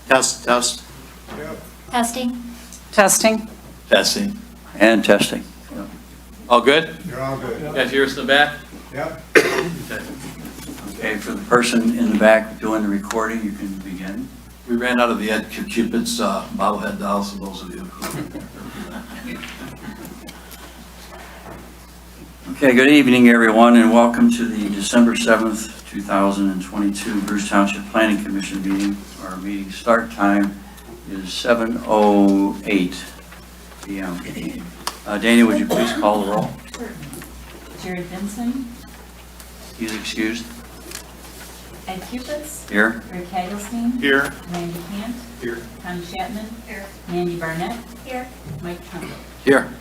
Test. Testing. Testing. Testing. And testing. All good? You're all good. You guys hear us in the back? Yep. Okay. Okay, for the person in the back doing the recording, you can begin. We ran out of the Ed Cupid's bobblehead dolls, for those of you who... Okay, good evening, everyone, and welcome to the December 7th, 2022 Bruce Township Planning Commission meeting. Our meeting start time is 7:08 p.m. Dana, would you please call the roll? Jared Vinson. He's excused. Ed Cupitz. Here. Rick Hagelstein. Here. Randy Camp. Here. Connie Chapman. Here. Mandy Barnett. Here. Mike Trumbull. Here.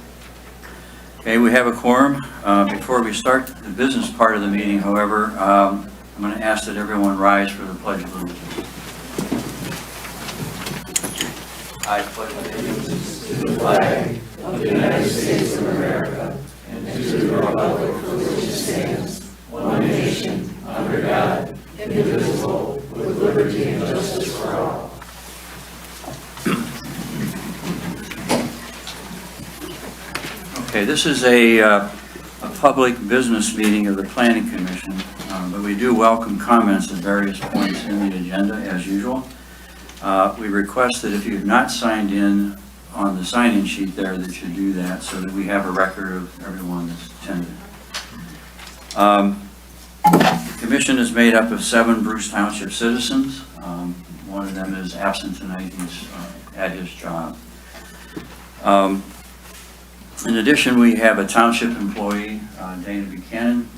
Okay, we have a quorum. Before we start the business part of the meeting, however, I'm going to ask that everyone rise for the Pledge of Allegiance. I pledge allegiance to the flag of the United States of America and to the republic for which it stands, one nation, under God, indivisible, with liberty and justice for all. Okay, this is a public business meeting of the Planning Commission, but we do welcome comments at various points in the agenda, as usual. We request that if you have not signed in on the sign-in sheet there, that you do that so that we have a record of everyone that's attended. The commission is made up of 7 Bruce Township citizens. One of them is absent tonight. He's at his job. In addition, we have a township employee, Dana Buchanan,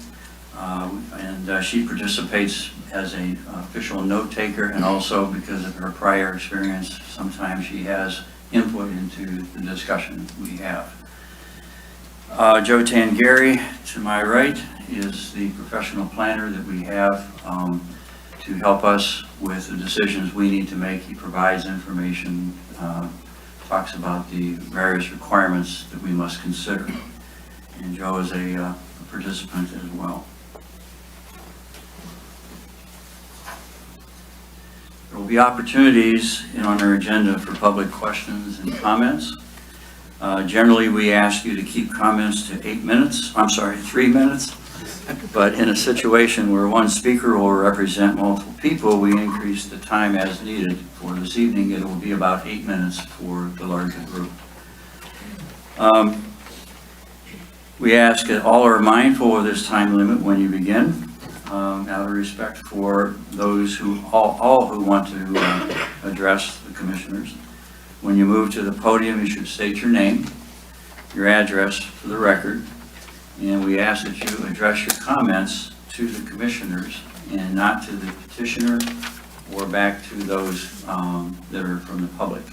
and she participates as an official note taker, and also because of her prior experience, sometimes she has input into the discussion we have. Joe Tangary, to my right, is the professional planner that we have to help us with the decisions we need to make. He provides information, talks about the various requirements that we must consider. And Joe is a participant as well. There will be opportunities on our agenda for public questions and comments. Generally, we ask you to keep comments to 3 minutes. But in a situation where one speaker will represent multiple people, we increase the time as needed. For this evening, it will be about 8 minutes for the larger group. We ask that all are mindful of this time limit when you begin, out of respect for those who want to address the commissioners. When you move to the podium, you should state your name, your address for the record, and we ask that you address your comments to the commissioners and not to the petitioner or back to those that are from the public.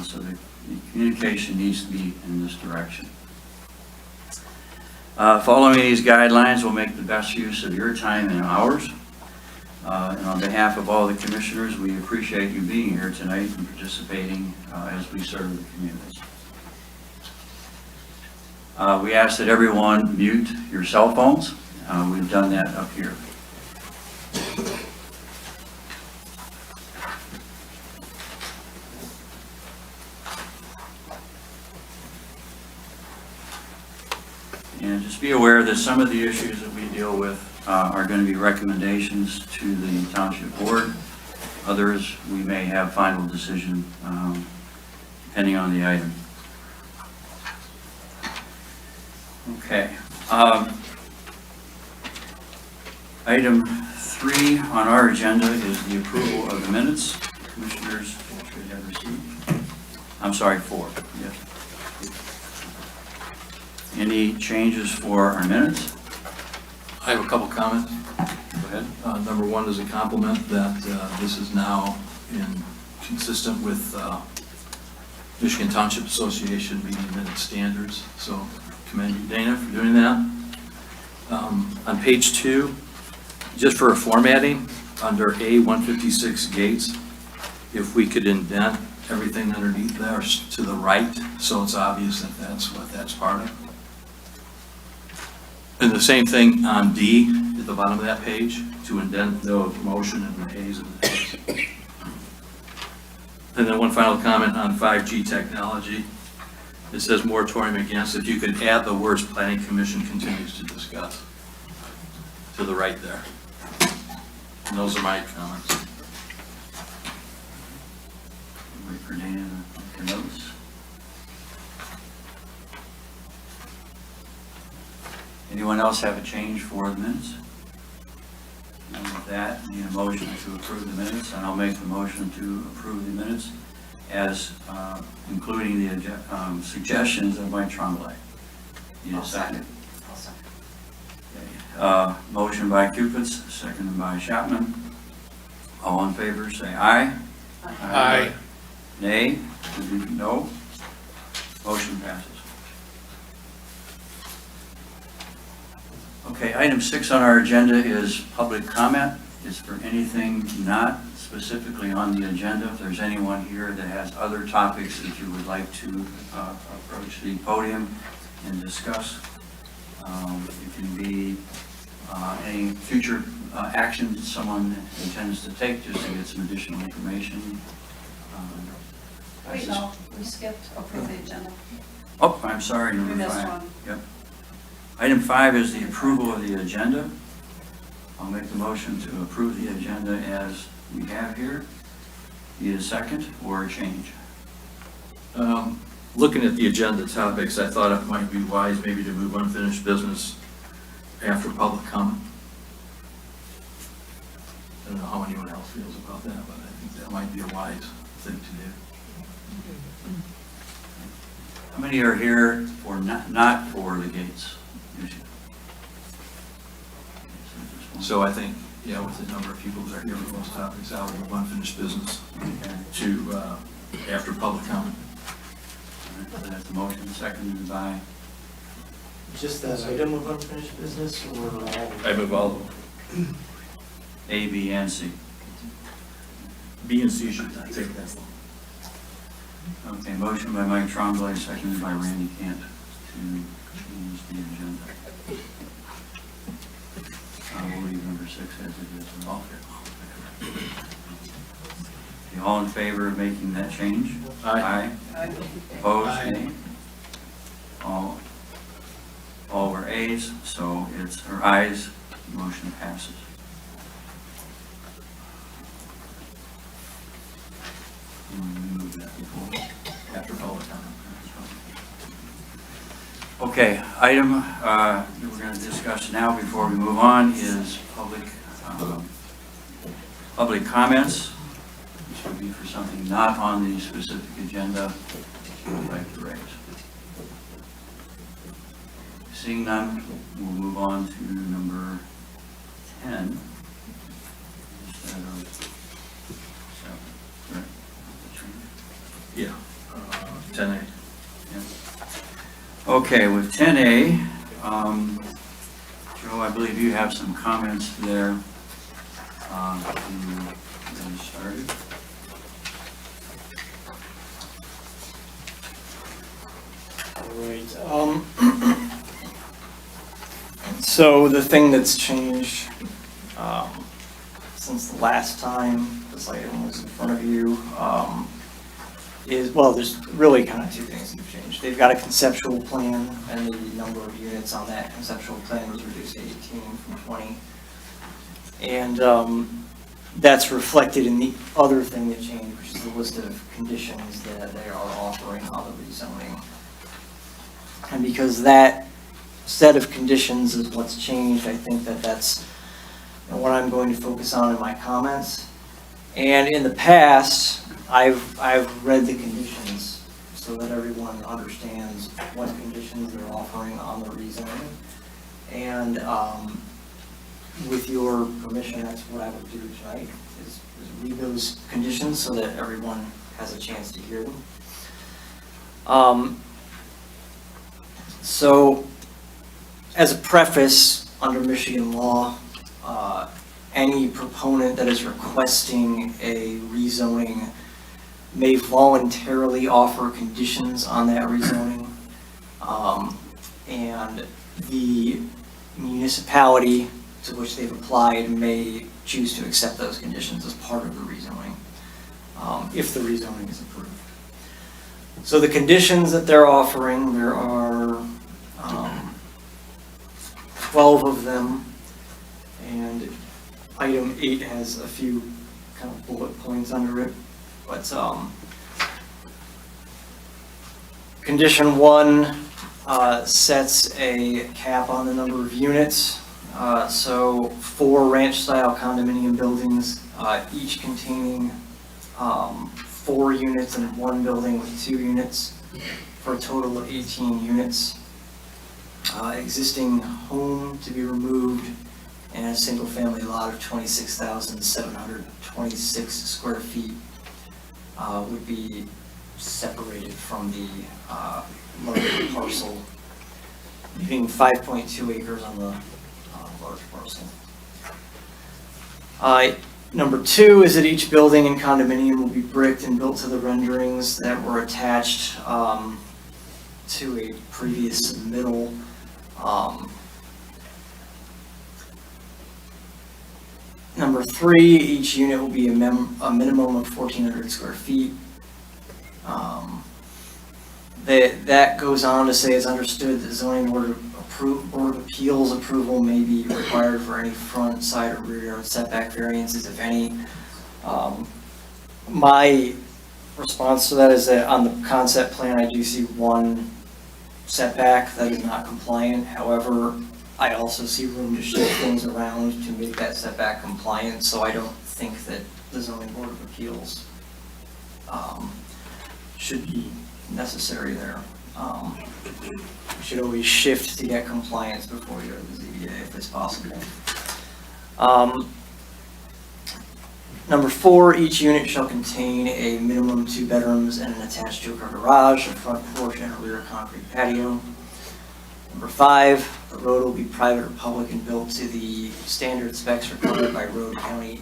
So the communication needs to be in this direction. Following these guidelines will make the best use of your time and ours. And on behalf of all the commissioners, we appreciate you being here tonight and participating as we serve the community. We ask that everyone mute your cell phones. We've done that up here. And just be aware that some of the issues that we deal with are going to be recommendations to the Township Board. Others, we may have final decision depending on the item. Okay. Item 3 on our agenda is the approval of the minutes. Commissioners should have received. I'm sorry, 4. Yes. Any changes for our minutes? I have a couple comments. Go ahead. Number 1 is a compliment that this is now consistent with Michigan Township Association meeting minute standards. So commend you, Dana, for doing that. On page 2, just for a formatting, under A156 Gates, if we could indent everything underneath there to the right, so it's obvious that that's what that's part of. And the same thing on D, at the bottom of that page, to indent the motion and the A's and the A's. And then one final comment on 5G technology. It says moratorium against. If you could add the words planning commission continues to discuss to the right there. And those are my comments. Wait for Dana to make her notes. Anyone else have a change for the minutes? And with that, I need a motion to approve the minutes, and I'll make the motion to approve the minutes as including the suggestions of Mike Tremblay. Need a second? Okay. Motion by Cupits, seconded by Chapman. All in favor, say aye. Aye. Nay? No? Motion passes. Okay, item 6 on our agenda is public comment. Is for anything not specifically on the agenda. If there's anyone here that has other topics that you would like to approach the podium and discuss, it can be any future action someone intends to take just to get some additional information. Wait, no, we skipped approve the agenda. Oh, I'm sorry, We number missed 5. one. Yep. Item 5 is the approval of the agenda. I'll make the motion to approve the agenda as we have here. Need a second or a change? Looking at the agenda topics, I thought it might be wise maybe to move unfinished business after public comment. I don't know how anyone else feels about that, but I think that might be a wise thing to do. How many are here for not for the gates issue? So I think, yeah, with the number of people that are here for most topics, I would move unfinished business to after public comment. That's the motion, seconded by, Just that item of unfinished business or all? I move all of them. A, B, and C. B and C should not take that long. Okay, motion by Mike Tremblay, seconded by Randy Cant to change the agenda. We'll leave number 6 as it is. All in favor of making that change? Aye. Opposed? Aye. Nay? All were ayes, so it's, or ayes, motion passes. We moved that before. After public comment. Okay, item that we're going to discuss now before we move on is public comments. This would be for something not on the specific agenda that you would like to raise. Seeing none, we'll move on to number 10. Instead of 7, right? Yeah, 10A. Yeah. Okay, with 10A, Joe, I believe you have some comments there to get started. All right. So the thing that's changed since the last time this item was in front of you is, well, there's really kind of two things that have changed. They've got a conceptual plan, and the number of units on that conceptual plan was reduced to 18 from 20. And that's reflected in the other thing that changed, which is the list of conditions that they are offering on the rezoning. And because that set of conditions is what's changed, I think that that's what I'm going to focus on in my comments. And in the past, I've read the conditions so that everyone understands what conditions they're offering on the rezoning. And with your permission, that's what I would do tonight, is read those conditions so that everyone has a chance to hear them. So, as a preface, under Michigan law, any proponent that is requesting a rezoning may voluntarily offer conditions on that rezoning. And the municipality to which they've applied may choose to accept those conditions as part of the rezoning. if the rezoning is approved. So the conditions that they're offering, there are 12 of them, and item 8 has a few kind of bullet points under it, but condition 1 sets a cap on the number of units. So 4 ranch-style condominium buildings, each containing 4 units and 1 building with 2 units, for a total of 18 units. Existing home to be removed, and a single-family lot of 26,726 square feet would be separated from the larger parcel, leaving 5.2 acres on the large parcel. Number 2 is that each building and condominium will be bricked and built to the renderings that were attached to a previous submittal. Number 3, each unit will be a minimum of 1,400 square feet. That goes on to say, it's understood that zoning board of appeals approval may be required for any front, side, or rear yard setback variances, if any. My response to that is that on the concept plan, I do see 1 setback that is not compliant. However, I also see room to shift things around to make that setback compliant, so I don't think that the zoning board of appeals should be necessary there. You should always shift to get compliance before you go to the ZBA if it's possible. Number 4, each unit shall contain a minimum 2 bedrooms and an attached 2-car garage, a front porch, and a rear concrete patio. Number 5, the road will be private or public and built to the standard specs required by Macomb County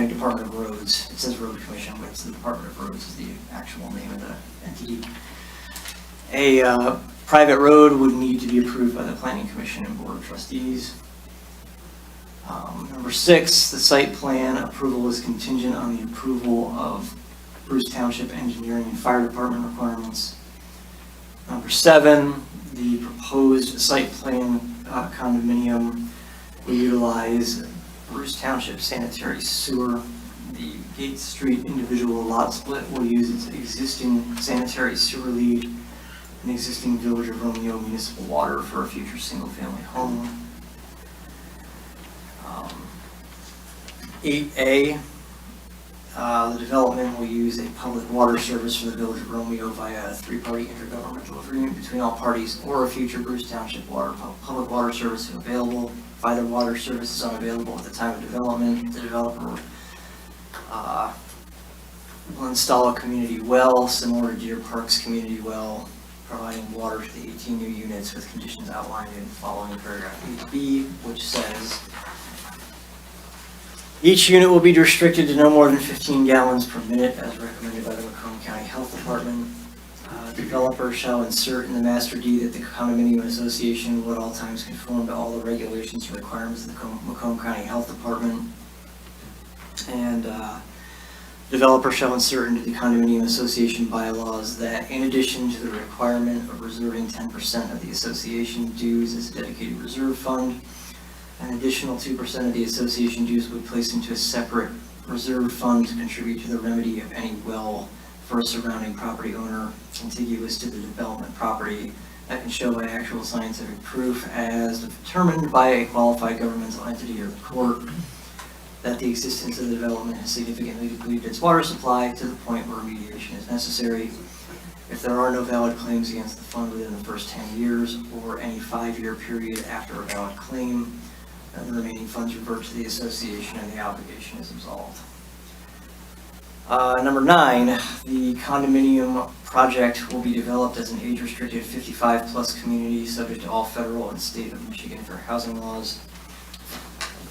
Department of Roads. It says Road Commission, but it's the Department of Roads is the actual name of the entity. A private road would need to be approved by the Planning Commission and Board of Trustees. Number 6, the site plan approval is contingent on the approval of Bruce Township Engineering and Fire Department requirements. Number 7, the proposed site plan condominium will utilize Bruce Township sanitary sewer. The Gates Street individual lot split will use its existing sanitary sewer lead and existing Village of Romeo municipal water for a future single-family home. 8A, the development will use a public water service for the Village of Romeo via a 3-party intergovernmental agreement between all parties, or a future Bruce Township public water service if available. If either water service is unavailable at the time of development, the developer will install a community well similar to Deer Park's community well, providing water to the 18 new units with conditions outlined in following paragraph 8B, which says, each unit will be restricted to no more than 15 gallons per minute as recommended by the Macomb County Health Department. Developer shall insert in the master deed that the condominium association will at all times conform to all the regulations and requirements of the Macomb County Health Department. And developer shall insert into the condominium association bylaws that in addition to the requirement of reserving 10% of the association dues as a dedicated reserve fund, an additional 2% of the association dues will be placed into a separate reserve fund to contribute to the remedy of any well for a surrounding property owner contiguous to the development property that can show by actual scientific proof as determined by a qualified governmental entity or court that the existence of the development has significantly depleted its water supply to the point where remediation is necessary. If there are no valid claims against the fund within the first 10 years or any 5-year period after a valid claim, then the remaining funds revert to the association and the obligation is absolved. Number 9, the condominium project will be developed as an age-restricted 55-plus community subject to all federal and state of Michigan fair housing laws.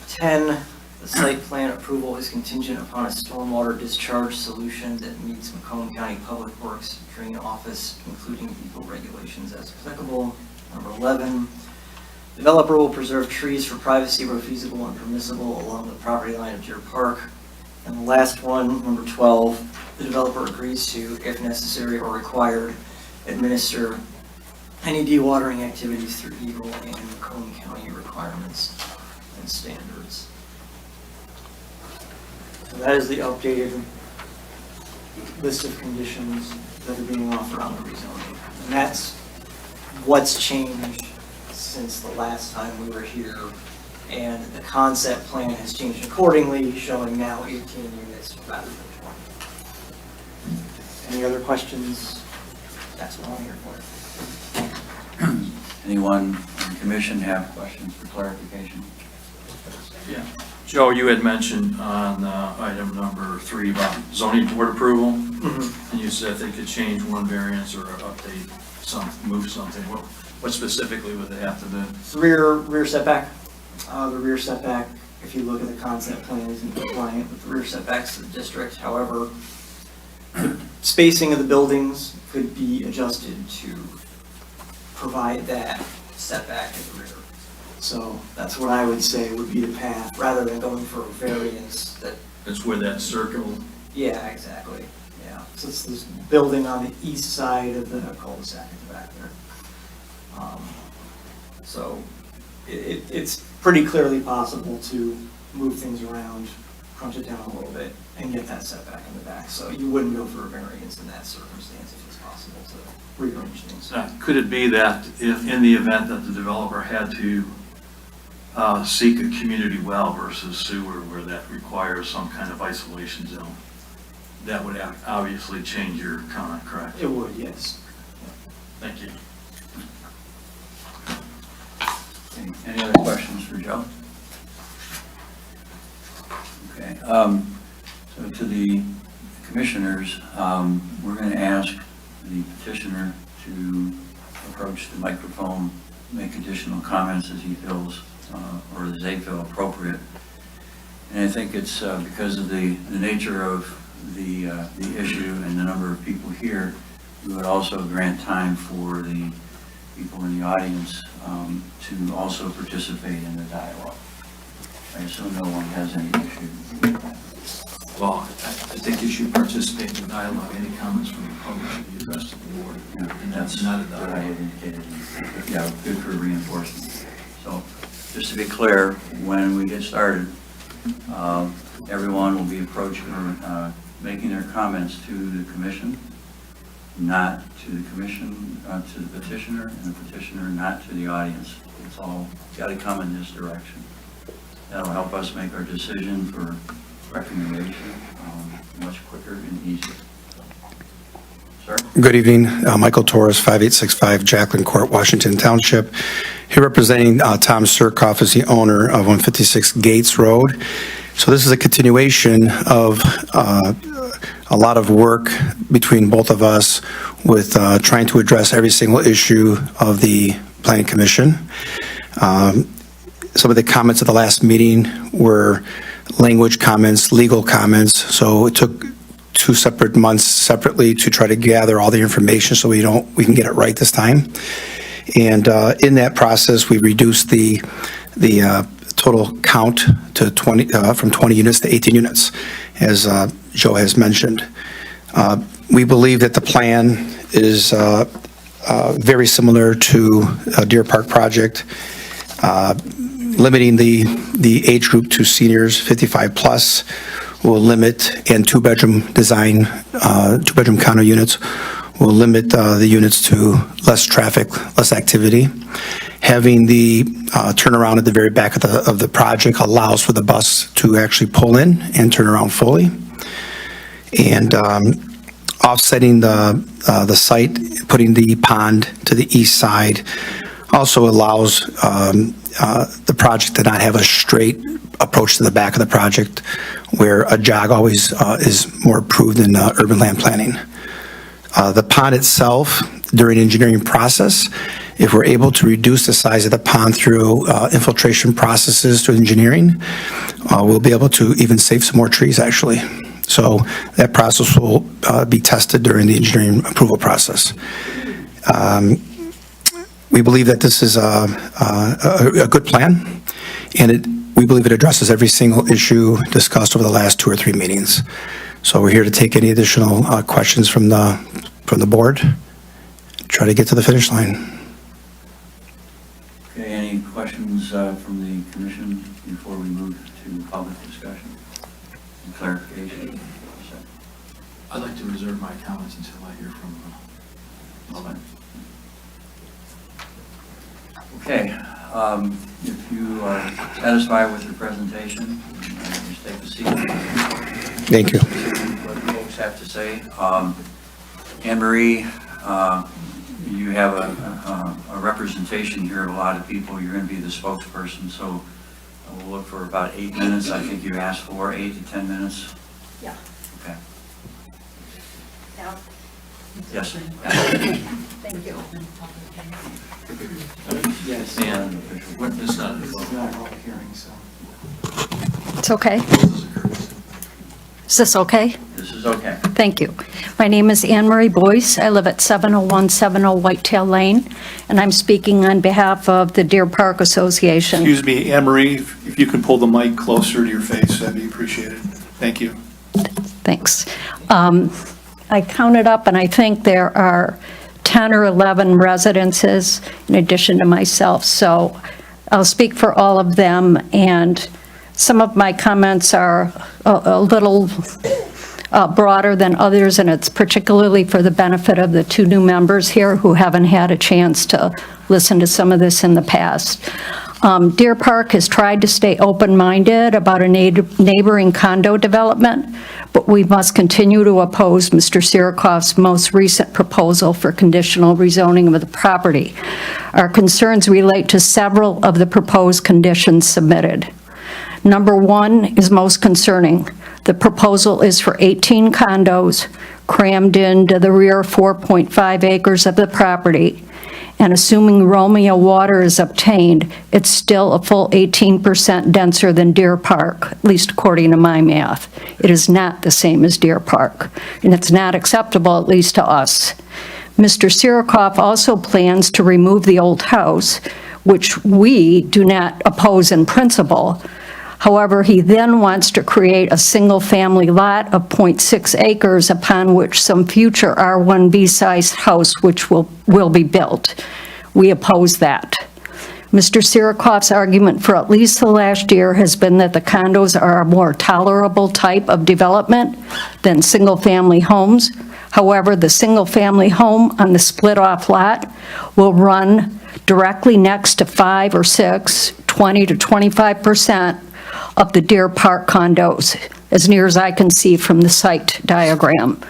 10, the site plan approval is contingent upon a stormwater discharge solution that meets Macomb County Public Works Drain Office, including legal regulations as applicable. Number 11, developer will preserve trees for privacy where feasible and permissible along the property line of Deer Park. And the last one, number 12, the developer agrees to, if necessary or required, administer any dewatering activities through Eagle and Macomb County requirements and standards. So that is the updated list of conditions that are being offered on the rezoning. And that's what's changed since the last time we were here. And the concept plan has changed accordingly, showing now 18 units rather than 20. Any other questions? That's what I'm here for. Anyone on the commission have questions for clarification? Yeah. Joe, you had mentioned on item number 3 about zoning board approval, and you said they could change one variance or update move something. What specifically would they have to do? It's the rear setback. The rear setback, if you look at the concept plan, isn't compliant with the rear setbacks of the district. However, the spacing of the buildings could be adjusted to provide that setback at the rear. So that's what I would say would be the path, rather than going for a variance that. That's where that circle. Yeah, exactly. Yeah. So it's this building on the east side of the cul-de-sac at the back there. So it's pretty clearly possible to move things around, crunch it down a little bit, and get that setback in the back. So you wouldn't go for a variance in that circumstance if it's possible to rearrange things. Could it be that if, in the event that the developer had to seek a community well versus sewer, where that requires some kind of isolation zone, that would obviously change your comment, correct? It would, yes. Thank you. Any other questions for Joe? Okay, so to the commissioners, we're going to ask the petitioner to approach the microphone, make additional comments as he feels, or as they feel appropriate. And I think it's because of the nature of the issue and the number of people here, we would also grant time for the people in the audience to also participate in the dialogue. I assume no one has any issue with that. Well, I think you should participate in the dialogue. Any comments from the public should be addressed to the board. Yeah, And that's not a what I dialogue. had indicated. Yeah, good for reinforcement. So, just to be clear, when we get started, everyone will be approaching or making their comments to the commission, not to the commission, to the petitioner, and the petitioner not to the audience. It's all got to come in this direction. That'll help us make our decision for recommendation much quicker and easier. Sir? Good evening, Michael Torres, 5865 Jacqueline Court, Washington Township. Here representing Tom Surkoff as the owner of 156 Gates Road. So this is a continuation of a lot of work between both of us with trying to address every single issue of the Planning Commission. Some of the comments at the last meeting were language comments, legal comments, so it took 2 separate months separately to try to gather all the information so we can get it right this time. And in that process, we reduced the total count to 20 from 20 units to 18 units, as Joe has mentioned. We believe that the plan is very similar to Deer Park project, limiting the age group to seniors 55 plus. Will limit, and 2-bedroom design, 2-bedroom condo units will limit the units to less traffic, less activity. Having the turnaround at the very back of the project allows for the bus to actually pull in and turn around fully. And offsetting the site, putting the pond to the east side, also allows the project to not have a straight approach to the back of the project, where a jog always is more approved in urban land planning. The pond itself, during engineering process, if we're able to reduce the size of the pond through infiltration processes through engineering, we'll be able to even save some more trees, actually. So that process will be tested during the engineering approval process. We believe that this is a good plan, and we believe it addresses every single issue discussed over the last 2 or 3 meetings. So we're here to take any additional questions from the board, try to get to the finish line. Okay, any questions from the commission before we move to public discussion and clarification? I'd like to reserve my comments until I hear from public. Okay, if you are satisfied with your presentation, just take a seat. Thank you. What folks have to say. Anne Marie, you have a representation here of a lot of people. You're going to be the spokesperson, so we'll look for about 8 minutes. I think you asked for 8 to 10 minutes. Yeah. Okay. Now, Yes. thank you. Yes. And witness not This is not a public hearing, so. It's okay? Is this okay? This is okay. Thank you. My name is Anne Marie Boyce. I live at 70170 Whitetail Lane, and I'm speaking on behalf of the Deer Park Association. Excuse me, Anne Marie, if you could pull the mic closer to your face, that'd be appreciated. Thank you. Thanks. I counted up, and I think there are 10 or 11 residences in addition to myself, so I'll speak for all of them, and some of my comments are a little broader than others, and it's particularly for the benefit of the 2 new members here who haven't had a chance to listen to some of this in the past. Deer Park has tried to stay open-minded about a neighboring condo development, but we must continue to oppose Mr. Sirakoff's most recent proposal for conditional rezoning of the property. Our concerns relate to several of the proposed conditions submitted. Number 1 is most concerning. The proposal is for 18 condos crammed into the rear 4.5 acres of the property. And assuming Romeo water is obtained, it's still a full 18% denser than Deer Park, at least according to my math. It is not the same as Deer Park, and it's not acceptable, at least to us. Mr. Sirakoff also plans to remove the old house, which we do not oppose in principle. However, he then wants to create a single-family lot of 0.6 acres upon which some future R1B-sized house which will be built. We oppose that. Mr. Sirakoff's argument for at least the last year has been that the condos are a more tolerable type of development than single-family homes. However, the single-family home on the split-off lot will run directly next to 5 or 6, 20 to 25% of the Deer Park condos, as near as I can see from the site diagram.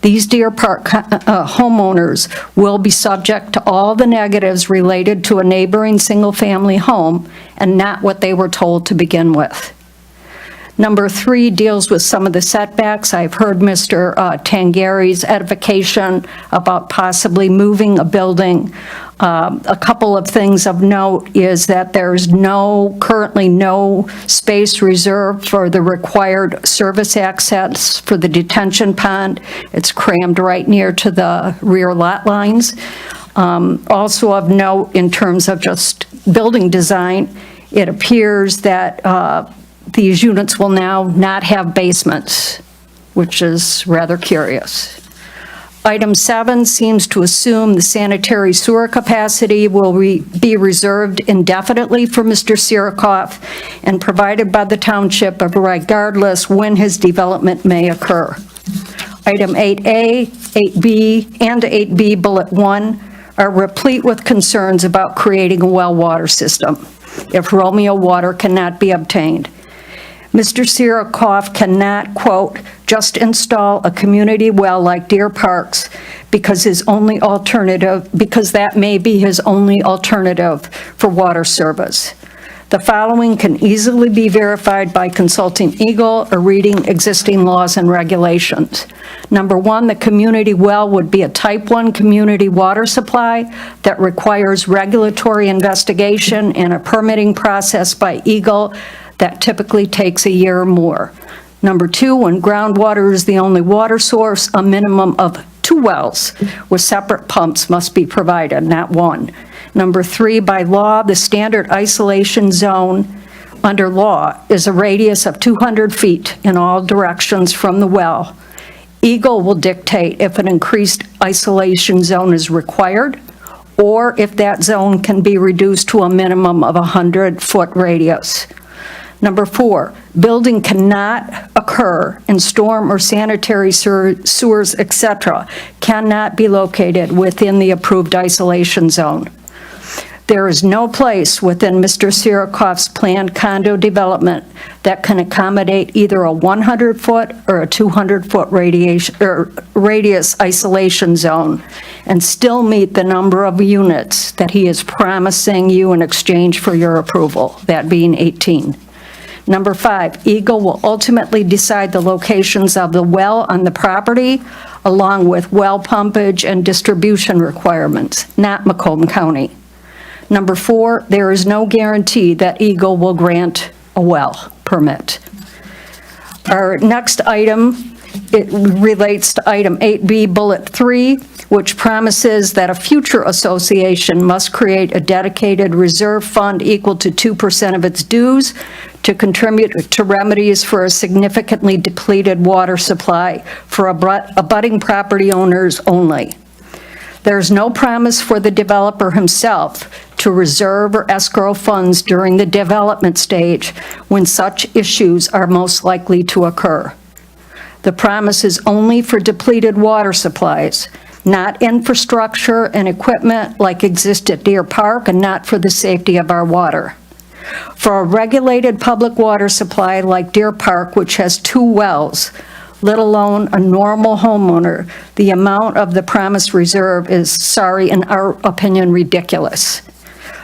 These Deer Park homeowners will be subject to all the negatives related to a neighboring single-family home and not what they were told to begin with. Number 3 deals with some of the setbacks. I've heard Mr. Tangari's edification about possibly moving a building. A couple of things of note is that there's currently no space reserved for the required service access for the detention pond. It's crammed right near to the rear lot lines. Also of note, in terms of just building design, it appears that these units will now not have basements, which is rather curious. Item 7 seems to assume the sanitary sewer capacity will be reserved indefinitely for Mr. Sirakoff and provided by the township regardless when his development may occur. Item 8A, 8B, and 8B Bullet 1 are replete with concerns about creating a well water system if Romeo water cannot be obtained. Mr. Sirakoff cannot, quote, just install a community well like Deer Park's because that may be his only alternative for water service. The following can easily be verified by consulting Eagle or reading existing laws and regulations. Number 1, the community well would be a type 1 community water supply that requires regulatory investigation and a permitting process by Eagle that typically takes a year or more. Number 2, when groundwater is the only water source, a minimum of 2 wells with separate pumps must be provided, not 1. Number 3, by law, the standard isolation zone under law is a radius of 200 feet in all directions from the well. Eagle will dictate if an increased isolation zone is required, or if that zone can be reduced to a minimum of 100-foot radius. Number 4, building cannot occur in storm or sanitary sewers, etc., cannot be located within the approved isolation zone. There is no place within Mr. Sirakoff's planned condo development that can accommodate either a 100-foot or a 200-foot radius isolation zone and still meet the number of units that he is promising you in exchange for your approval, that being 18. Number 5, Eagle will ultimately decide the locations of the well on the property, along with well pumpage and distribution requirements, not Macomb County. Number 4, there is no guarantee that Eagle will grant a well permit. Our next item, it relates to item 8B, bullet 3, which promises that a future association must create a dedicated reserve fund equal to 2% of its dues to contribute to remedies for a significantly depleted water supply for abutting property owners only. There's no promise for the developer himself to reserve or escrow funds during the development stage when such issues are most likely to occur. The promise is only for depleted water supplies, not infrastructure and equipment like exist at Deer Park, and not for the safety of our water. For a regulated public water supply like Deer Park, which has 2 wells, let alone a normal homeowner, the amount of the promised reserve is, sorry, in our opinion, ridiculous.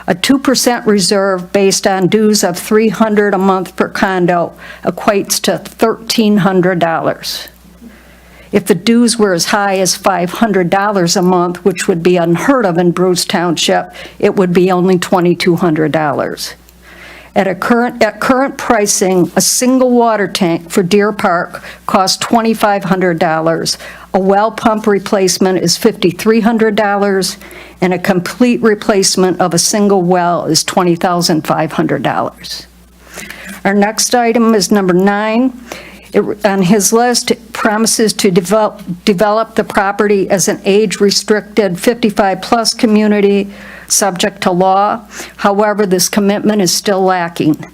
A 2% reserve based on dues of $300 a month per condo equates to $1,300. If the dues were as high as $500 a month, which would be unheard of in Bruce Township, it would be only $2,200. At current pricing, a single water tank for Deer Park costs $2,500. A well pump replacement is $5,300, and a complete replacement of a single well is $20,500. Our next item is number 9. On his list, it promises to develop the property as an age-restricted 55-plus community subject to law. However, this commitment is still lacking.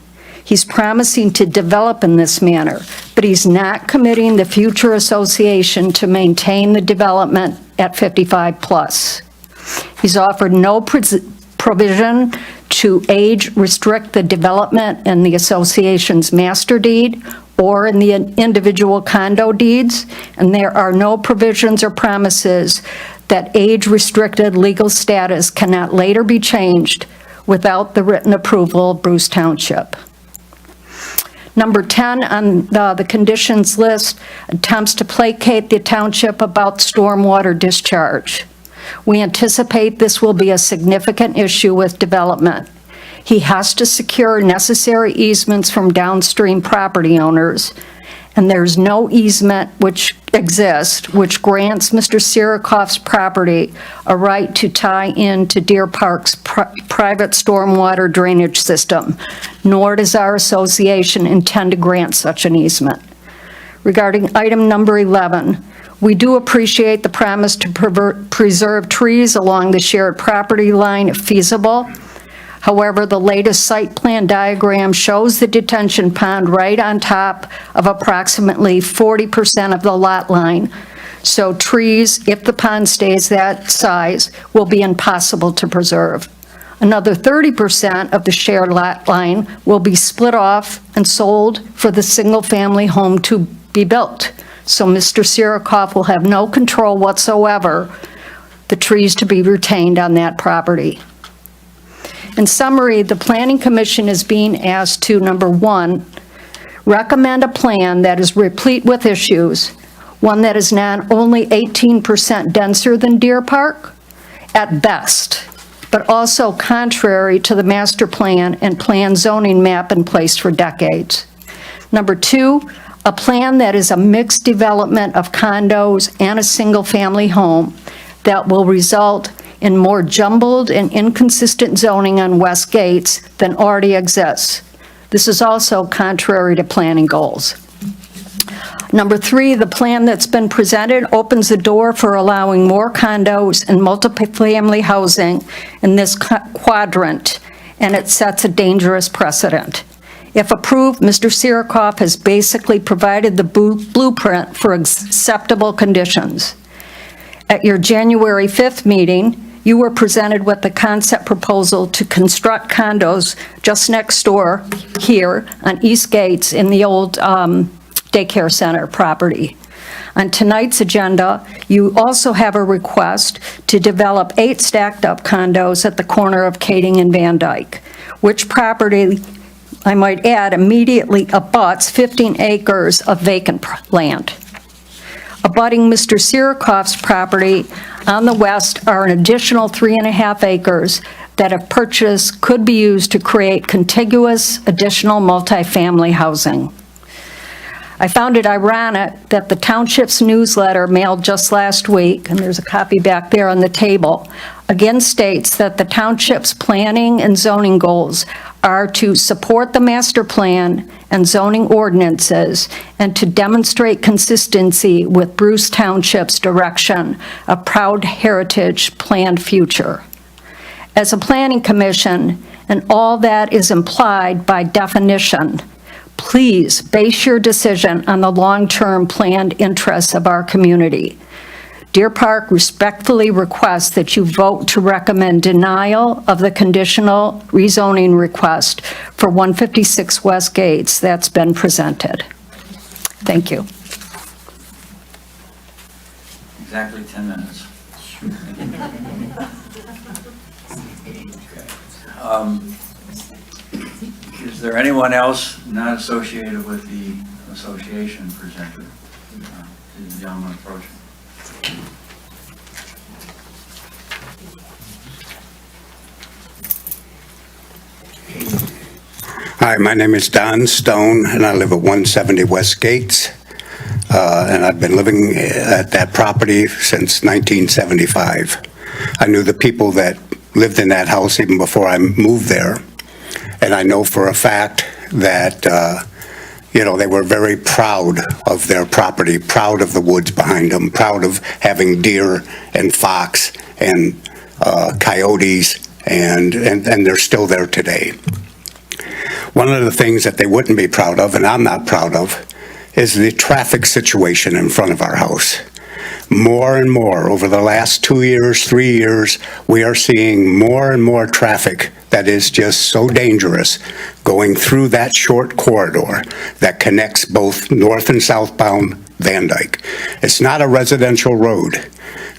He's promising to develop in this manner, but he's not committing the future association to maintain the development at 55-plus. He's offered no provision to age restrict the development in the association's master deed or in the individual condo deeds, and there are no provisions or promises that age-restricted legal status cannot later be changed without the written approval of Bruce Township. Number 10 on the conditions list attempts to placate the township about stormwater discharge. We anticipate this will be a significant issue with development. He has to secure necessary easements from downstream property owners, and there's no easement which exists which grants Mr. Sirakoff's property a right to tie in to Deer Park's private stormwater drainage system, nor does our association intend to grant such an easement. Regarding item number 11, we do appreciate the promise to preserve trees along the shared property line if feasible. However, the latest site plan diagram shows the detention pond right on top of approximately 40% of the lot line. So trees, if the pond stays that size, will be impossible to preserve. Another 30% of the shared lot line will be split off and sold for the single-family home to be built. So Mr. Sirakoff will have no control whatsoever the trees to be retained on that property. In summary, the Planning Commission is being asked to, number 1, recommend a plan that is replete with issues, one that is not only 18% denser than Deer Park, at best, but also contrary to the master plan and plan zoning map in place for decades. Number 2, a plan that is a mixed development of condos and a single-family home that will result in more jumbled and inconsistent zoning on West Gates than already exists. This is also contrary to planning goals. Number 3, the plan that's been presented opens the door for allowing more condos and multifamily housing in this quadrant, and it sets a dangerous precedent. If approved, Mr. Sirikoff has basically provided the blueprint for acceptable conditions. At your January 5th meeting, you were presented with the concept proposal to construct condos just next door here on East Gates in the old daycare center property. On tonight's agenda, you also have a request to develop 8 stacked-up condos at the corner of Kading and Van Dyke, which property, I might add, immediately abuts 15 acres of vacant land. Abutting Mr. Sirikoff's property on the west are an additional 3.5 acres that, if purchased, could be used to create contiguous additional multifamily housing. I found it ironic that the Township's newsletter mailed just last week, and there's a copy back there on the table, again states that the Township's planning and zoning goals are to support the master plan and zoning ordinances and to demonstrate consistency with Bruce Township's direction of proud heritage planned future. As a planning commission, and all that is implied by definition, please base your decision on the long-term planned interests of our community. Deer Park respectfully requests that you vote to recommend denial of the conditional rezoning request for 156 West Gates that's been presented. Thank you. Exactly 10 minutes. Is there anyone else not associated with the association presented? Is the gentleman approaching? Hi, my name is Don Stone, and I live at 170 West Gates. And I've been living at that property since 1975. I knew the people that lived in that house even before I moved there. And I know for a fact that, they were very proud of their property, proud of the woods behind them, proud of having deer and fox and coyotes, and they're still there today. One of the things that they wouldn't be proud of, and I'm not proud of, is the traffic situation in front of our house. More and more, over the last 2 years, 3 years, we are seeing more and more traffic that is just so dangerous going through that short corridor that connects both north and southbound Van Dyke. It's not a residential road.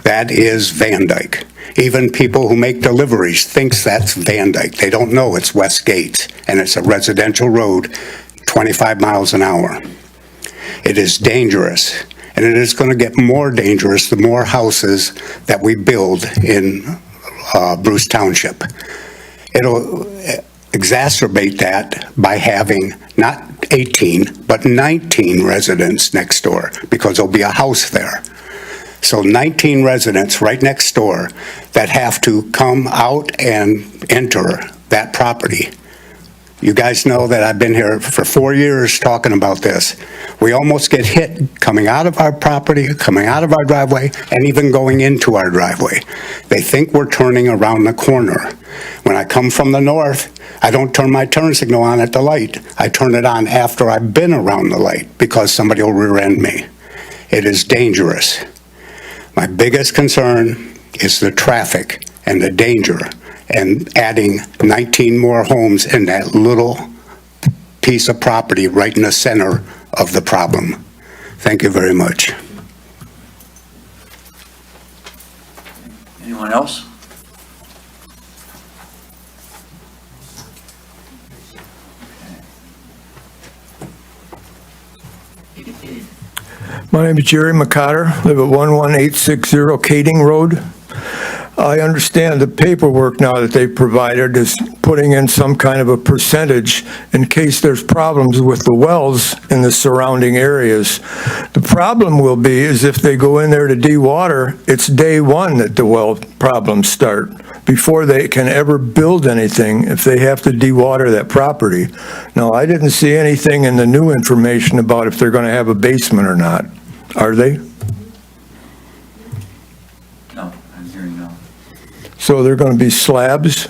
That is Van Dyke. Even people who make deliveries thinks that's Van Dyke. They don't know it's West Gates, and it's a residential road, 25 miles an hour. It is dangerous, and it is going to get more dangerous the more houses that we build in Bruce Township. It'll exacerbate that by having not 18, but 19 residents next door, because there'll be a house there. So 19 residents right next door that have to come out and enter that property. You guys know that I've been here for 4 years talking about this. We almost get hit coming out of our property, coming out of our driveway, and even going into our driveway. They think we're turning around the corner. When I come from the north, I don't turn my turn signal on at the light. I turn it on after I've been around the light because somebody will rear-end me. It is dangerous. My biggest concern is the traffic and the danger, and adding 19 more homes in that little piece of property right in the center of the problem. Thank you very much. Anyone else? My name is Jerry McCotter, live at 11860 Kading Road. I understand the paperwork now that they provided is putting in some kind of a percentage in case there's problems with the wells in the surrounding areas. The problem will be is if they go in there to dewater, it's day one that the well problems start. before they can ever build anything if they have to dewater that property. Now, I didn't see anything in the new information about if they're going to have a basement or not. Are they? No, I'm hearing no. So they're going to be slabs?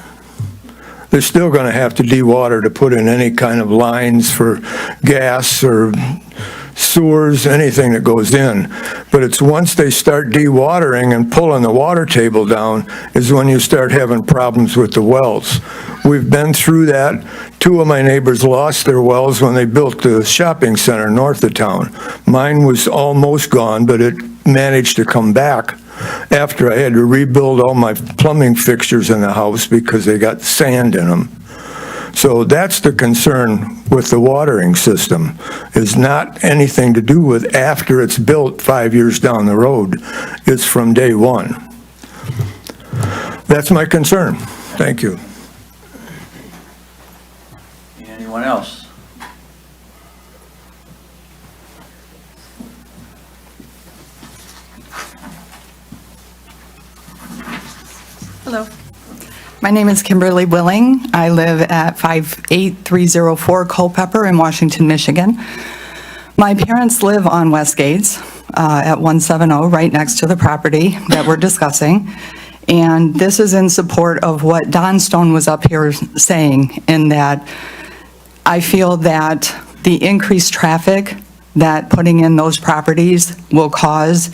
They're still going to have to dewater to put in any kind of lines for gas or sewers, anything that goes in. But it's once they start dewatering and pulling the water table down is when you start having problems with the wells. We've been through that. 2 of my neighbors lost their wells when they built the shopping center north of town. Mine was almost gone, but it managed to come back after I had to rebuild all my plumbing fixtures in the house because they got sand in them. So that's the concern with the watering system, is not anything to do with after it's built 5 years down the road. It's from day one. That's my concern. Thank you. Anyone else? Hello. My name is Kimberly Willing. I live at 58304 Culpeper in Washington, Michigan. My parents live on West Gates at 170, right next to the property that we're discussing. And this is in support of what Don Stone was up here saying, in that I feel that the increased traffic that putting in those properties will cause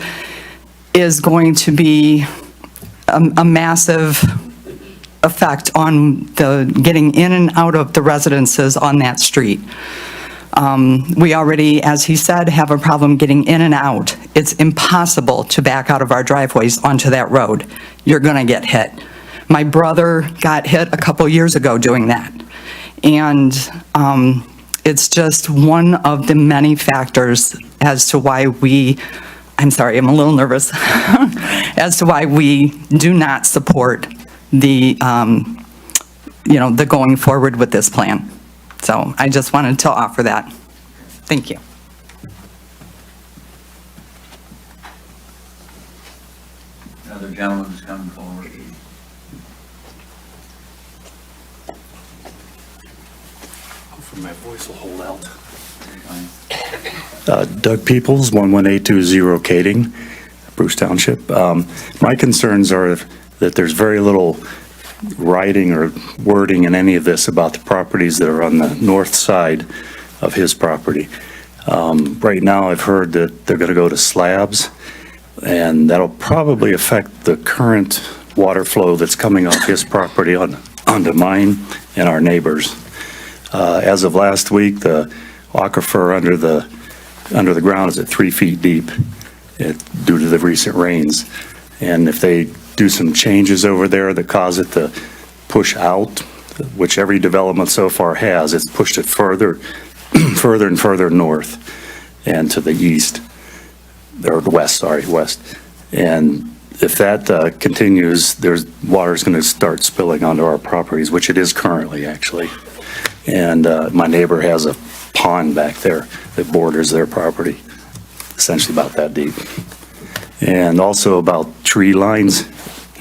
is going to be a massive effect on the getting in and out of the residences on that street. We already, as he said, have a problem getting in and out. It's impossible to back out of our driveways onto that road. You're gonna get hit. My brother got hit a couple years ago doing that. And it's just one of the many factors as to why I'm sorry, I'm a little nervous, as to why we do not support the, the going forward with this plan. So I just wanted to offer that. Thank you. Another gentleman who's coming forward. Hopefully my voice will hold out. Fine. Doug Peoples, 11820 Kading, Bruce Township. My concerns are that there's very little writing or wording in any of this about the properties that are on the north side of his property. Right now, I've heard that they're going to go to slabs, and that'll probably affect the current water flow that's coming off his property onto mine and our neighbors. As of last week, the aquifer under the ground is at 3 feet deep due to the recent rains. And if they do some changes over there that cause it to push out, which every development so far has, it's pushed it further and further north and to the east, or west. And if that continues, water's going to start spilling onto our properties, which it is currently, actually. And my neighbor has a pond back there that borders their property, essentially about that deep. And also about tree lines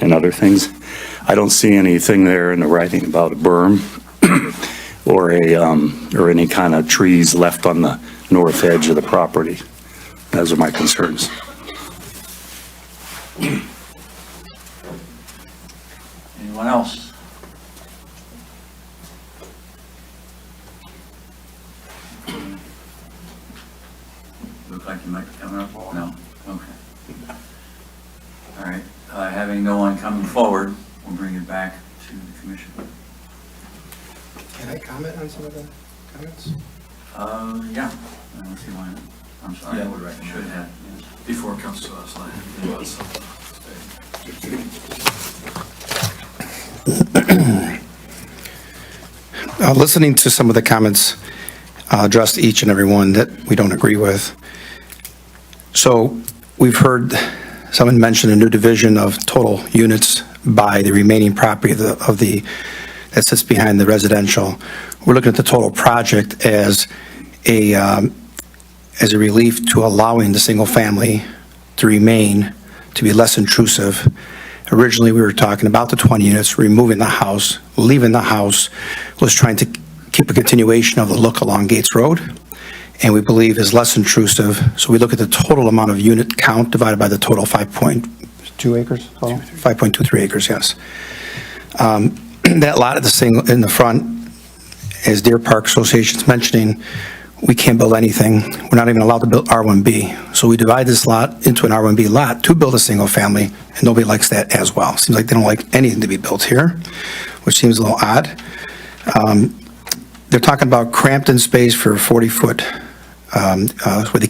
and other things. I don't see anything there in the writing about a berm or any kind of trees left on the north edge of the property. Those are my concerns. Anyone else? Look like you might be coming up? No? Okay. All right. Having no one coming forward, we'll bring it back to the commission. Can I comment on some of the comments? Yeah. I don't see why not. I'm sorry. Yeah, I we recommend should that. have. Yes. Before it comes to us, like, it was something. Listening to some of the comments, addressed each and every one that we don't agree with. So we've heard someone mention a new division of total units by the remaining property that sits behind the residential. We're looking at the total project as a relief to allowing the single family to remain, to be less intrusive. Originally, we were talking about the 20 units, removing the house, leaving the house, was trying to keep a continuation of the look along Gates Road, and we believe is less intrusive. So we look at the total amount of unit count divided by the total 5.2 acres, total? 5.23 acres, yes. That lot at the single, in the front, as Deer Park Association's mentioning, we can't build anything. We're not even allowed to build R1B. So we divide this lot into an R1B lot to build a single family, and nobody likes that as well. Seems like they don't like anything to be built here, which seems a little odd. They're talking about cramped in space for 40-foot, where they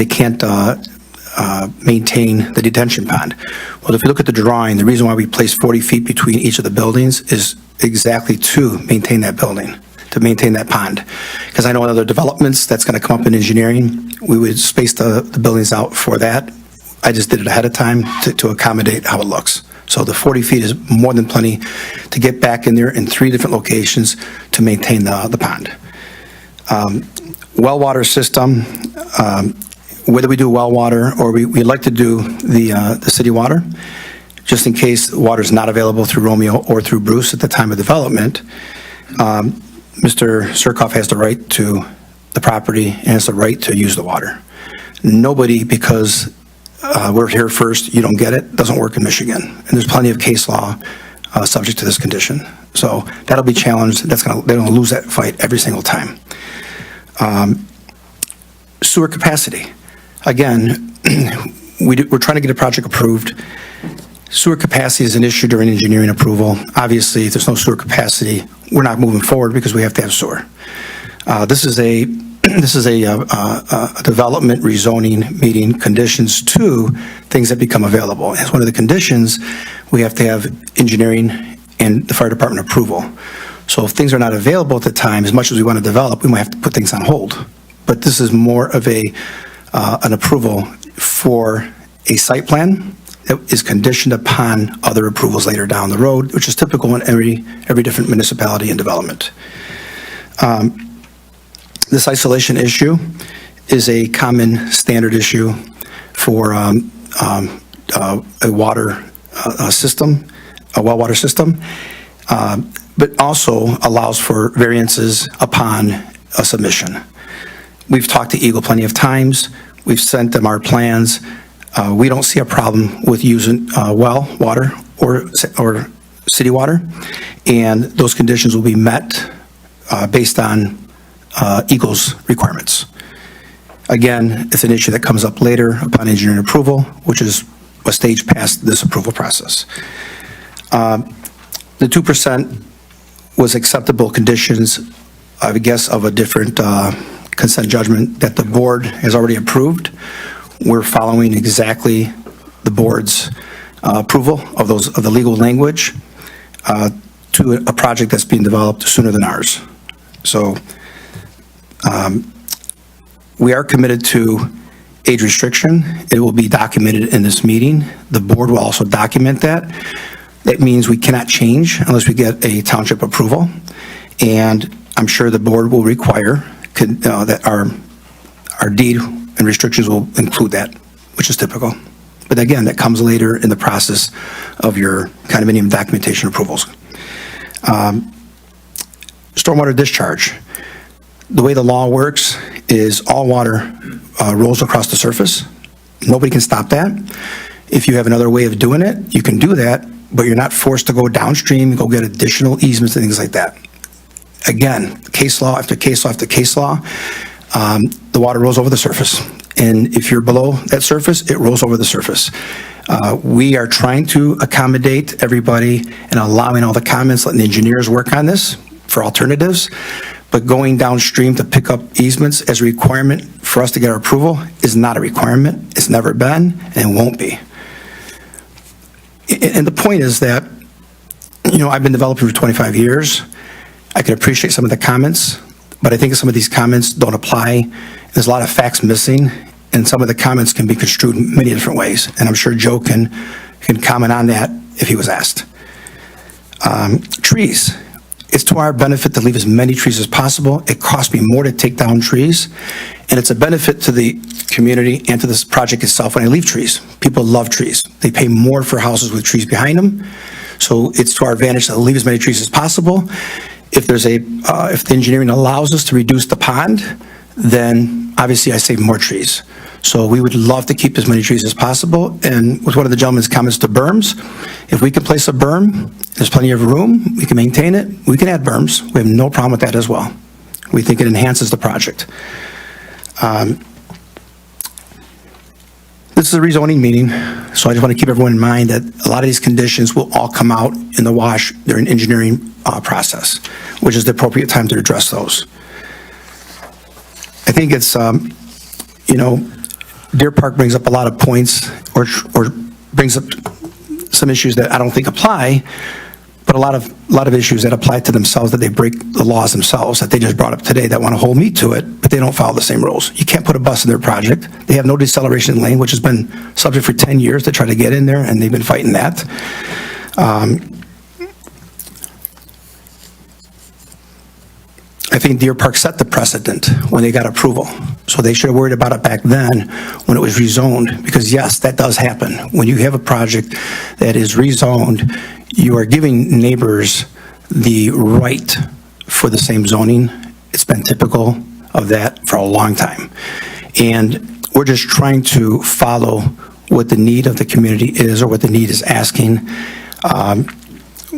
can't maintain the detention pond. Well, if you look at the drawing, the reason why we placed 40 feet between each of the buildings is exactly to maintain that building, to maintain that pond. Because I know in other developments that's going to come up in engineering, we would space the buildings out for that. I just did it ahead of time to accommodate how it looks. So the 40 feet is more than plenty to get back in there in 3 different locations to maintain the pond. Well water system, whether we do well water or we like to do the city water, just in case water is not available through Romeo or through Bruce at the time of development, Mr. Surkoff has the right to the property and has the right to use the water. Nobody, because we're here first, you don't get it, doesn't work in Michigan. And there's plenty of case law subject to this condition. So that'll be challenged. They're gonna lose that fight every single time. Sewer capacity. Again, we're trying to get a project approved. Sewer capacity is an issue during engineering approval. Obviously, if there's no sewer capacity, we're not moving forward because we have to have sewer. This is a development rezoning meeting conditions to things that become available. As one of the conditions, we have to have engineering and the fire department approval. So if things are not available at the time, as much as we want to develop, we might have to put things on hold. But this is more of an approval for a site plan that is conditioned upon other approvals later down the road, which is typical in every different municipality and development. This isolation issue is a common standard issue for a water system, a well water system, but also allows for variances upon a submission. We've talked to Eagle plenty of times. We've sent them our plans. We don't see a problem with using well water or city water, and those conditions will be met based on Eagle's requirements. Again, it's an issue that comes up later upon engineering approval, which is a stage past this approval process. The 2% was acceptable conditions, I would guess, of a different consent judgment that the board has already approved. We're following exactly the board's approval of the legal language to a project that's being developed sooner than ours. So we are committed to age restriction. It will be documented in this meeting. The board will also document that. That means we cannot change unless we get a township approval. And I'm sure the board will require that our deed and restrictions will include that, which is typical. But again, that comes later in the process of your condominium documentation approvals. Stormwater discharge. The way the law works is all water rolls across the surface. Nobody can stop that. If you have another way of doing it, you can do that, but you're not forced to go downstream, go get additional easements and things like that. Again, case law after case law after case law, the water rolls over the surface. And if you're below that surface, it rolls over the surface. We are trying to accommodate everybody and allowing all the comments, letting the engineers work on this for alternatives. But going downstream to pick up easements as a requirement for us to get our approval is not a requirement. It's never been and won't be. And the point is that, I've been developing for 25 years. I can appreciate some of the comments, but I think some of these comments don't apply. There's a lot of facts missing, and some of the comments can be construed in many different ways. And I'm sure Joe can comment on that if he was asked. Trees. It's to our benefit to leave as many trees as possible. It costs me more to take down trees, and it's a benefit to the community and to this project itself when I leave trees. People love trees. They pay more for houses with trees behind them. So it's to our advantage to leave as many trees as possible. If there's if the engineering allows us to reduce the pond, then obviously I save more trees. So we would love to keep as many trees as possible. And with one of the gentleman's comments to berms, if we can place a berm, there's plenty of room, we can maintain it, we can add berms. We have no problem with that as well. We think it enhances the project. This is a rezoning meeting, so I just want to keep everyone in mind that a lot of these conditions will all come out in the wash during engineering process, which is the appropriate time to address those. I think it's, Deer Park brings up a lot of points or brings up some issues that I don't think apply, but a lot of issues that apply to themselves, that they break the laws themselves, that they just brought up today, that want to hold me to it, but they don't follow the same rules. You can't put a bus in their project. They have no deceleration lane, which has been subject for 10 years to try to get in there, and they've been fighting that. I think Deer Park set the precedent when they got approval. So they should have worried about it back then when it was rezoned, because yes, that does happen. When you have a project that is rezoned, you are giving neighbors the right for the same zoning. It's been typical of that for a long time. And we're just trying to follow what the need of the community is or what the need is asking.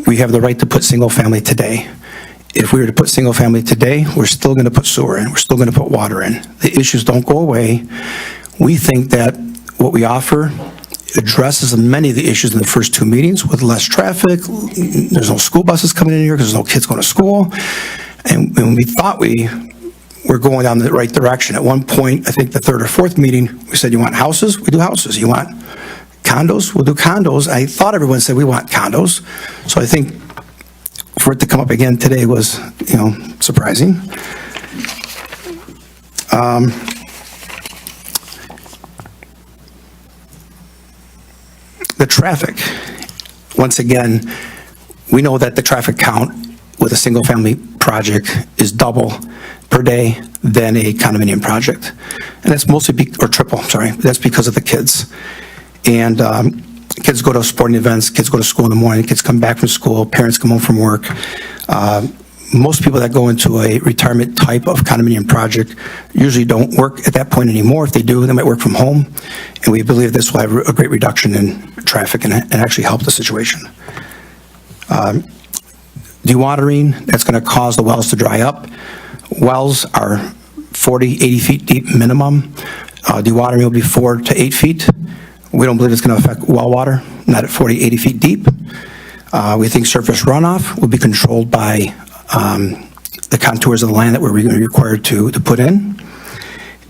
We have the right to put single family today. If we were to put single family today, we're still going to put sewer in, we're still going to put water in. The issues don't go away. We think that what we offer addresses many of the issues in the first two meetings with less traffic. There's no school buses coming in here because there's no kids going to school. And when we thought we were going down the right direction, at one point, I think the third or fourth meeting, we said, you want houses? We do houses. You want condos? We'll do condos. I thought everyone said we want condos. So I think for it to come up again today was, surprising. The traffic, once again, we know that the traffic count with a single-family project is double per day than a condominium project. And that's mostly, or triple, sorry, that's because of the kids. And kids go to sporting events, kids go to school in the morning, kids come back from school, parents come home from work. Most people that go into a retirement type of condominium project usually don't work at that point anymore. If they do, they might work from home. And we believe this will have a great reduction in traffic and actually help the situation. Dewatering, that's going to cause the wells to dry up. Wells are 40, 80 feet deep minimum. Dewatering will be 4 to 8 feet. We don't believe it's going to affect well water, not at 40, 80 feet deep. We think surface runoff will be controlled by the contours of the land that we're required to put in.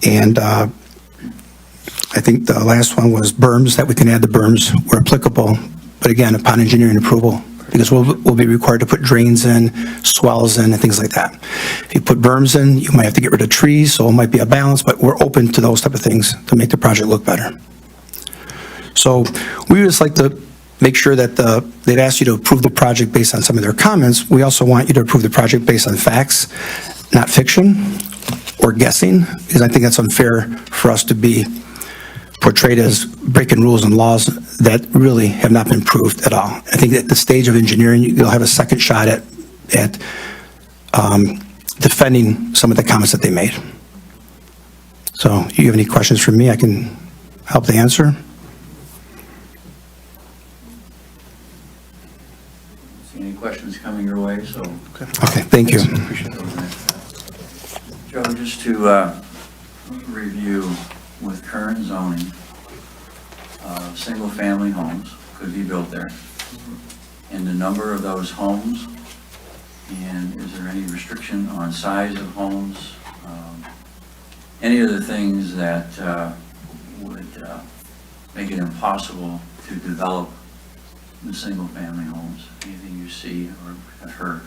And I think the last one was berms, that we can add the berms where applicable, but again, upon engineering approval, because we'll be required to put drains in, swells in, and things like that. If you put berms in, you might have to get rid of trees, so it might be a balance, but we're open to those type of things to make the project look better. So we would just like to make sure that they'd asked you to approve the project based on some of their comments. We also want you to approve the project based on facts, not fiction or guessing, because I think that's unfair for us to be portrayed as breaking rules and laws that really have not been proved at all. I think at the stage of engineering, you'll have a second shot at defending some of the comments that they made. So if you have any questions for me, I can help to answer. Any questions coming your way, so. Okay, thank you. Joe, just to review, with current zoning, single-family homes could be built there, and the number of those homes, and is there any restriction on size of homes? Any of the things that would make it impossible to develop the single-family homes? Anything you see or have heard?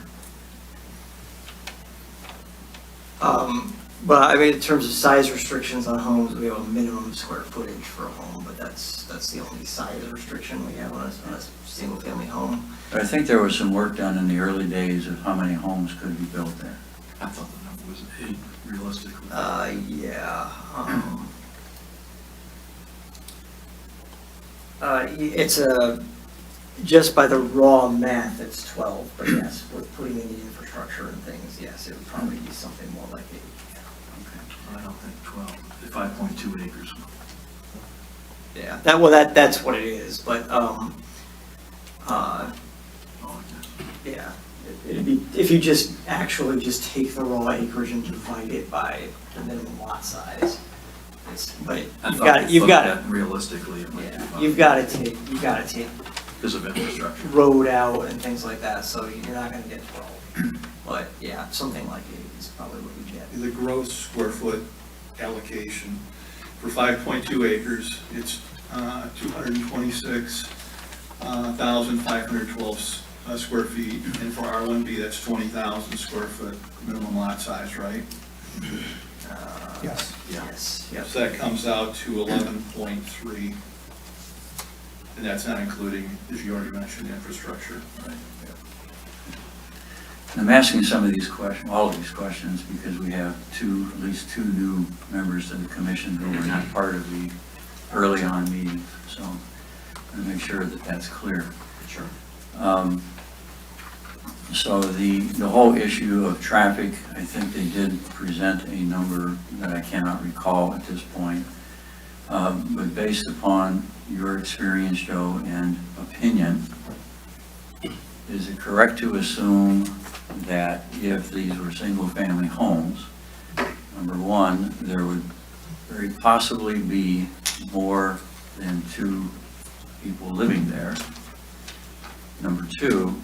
But I mean, in terms of size restrictions on homes, we have a minimum square footage for a home, but that's the only size restriction we have on a single-family home. But I think there was some work done in the early days of how many homes could be built there. I thought the number was 8, realistically. Yeah. It's just by the raw math, it's 12, but yes, with putting in the infrastructure and things, yes, it would probably be something more like 8. I don't think 12, 5.2 acres. Yeah, that's what it is, but, yeah. It'd be, if you just actually just take the raw acreage and divide it by the minimum lot size, but you've got to, Realistically, it might be yeah, fine. you've got to take Because of infrastructure. road out and things like that, so you're not gonna get 12. But yeah, something like 8 is probably what you get. The gross square foot allocation for 5.2 acres, it's 226,512 square feet, and for R1B, that's 20,000 square foot minimum lot size, right? Yes. Yes, yep. So that comes out to 11.3, and that's not including, as you already mentioned, infrastructure. Right. I'm asking some of these questions, all of these questions, because we have at least two new members to the commission who were not part of the early on meetings, so I'm going to make sure that that's clear. Sure. So the whole issue of traffic, I think they did present a number that I cannot recall at this point. But based upon your experience, Joe, and opinion, is it correct to assume that if these were single-family homes, number one, there would very possibly be more than 2 people living there? Number two,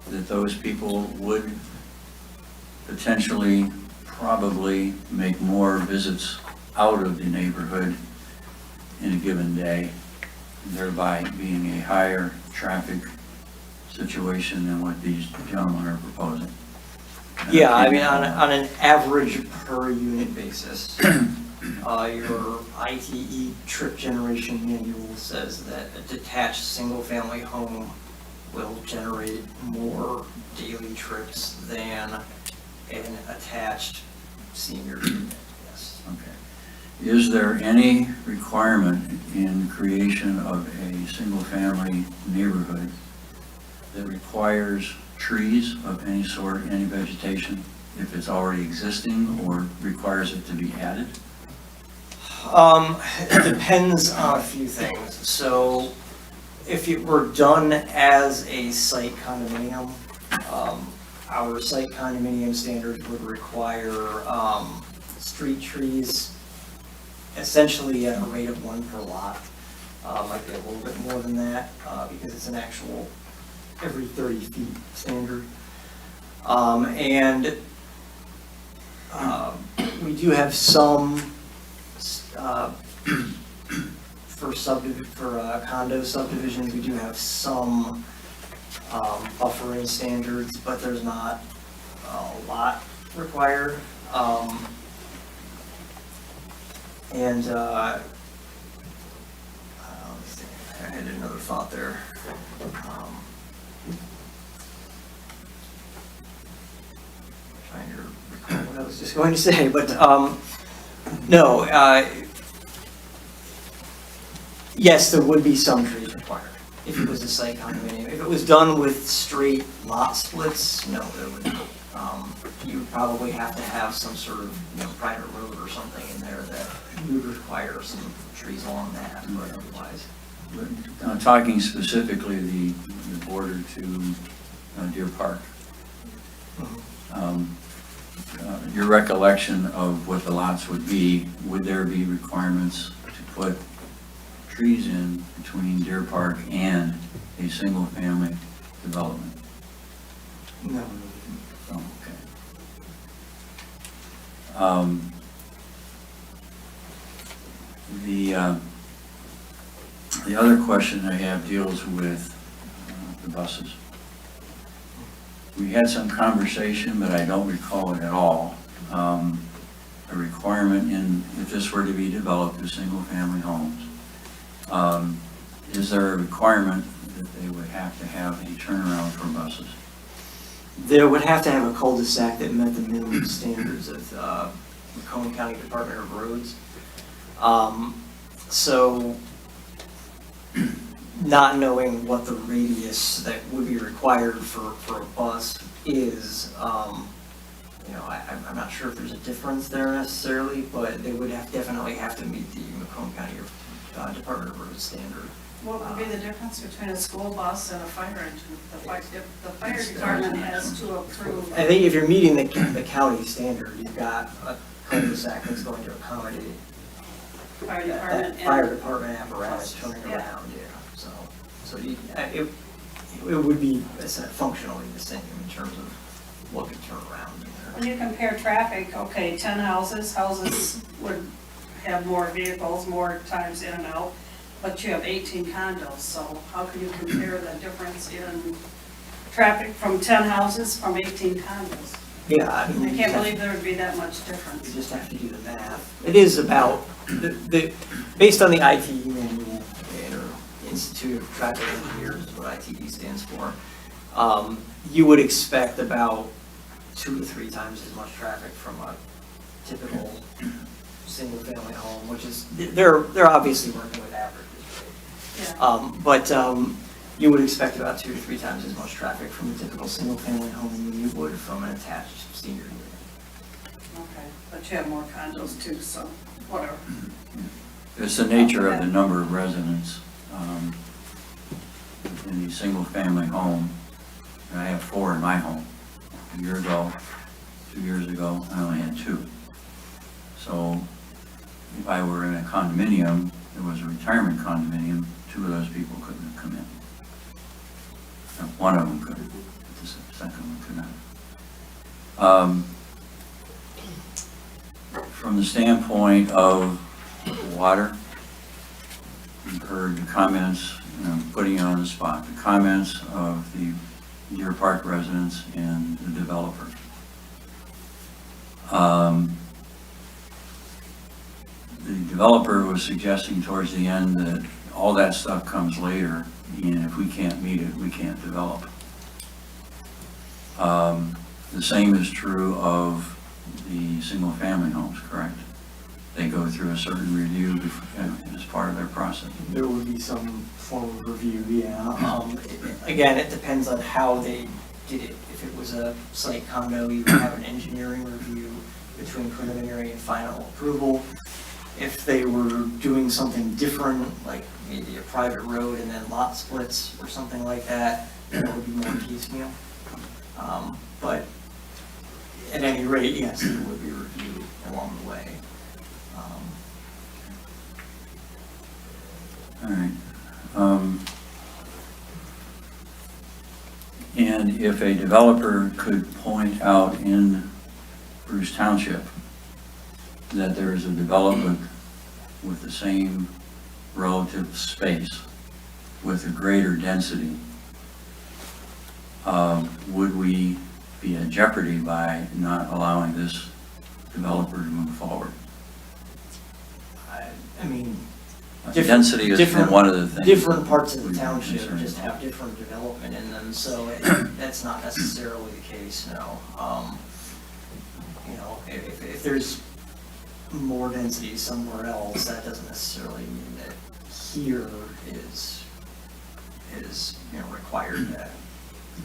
that those people would potentially, probably make more visits out of the neighborhood in a given day, thereby being a higher traffic situation than what these gentlemen are proposing. Yeah, I mean, on an average per unit basis, your ITE trip generation manual says that a detached single-family home will generate more daily trips than an attached senior unit, yes. Okay. Is there any requirement in creation of a single-family neighborhood that requires trees of any sort, any vegetation, if it's already existing, or requires it to be added? It depends on a few things. So if it were done as a site condominium, our site condominium standards would require street trees essentially at a rate of 1 per lot. Might be a little bit more than that because it's an actual every 30 feet standard. And we do have some for condo subdivisions, we do have some buffering standards, but there's not a lot required. And let's see, I had another thought there. Trying to recall what I was just going to say, but no. Yes, there would be some trees required if it was a site condominium. If it was done with straight lot splits, no, there wouldn't. You would probably have to have some sort of private road or something in there that would require some trees along that, but otherwise. Talking specifically the border to Deer Park. Your recollection of what the lots would be, would there be requirements to put trees in between Deer Park and a single-family development? No. Oh, okay. The other question I have deals with the buses. We had some conversation, but I don't recall it at all. A requirement if this were to be developed as single-family homes, is there a requirement that they would have to have a turnaround for buses? There would have to have a cul-de-sac that met the minimum standards of the Macomb County Department of Roads. So not knowing what the radius that would be required for a bus is, I'm not sure if there's a difference there necessarily, but they would definitely have to meet the Macomb County Department of Roads standard. What would be the difference between a school bus and a fire engine? If the fire department has to approve. I think if you're meeting the county standard, you've got a cul-de-sac that's going to accommodate Fire that department. fire department apparatus turning Yeah. around, So it would be functionally the same in terms of what could turn around in there. When you compare traffic, okay, 10 houses would have more vehicles, more times in and out, but you have 18 condos, so how can you compare the difference in traffic from 10 houses from 18 condos? Yeah, I mean. I can't believe there would be that much difference. You just have to do the math. It is about, based on the ITE manual, or Institute of Traffic Engineers, is what ITE stands for, you would expect about 2 to 3 times as much traffic from a typical single-family home, which is, they're obviously working with averages, Yeah. but you would expect about 2 to 3 times as much traffic from a typical single-family home than you would from an attached senior unit. Okay, but you have more condos too, so whatever. It's the nature of the number of residents in the single-family home. And I have 4 in my home. A year ago, 2 years ago, I only had 2. So if I were in a condominium, it was a retirement condominium, 2 of those people couldn't have come in. Now, one of them could, but the second one could not. From the standpoint of water, you've heard the comments, putting you on the spot, the comments of the Deer Park residents and the developer. The developer was suggesting towards the end that all that stuff comes later, and if we can't meet it, we can't develop. The same is true of the single-family homes, correct? They go through a certain review as part of their process. There would be some form of review, yeah. Again, it depends on how they did it. If it was a site condo, you would have an engineering review between preliminary and final approval. If they were doing something different, like maybe a private road and then lot splits or something like that, then it would be more piecemeal. But at any rate, yes, there would be review along the way. All right. And if a developer could point out in Bruce Township that there is a development with the same relative space, with a greater density, would we be in jeopardy by not allowing this developer to move forward? I mean, Density has been one of the things. different parts of the we've been township concerned just about. have different development in them, so that's not necessarily the case, no. If there's more density somewhere else, that doesn't necessarily mean that here is required to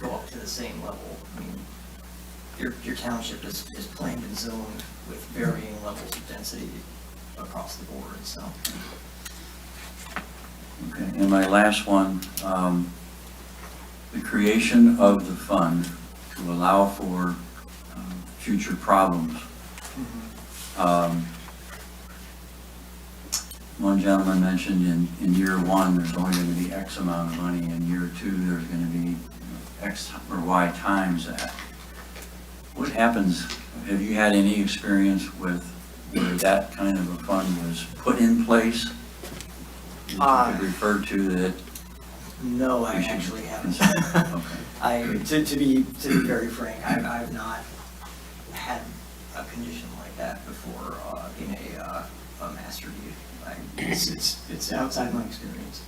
go up to the same level. I mean, your township is planned and zoned with varying levels of density across the board, so. Okay, and my last one, the creation of the fund to allow for future problems. One gentleman mentioned in year 1, there's only going to be X amount of money. In year 2, there's going to be X or Y times that. What happens, have you had any experience with where that kind of a fund was put in place? You could refer to that. No, I We should actually haven't. consider. Okay. To be very frank, I've not had a condition like that before in a master deed. It's outside my experience.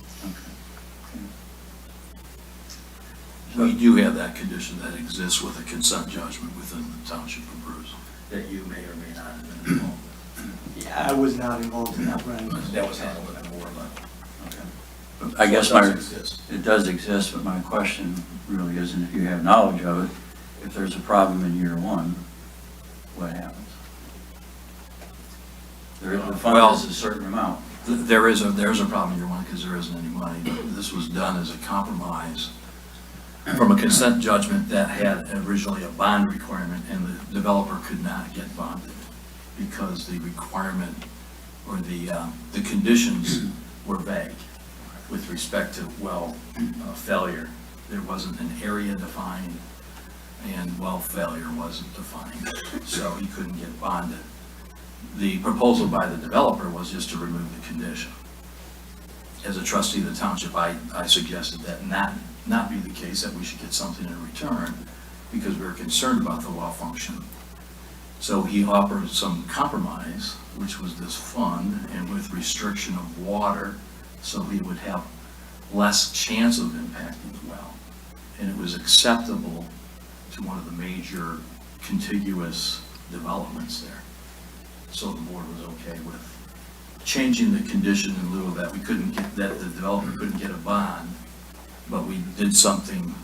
We do have that condition that exists with a consent judgment within the Township of Bruce that you may or may not have been involved in. Yeah, I was not involved in that, but That was handled at board level. Okay. But I So guess it my, does exist. it does exist, but my question really isn't if you have knowledge of it. If there's a problem in year one, what happens? The Well- fund is a certain amount. There's a problem in year one because there isn't any money. But this was done as a compromise from a consent judgment that had originally a bond requirement, and the developer could not get bonded because the requirement or the conditions were vague with respect to well failure. There wasn't an area defined, and well failure wasn't defined, so he couldn't get bonded. The proposal by the developer was just to remove the condition. As a trustee of the township, I suggested that not be the case, that we should get something in return because we were concerned about the well function. So he offered some compromise, which was this fund, and with restriction of water, so he would have less chance of impacting the well. And it was acceptable to one of the major contiguous developments there. So the board was okay with changing the condition in lieu of that. We couldn't get, that the developer couldn't get a bond, but we did something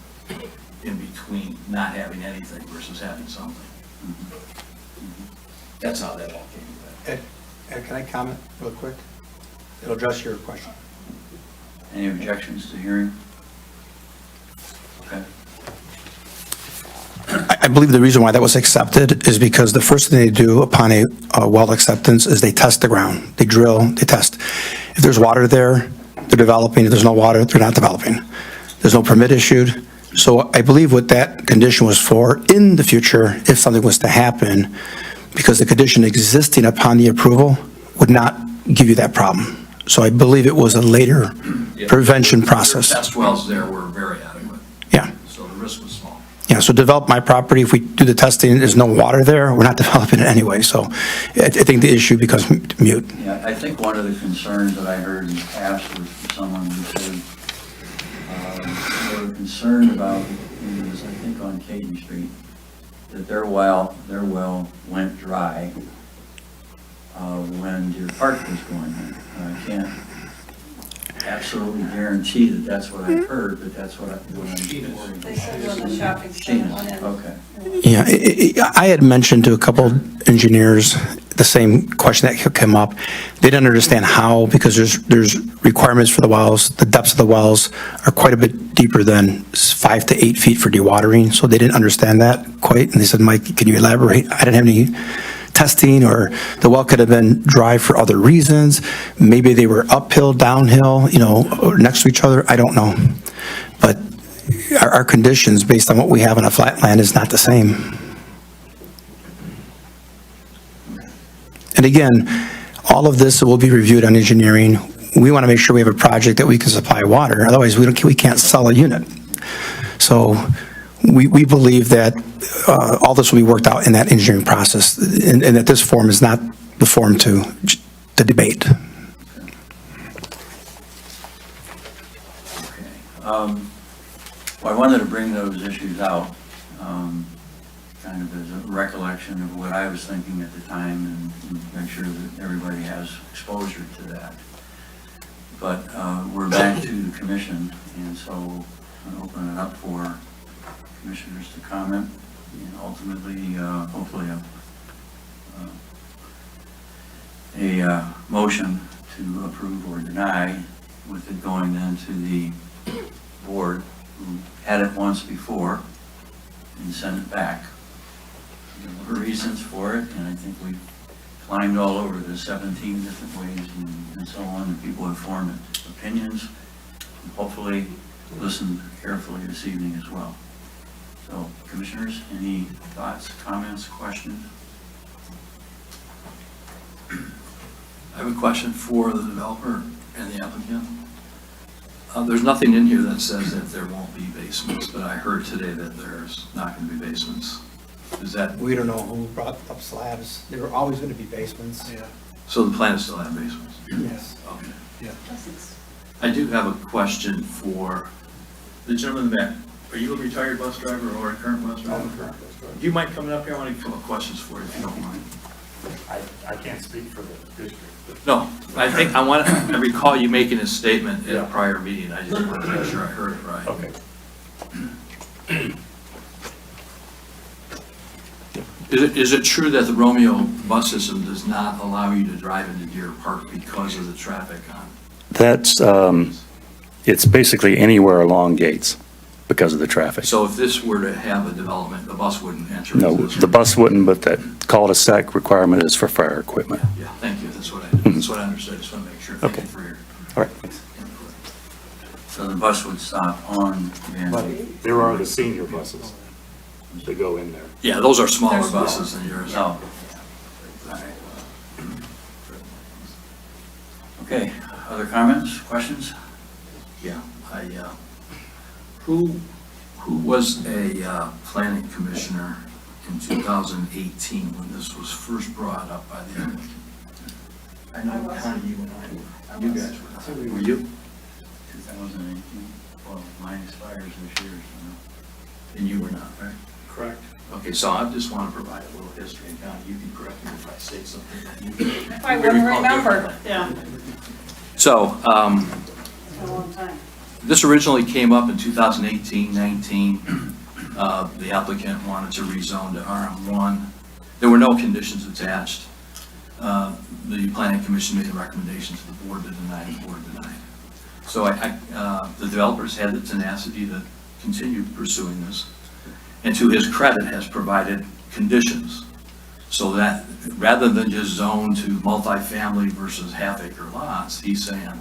in between not having anything versus having something. That's how that all came about. Ed, can I comment real quick? It'll address your question. Any objections to hearing? Okay. I believe the reason why that was accepted is because the first thing they do upon a well acceptance is they test the ground. They drill, they test. If there's water there, they're developing. If there's no water, they're not developing. There's no permit issued. So I believe what that condition was for in the future, if something was to happen, because the condition existing upon the approval would not give you that problem. So I believe it was a later prevention process. Test wells there were very adequate, Yeah. so the risk was small. Yeah, so develop my property, if we do the testing, there's no water there, we're not developing it anyway, so I think the issue becomes mute. Yeah, I think one of the concerns that I heard in the past was someone who said they were concerned about, it was, I think, on Caden Street, that their well went dry when Deer Park was going in. I can't absolutely guarantee that that's what I've heard, but that's what I'm They said when the shopping center went in. Okay. Yeah, I had mentioned to a couple engineers the same question that came up. They didn't understand how, because there's requirements for the wells. The depths of the wells are quite a bit deeper than 5 to 8 feet for dewatering, so they didn't understand that quite. And they said, Mike, can you elaborate? I didn't have any testing, or the well could have been dry for other reasons. Maybe they were uphill, downhill, or next to each other. I don't know. But our conditions, based on what we have on a flat land, is not the same. And again, all of this will be reviewed on engineering. We want to make sure we have a project that we can supply water. Otherwise, we can't sell a unit. So we believe that all this will be worked out in that engineering process, and that this form is not the form to debate. Okay. Well, I wanted to bring those issues out, kind of as a recollection of what I was thinking at the time, and make sure that everybody has exposure to that. But we're back to the commission, and so I'll open it up for commissioners to comment, and ultimately, hopefully, a motion to approve or deny, with it going then to the board, who had it once before, and sent it back. There were reasons for it, and I think we climbed all over the 17 different ways and so on, and people have formed opinions, and hopefully listened carefully this evening as well. So, commissioners, any thoughts, comments, questions? I have a question for the developer and the applicant. There's nothing in here that says that there won't be basements, but I heard today that there's not going to be basements. Is that, We don't know who brought up slabs. There were always going to be basements. yeah. So the plan is still have basements? Yes. Okay. Yeah. I do have a question for the gentleman in the back. Are you a retired bus driver or a current bus driver? Do you mind coming up here? I want to have a couple of questions for you, if you don't mind. I can't speak for the district. No, I recall you making a statement at a prior meeting. I just wanted to make sure I heard it right. Okay. Is it true that the Romeo bus system does not allow you to drive into Deer Park because of the traffic on? That's, it's basically anywhere along Gates because of the traffic. So if this were to have a development, the bus wouldn't enter? No, into this? the bus wouldn't, but that cul-de-sac requirement is for fire equipment. Yeah, thank you. That's what I understood. I just want to make sure. Thank Okay. you for your All right, thanks. input. So the bus would stop on Van. There are the senior buses that go in there. Yeah, those are smaller They're small. buses than yours. No. Okay, other comments, questions? Yeah, who was a planning commissioner in 2018 when this was first brought up by the applicant? I know, Connie, you and I, you guys were. Were you? 2018, well, mine expires this year, so. And you were not, right? Correct. Okay, so I just want to provide a little history, and Connie, you can correct me if I say something that you. If I wouldn't remember, yeah, So, it's been a long time. this originally came up in 2018-19. The applicant wanted to rezone to RM1. There were no conditions attached. The planning commission made a recommendation to the board to deny, and the board denied. So the developers had the tenacity to continue pursuing this, and to his credit has provided conditions so that rather than just zone to multifamily versus half-acre lots, he's saying,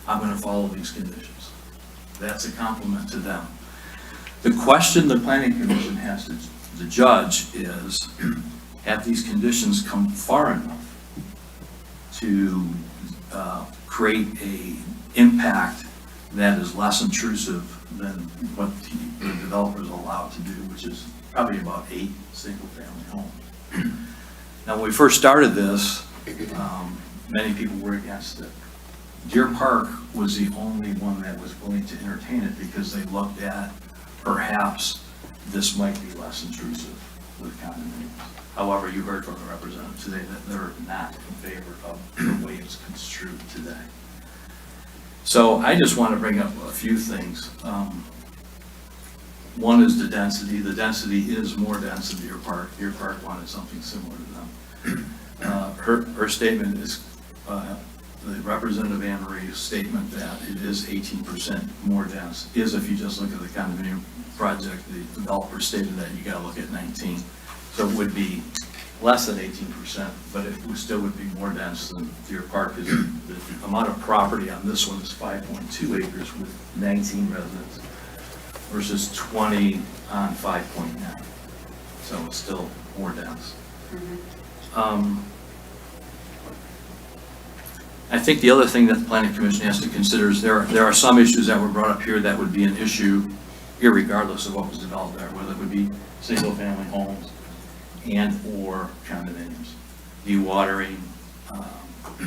I'm going to follow these conditions. That's a compliment to them. The question the planning commission has to judge is, have these conditions come far enough to create a impact that is less intrusive than what the developer is allowed to do, which is probably about 8 single-family homes. Now, when we first started this, many people were against it. Deer Park was the only one that was willing to entertain it because they looked at perhaps this might be less intrusive with condominiums. However, you heard from the representative today that they're not in favor of the way it's construed today. So I just want to bring up a few things. One is the density. The density is more dense than Deer Park. Deer Park wanted something similar to them. Her statement is, the Representative Anne Marie's statement that it is 18% more dense is, if you just look at the condominium project, the developer stated that you got to look at 19. So it would be less than 18%, but it still would be more dense than Deer Park. Because the amount of property on this one is 5.2 acres with 19 residents versus 20 on 5.9. So it's still more dense. I think the other thing that the Planning Commission has to consider is there are some issues that were brought up here that would be an issue irregardless of what was developed there, whether it would be single-family homes and or condominiums. Dewatering,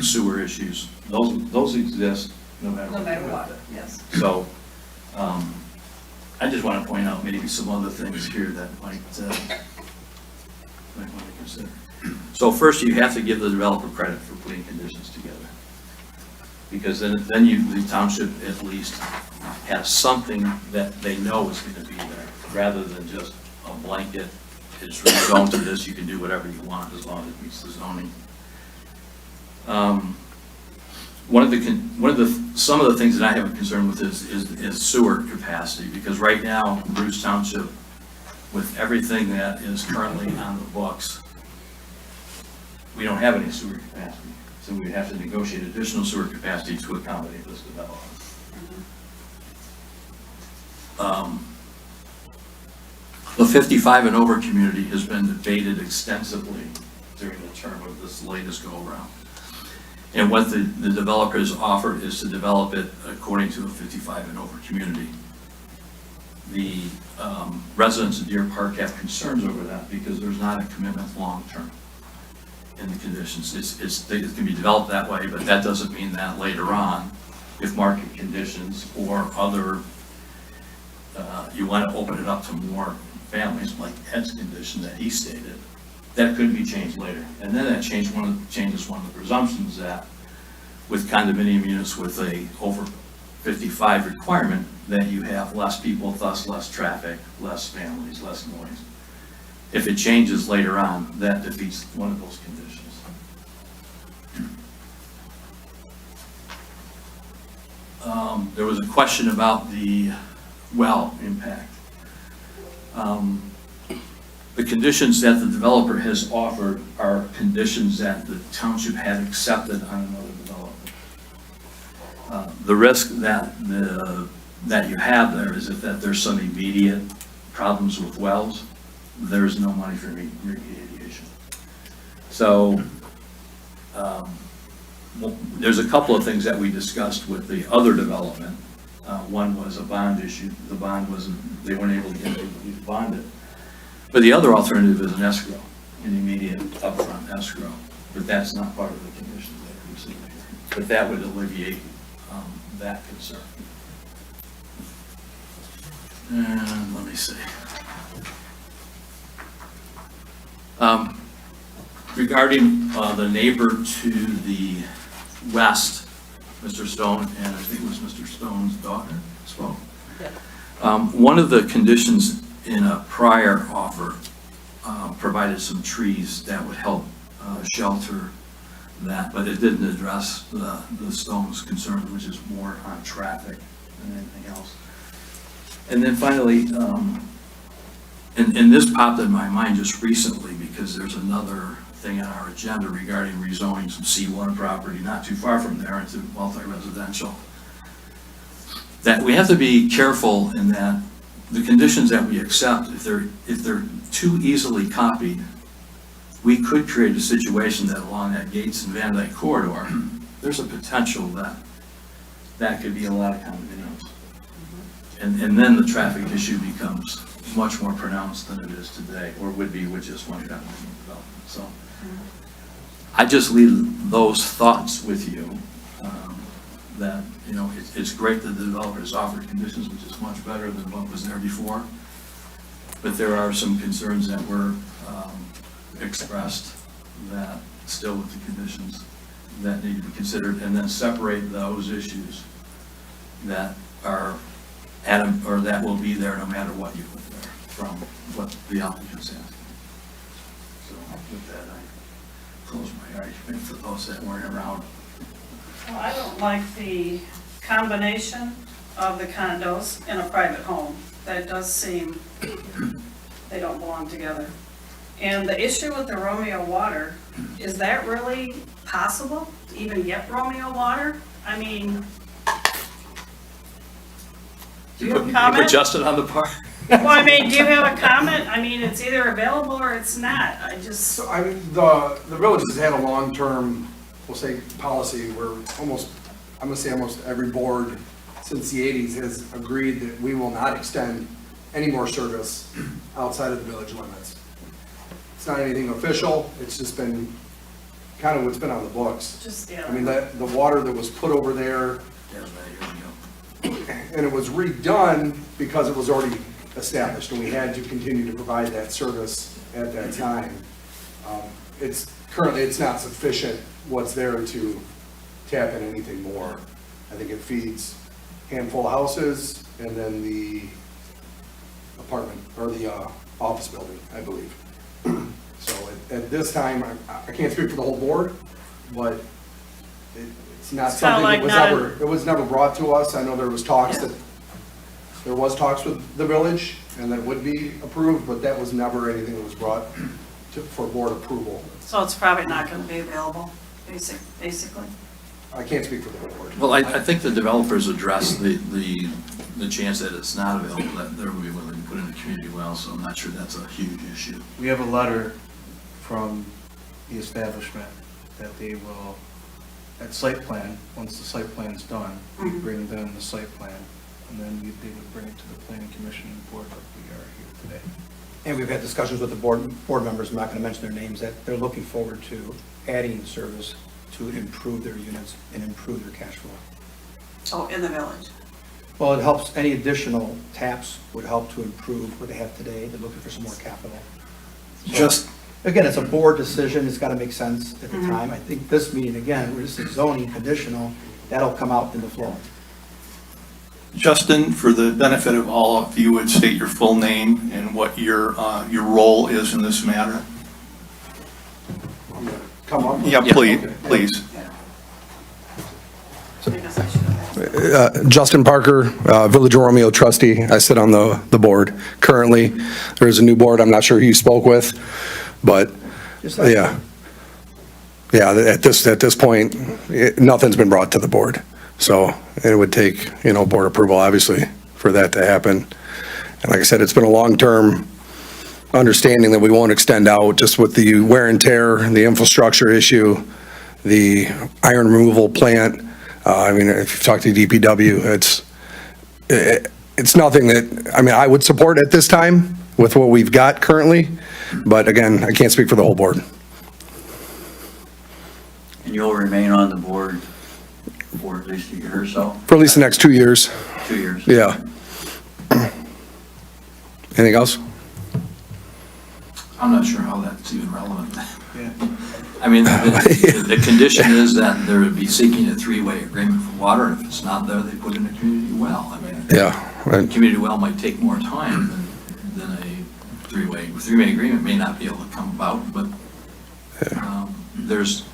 sewer issues, those exist no matter what. No matter what, yes. So I just want to point out maybe some other things here that might want to consider. So first, you have to give the developer credit for putting conditions together. Because then the township at least has something that they know is going to be there, rather than just a blanket, it's rezoned to this, you can do whatever you want as long as it meets the zoning. Some of the things that I have a concern with is sewer capacity, because right now, Bruce Township, with everything that is currently on the books, we don't have any sewer capacity. So we'd have to negotiate additional sewer capacity to accommodate this development. The 55 and over community has been debated extensively during the term of this latest go-around. And what the developer has offered is to develop it according to a 55 and over community. The residents of Deer Park have concerns over that because there's not a commitment long-term in the conditions. It can be developed that way, but that doesn't mean that later on, if market conditions or other, you want to open it up to more families, like Ed's condition that he stated, that could be changed later. And then that changes one of the presumptions that with condominium units with a over 55 requirement, that you have less people, thus less traffic, less families, less noise. If it changes later on, that defeats one of those conditions. There was a question about the well impact. The conditions that the developer has offered are conditions that the township had accepted on another development. The risk that you have there is that there's some immediate problems with wells, there's no money for remediation. So there's a couple of things that we discussed with the other development. One was a bond issue. The bond they weren't able to get it bonded. But the other alternative is an escrow, an immediate upfront escrow. But that's not part of the conditions that we see here. But that would alleviate that concern. And let me see. Regarding the neighbor to the west, Mr. Stone, and I think it was Mr. Stone's daughter spoke. One of the conditions in a prior offer provided some trees that would help shelter that, but it didn't address the Stone's concern, which is more on traffic than anything else. And then finally, and this popped in my mind just recently because there's another thing on our agenda regarding rezoning some C1 property not too far from there into multi-residential. That we have to be careful in that the conditions that we accept, if they're too easily copied, we could create a situation that along that Gates and Van Dyke corridor, there's a potential that could be a lot of condominiums. And then the traffic issue becomes much more pronounced than it is today, or would be with just one condominium development. So I just leave those thoughts with you, that, you know, it's great that the developers offered conditions, which is much better than what was there before. But there are some concerns that were expressed that still with the conditions that need to be considered, and then separate those issues that are or that will be there no matter what you put there from what the applicant's asking. So with that, I close my argument for those that weren't around. Well, I don't like the combination of the condos in a private home. That does seem, they don't belong together. And the issue with the Romeo water, is that really possible to even get Romeo water? I mean, do you have a comment? You put Justin on the part? Well, I mean, do you have a comment? I mean, it's either available or it's not. So, I mean, the village has had a long-term, we'll say, policy where I'm gonna say almost every board since the 80s has agreed that we will not extend any more service outside of the village limits. It's not anything official, it's just been kind of what's been on the books. Just, yeah. I mean, the water that was put over there, and it was redone because it was already established, and we had to continue to provide that service at that time. Currently, it's not sufficient what's there to tap in anything more. I think it feeds a handful of houses and then the apartment, or the office building, I believe. So at this time, I can't speak for the whole board, but it's not something that was never brought to us. I know there was talks with the village and that would be approved, but that was never anything that was brought for board approval. So it's probably not going to be available, basically. I can't speak for the board. Well, I think the developers addressed the chance that it's not available, that they're be willing to put in a community well, so I'm not sure that's a huge issue. We have a letter from the establishment that they will, at site plan, once the site plan's done, we bring them the site plan, and then they would bring it to the planning commission and board like we are here today. And we've had discussions with the board members, I'm not going to mention their names, that they're looking forward to adding service to improve their units and improve their cash flow. Oh, in the village. Well, it helps, any additional taps would help to improve what they have today. They're looking for some more capital. So again, it's a board decision, it's got to make sense at the time. I think this meeting, again, where this is zoning conditional, that'll come out in the flow. Justin, for the benefit of all, if you would state your full name and what your role is in this matter? Come on. Yeah, please. Justin Parker, Village of Romeo trustee. I sit on the board currently. There's a new board I'm not sure who you spoke with, but yeah. Yeah, at this point, nothing's been brought to the board. So it would take, board approval, obviously, for that to happen. And like I said, it's been a long-term understanding that we won't extend out just with the wear and tear, the infrastructure issue, the iron removal plant. If you've talked to DPW, it's nothing that, I would support at this time with what we've got currently. But again, I can't speak for the whole board. And you'll remain on the board for at least a year or so? For at least the next 2 years. 2 years? Yeah. Anything else? I'm not sure how that's even relevant. The condition is that they would be seeking a three-way agreement for water, and if it's not there, they put in a community well. Yeah. Right. A community well might take more time than a three-way agreement may not be able to come about, but there's,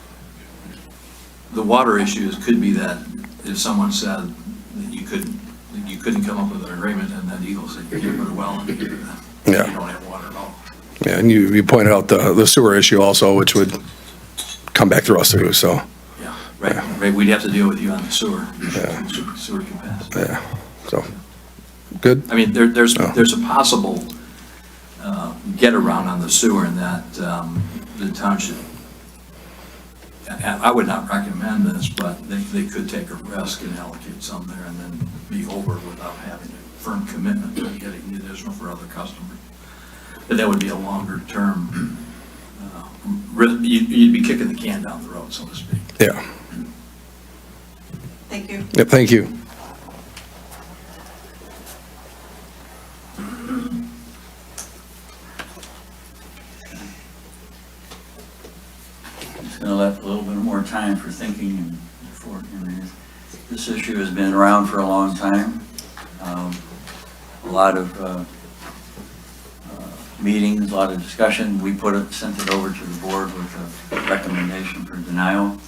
the water issues could be that if someone said that you couldn't come up with an agreement, and then Eagle said you can't put a well in, you don't have water at all. Yeah, and you pointed out the sewer issue also, which would come back through us too, so. Yeah, right, we'd have to deal with you on the sewer capacity. Yeah, so, good? There's a possible get around on the sewer in that the township, I would not recommend this, but they could take a risk and allocate some there and then be over without having a firm commitment to getting the additional for other customers. But that would be a longer term, you'd be kicking the can down the road, so to speak. Yeah. Thank you. Yep, thank you. Just going to let a little bit more time for thinking and before, this issue has been around for a long time. A lot of meetings, a lot of discussion. We sent it over to the board with a recommendation for denial.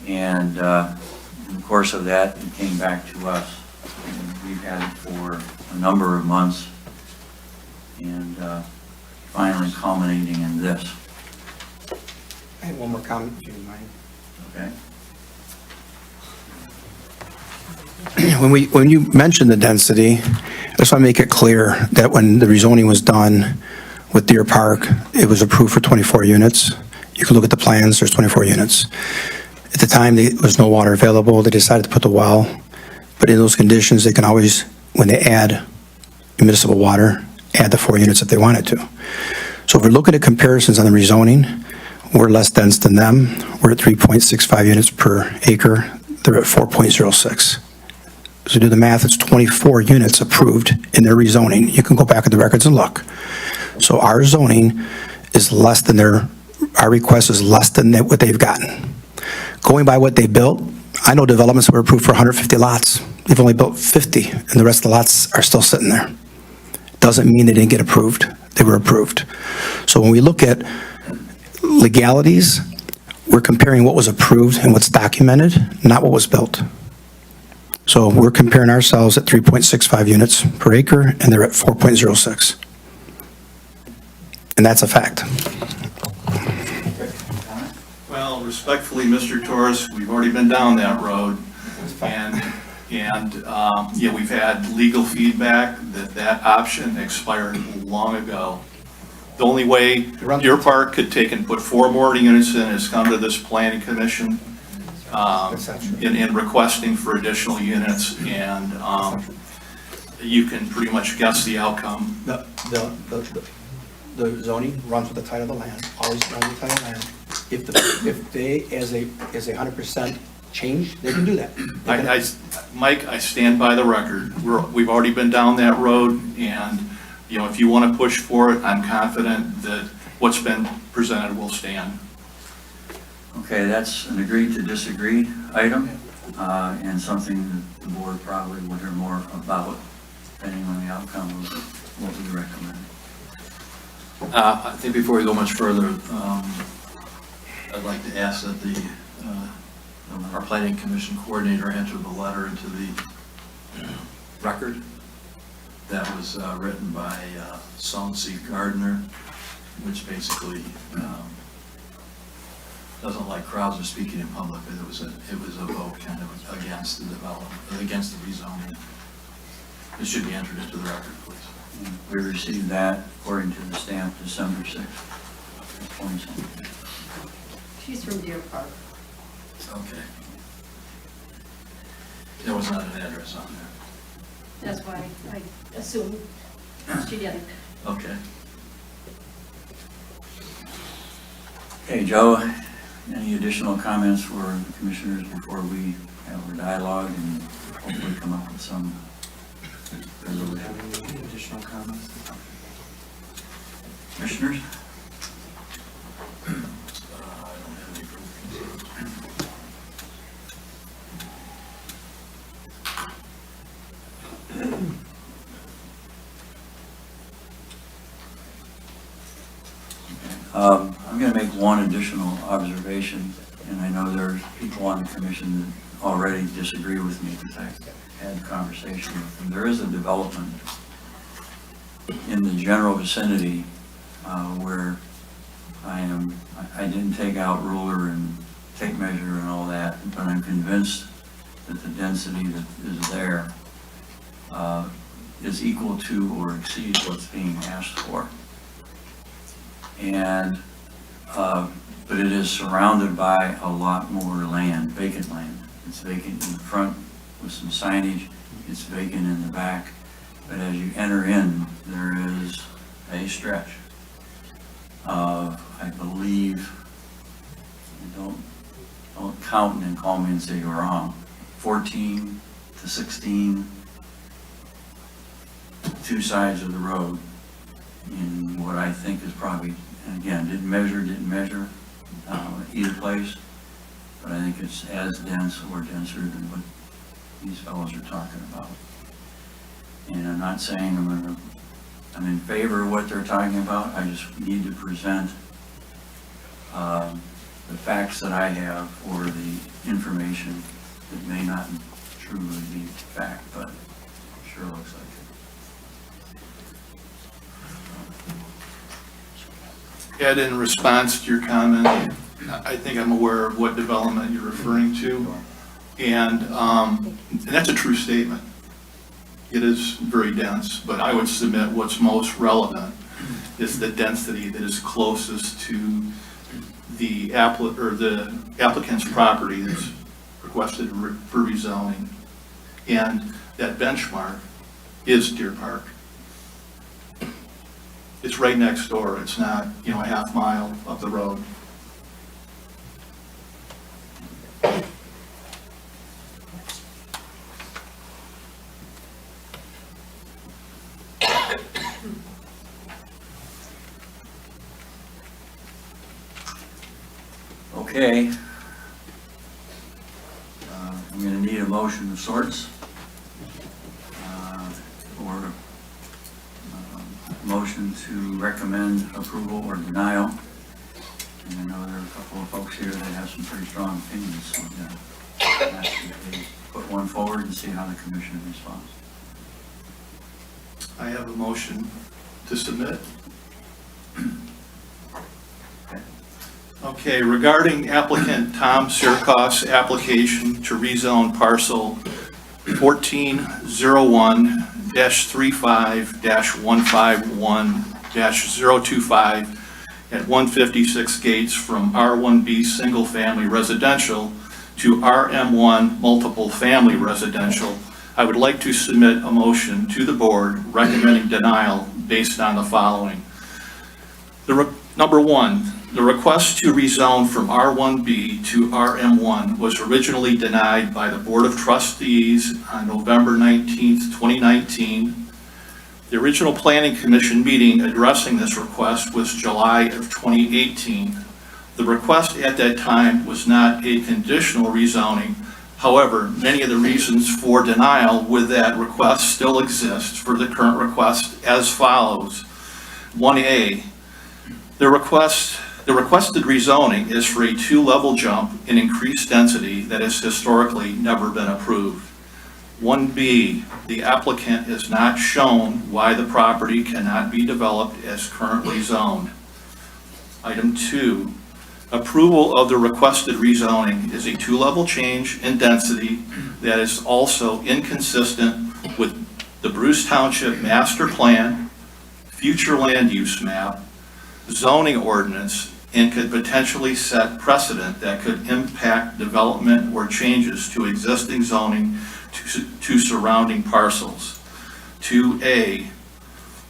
In the course of that, it came back to us. And we've had it for a number of months and finally culminating in this. I have one more comment, if you don't mind. Okay. When you mentioned the density, I just want to make it clear that when the rezoning was done with Deer Park, it was approved for 24 units. You can look at the plans, there's 24 units. At the time, there was no water available. They decided to put the well, but in those conditions, they can always, when they add municipal water, add the 4 units if they wanted to. So if we're looking at comparisons on the rezoning, we're less dense than them. We're at 3.65 units per acre. They're at 4.06. So do the math, it's 24 units approved in their rezoning. You can go back at the records and look. So our zoning is less than our request is less than what they've gotten. Going by what they built, I know developments were approved for 150 lots. They've only built 50, and the rest of the lots are still sitting there. Doesn't mean they didn't get approved. They were approved. So when we look at legalities, we're comparing what was approved and what's documented, not what was built. So we're comparing ourselves at 3.65 units per acre, and they're at 4.06. And that's a fact. Well, respectfully, Mr. Torres, we've already been down that road. And we've had legal feedback that option expired long ago. The only way Deer Park could take and put 4 more units in is come to this planning commission in requesting for additional units, and you can pretty much guess the outcome. The zoning runs with the title of the land, always runs with the title of the land. If they, as a 100% change, they can do that. Mike, I stand by the record. We've already been down that road, and You know, if you want to push for it, I'm confident that what's been presented will stand. Okay, that's an agree to disagree item, and something that the board probably will hear more about, depending on the outcome of what we recommend. I think before we go much further, I'd like to ask that our planning commission coordinator enter the letter into the record that was written by Sonesy Gardner, which basically doesn't like crowds or speaking in public, but it was a vote kind of against the development, against the rezoning. It should be entered into the record, please. We received that according to the stamp December 6th, 2017. She's from Deer Park. Okay. There was not an address on there. That's why I assumed she didn't. Okay. Okay, Joe, any additional comments for the commissioners before we have our dialogue and hopefully come up with some resolution? Any additional comments? Commissioners? I don't have any further I'm going to make one additional observation, and I know there's people on the commission that already disagree with me because I had a conversation with them. There is a development in the general vicinity where I didn't take out ruler and tape measure and all that, but I'm convinced that the density that is there is equal to or exceeds what's being asked for. And, but it is surrounded by a lot more land, vacant land. It's vacant in the front with some signage, it's vacant in the back. But as you enter in, there is a stretch of, I believe, don't count and then call me and say you're wrong, 14 to 16, two sides of the road in what I think is probably, and again, didn't measure either place, but I think it's as dense or denser than what these fellows are talking about. And I'm not saying I'm in favor of what they're talking about, I just need to present the facts that I have or the information that may not truly be fact, but sure looks like it. Ed, in response to your comment, I think I'm aware of what development you're referring to, and that's a true statement. It is very dense, but I would submit what's most relevant is the density that is closest to the applicant's property that's requested for rezoning, and that benchmark is Deer Park. It's right next door. It's not, a half mile up the road. Okay. I'm going to need a motion of sorts, or motion to recommend approval or denial. And I know there are a couple of folks here that have some pretty strong opinions, so I'm going to ask if they put one forward and see how the commission responds. I have a motion to submit. Okay, regarding applicant Tom Sirkos' application to rezone parcel 1401-35-151-025 at 156 Gates from R1B Single Family Residential to RM1 Multiple Family Residential, I would like to submit a motion to the board recommending denial based on the following. Number one, the request to rezone from R1B to RM1 was originally denied by the Board of Trustees on November 19th, 2019. The original Planning Commission meeting addressing this request was July of 2018. The request at that time was not a conditional rezoning. However, many of the reasons for denial with that request still exist for the current request as follows. 1A, the requested rezoning is for a 2-level jump in increased density that has historically never been approved. 1B, the applicant has not shown why the property cannot be developed as currently zoned. Item 2, approval of the requested rezoning is a 2-level change in density that is also inconsistent with the Bruce Township Master Plan, future land use map, zoning ordinance, and could potentially set precedent that could impact development or changes to existing zoning to surrounding parcels. 2A,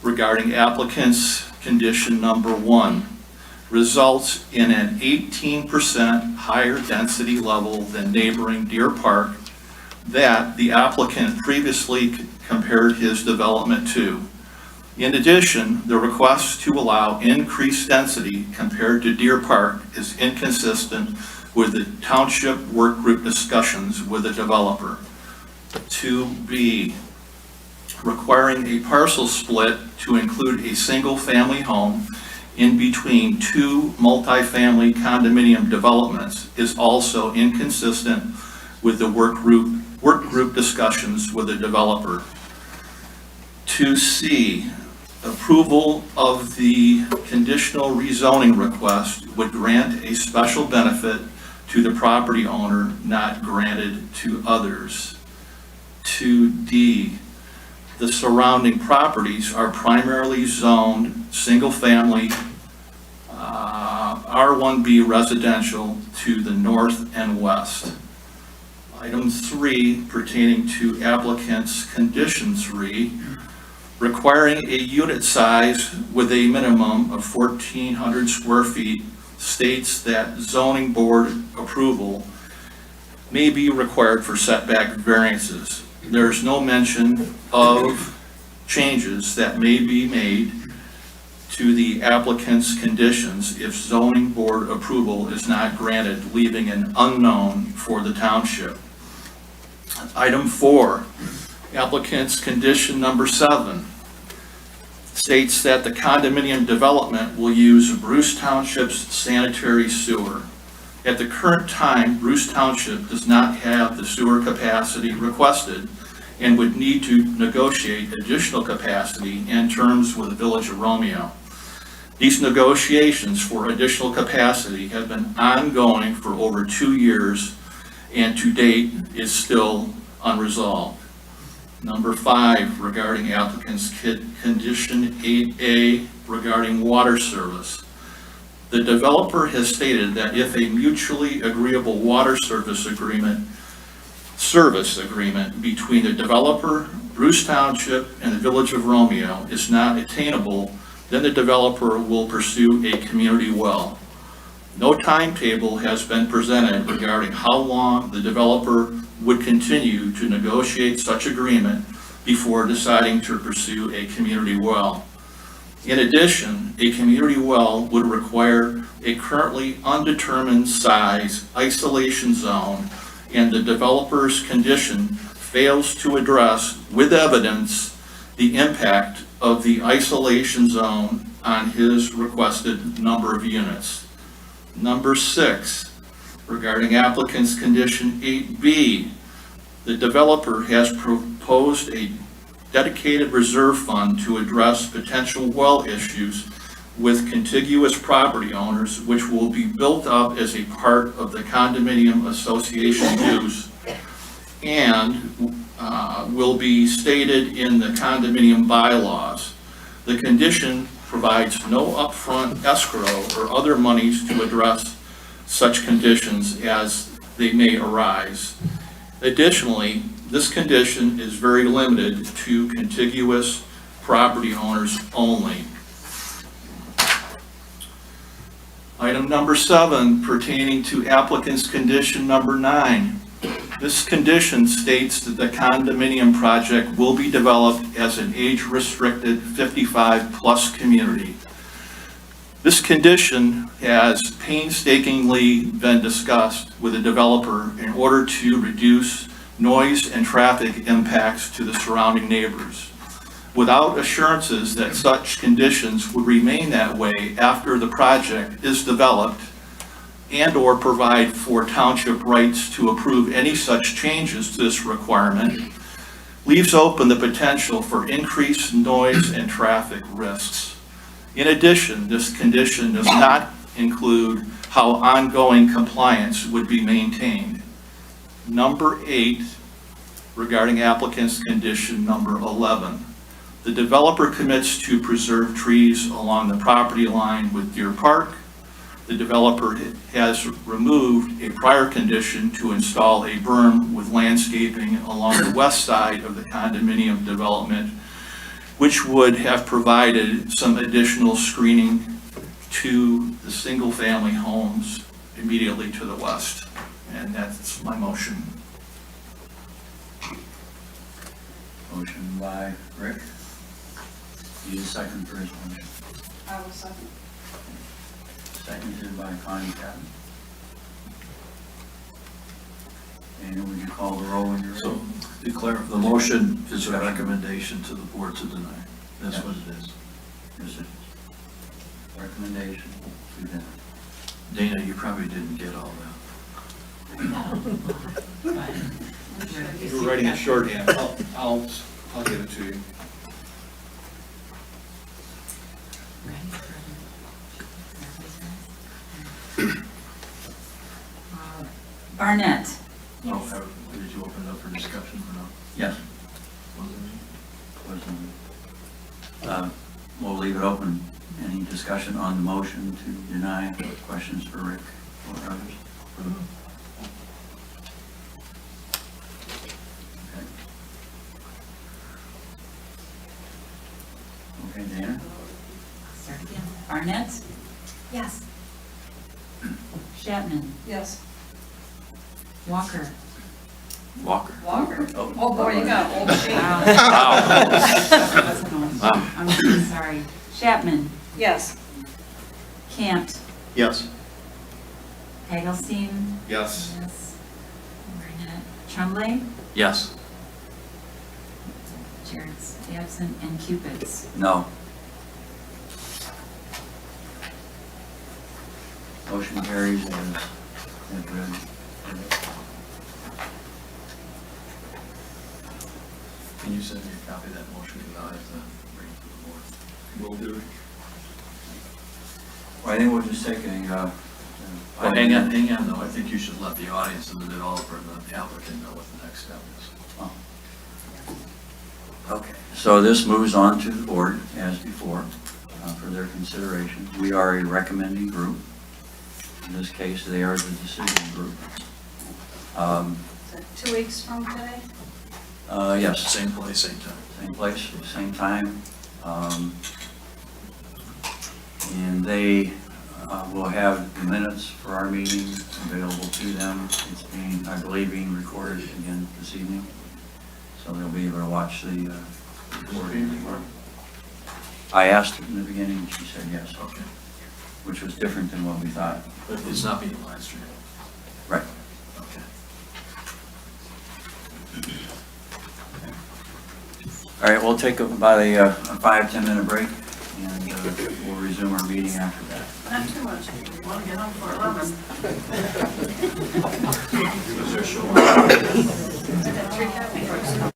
regarding applicant's condition number 1, results in an 18% higher density level than neighboring Deer Park that the applicant previously compared his development to. In addition, the request to allow increased density compared to Deer Park is inconsistent with the township work group discussions with the developer. 2B, requiring a parcel split to include a single-family home in between 2 multifamily condominium developments is also inconsistent with the work group discussions with the developer. 2C, approval of the conditional rezoning request would grant a special benefit to the property owner not granted to others. 2D, the surrounding properties are primarily zoned single-family R1B residential to the north and west. Item 3, pertaining to applicant's condition 3, requiring a unit size with a minimum of 1,400 square feet, states that zoning board approval may be required for setback variances. There's no mention of changes that may be made to the applicant's conditions if zoning board approval is not granted, leaving an unknown for the township. Item 4, applicant's condition number 7 states that the condominium development will use Bruce Township's sanitary sewer. At the current time, Bruce Township does not have the sewer capacity requested and would need to negotiate additional capacity and terms with the Village of Romeo. These negotiations for additional capacity have been ongoing for over 2 years and to date is still unresolved. Number 5, regarding applicant's condition 8A regarding water service. The developer has stated that if a mutually agreeable water service agreement between the developer, Bruce Township, and the Village of Romeo is not attainable, then the developer will pursue a community well. No timetable has been presented regarding how long the developer would continue to negotiate such agreement before deciding to pursue a community well. In addition, a community well would require a currently undetermined size isolation zone, and the developer's condition fails to address with evidence the impact of the isolation zone on his requested number of units. Number 6, regarding applicant's condition 8B, the developer has proposed a dedicated reserve fund to address potential well issues with contiguous property owners, which will be built up as a part of the condominium association use and will be stated in the condominium bylaws. The condition provides no upfront escrow or other monies to address such conditions as they may arise. Additionally, this condition is very limited to contiguous property owners only. Item number 7, pertaining to applicant's condition number 9. This condition states that the condominium project will be developed as an age-restricted 55-plus community. This condition has painstakingly been discussed with the developer in order to reduce noise and traffic impacts to the surrounding neighbors. Without assurances that such conditions would remain that way after the project is developed, and/or provide for township rights to approve any such changes to this requirement, leaves open the potential for increased noise and traffic risks. In addition, this condition does not include how ongoing compliance would be maintained. Number 8, regarding applicant's condition number 11, the developer commits to preserve trees along the property line with Deer Park. The developer has removed a prior condition to install a berm with landscaping along the west side of the condominium development, which would have provided some additional screening to the single-family homes immediately to the west. And that's my motion. Motion by Rick. Need a second for his motion. I will second. Seconded by Connie Patton. Dana, would you call the roll when you're ready? So, to clarify, the motion is a recommendation to the board to deny. That's what it is. Is it recommendation to deny? Dana, you probably didn't get all that. You're writing it shorthand. I'll give it to you. Barnett. Oh, did you open it up for discussion or not? Yes. We'll leave it open. Any discussion on the motion to deny? Questions for Rick or others? Okay, Dana? Start again. Barnett. Yes. Chapman. Yes. Walker. Walker. Walker. Oh, boy, you got old shape. Wow. I'm so sorry. Chapman. Yes. Campt. Yes. Hagelstein. Yes. Yes. Barnett. Tremblay. Yes. Jared's absent. And Cupid's. No. Motion carries as read. Can you send me a copy of that motion that I have to bring to the board? Will do. Well, I think we'll just take a, Well, hang on, though. I think you should let the audience and the developer and the applicant know what the next step is. Okay, so this moves on to the board as before for their consideration. We are a recommending group. In this case, they are the decision group. Is it 2 weeks from today? Yes. Same place, same time. Same place, same time. And they will have the minutes for our meeting available to them. It's being, I believe, being recorded again this evening. So they'll be able to watch the recording. I asked her in the beginning, and she said yes. Okay. Which was different than what we thought. But it's not being live streamed. Right. Okay. All right, we'll take about a 5-10 minute break, and we'll resume our meeting after that. Not too much. You want to get on for 11. I got 3 copies.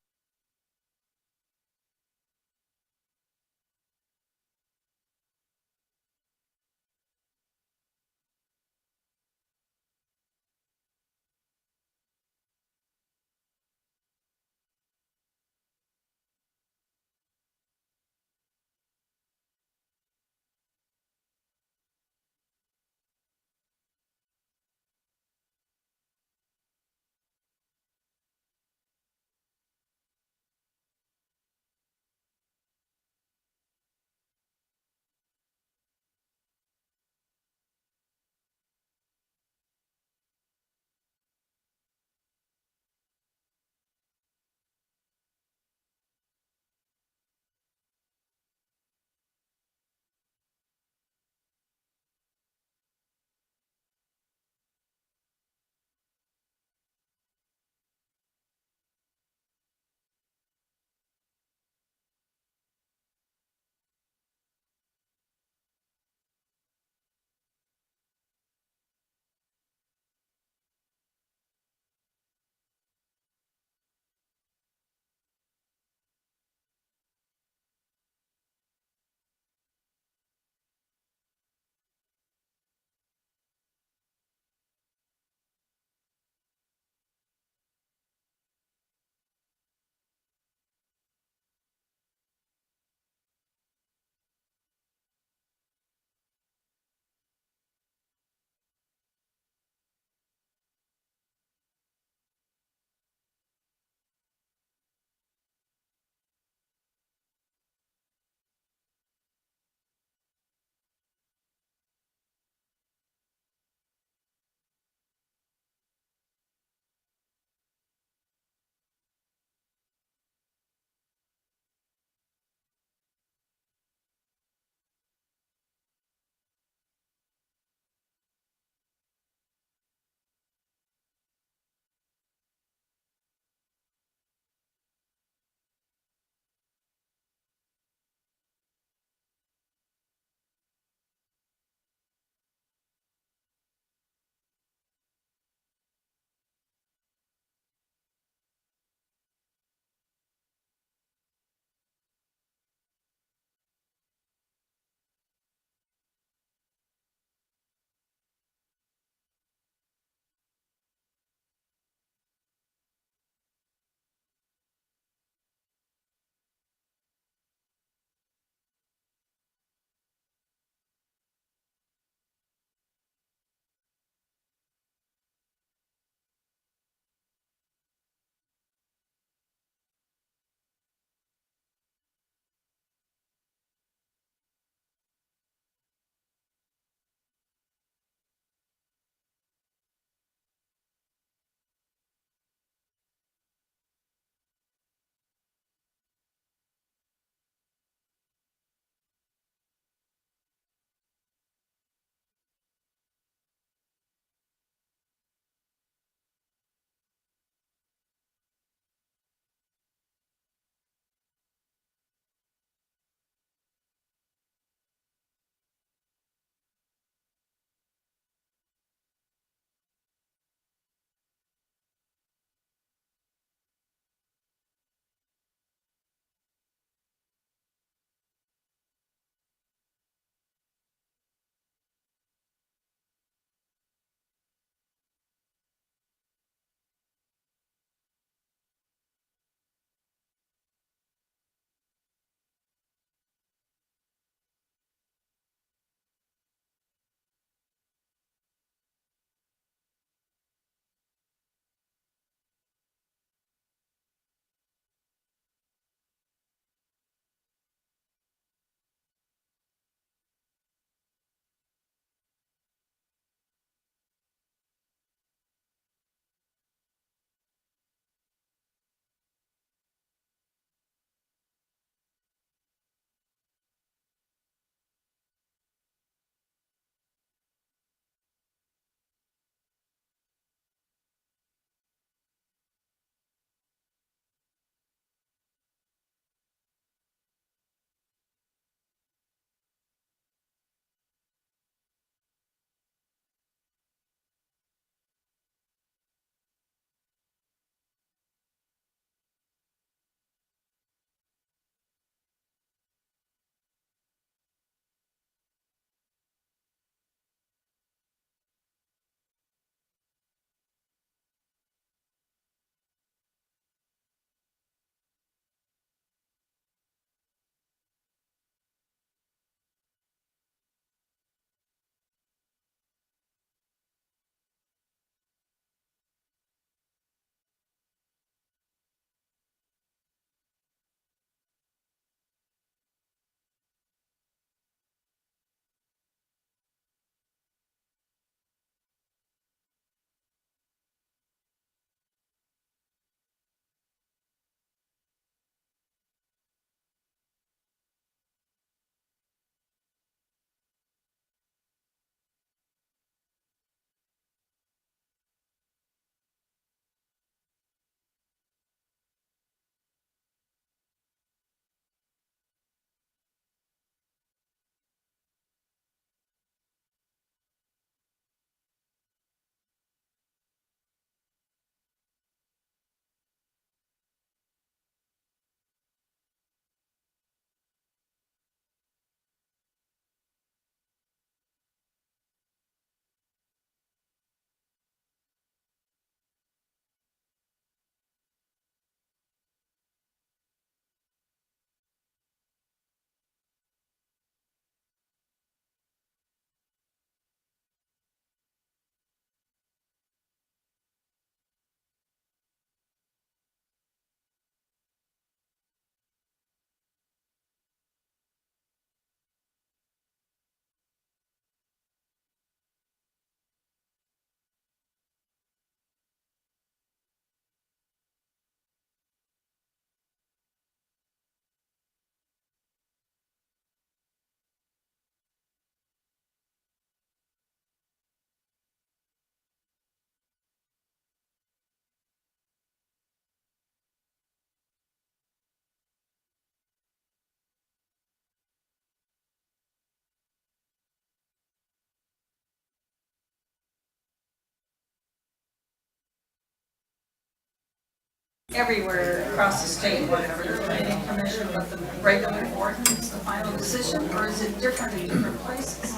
everywhere across the state, whatever, the planning commission, but the regular ordinance, the final decision, or is it different in different places?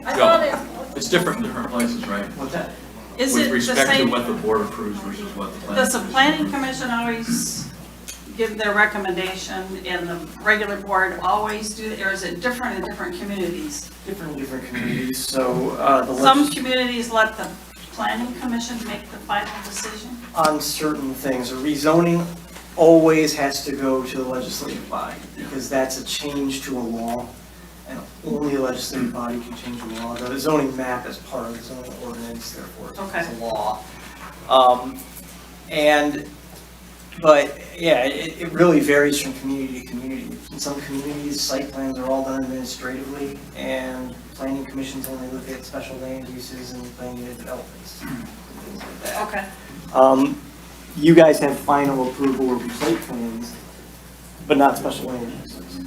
I thought it, It's different in different places, right? What's that? is With it the respect to same, what the board approves versus what the planning. does the planning commission always give their recommendation and the regular board always do, or is it different in different communities? Different in different communities, so, the Some communities let the planning commission make the final decision? on certain things, a rezoning always has to go to the legislative body, because that's a change to a law, and only a legislative body can change a law. The zoning map is part of the zoning ordinance, therefore it's a law. But yeah, it really varies from community to community. In some communities, site plans are all done administratively, and planning commissions only look at special land uses and plan unit developments, and things like that. Okay. You guys have final approval of site plans, but not special land uses.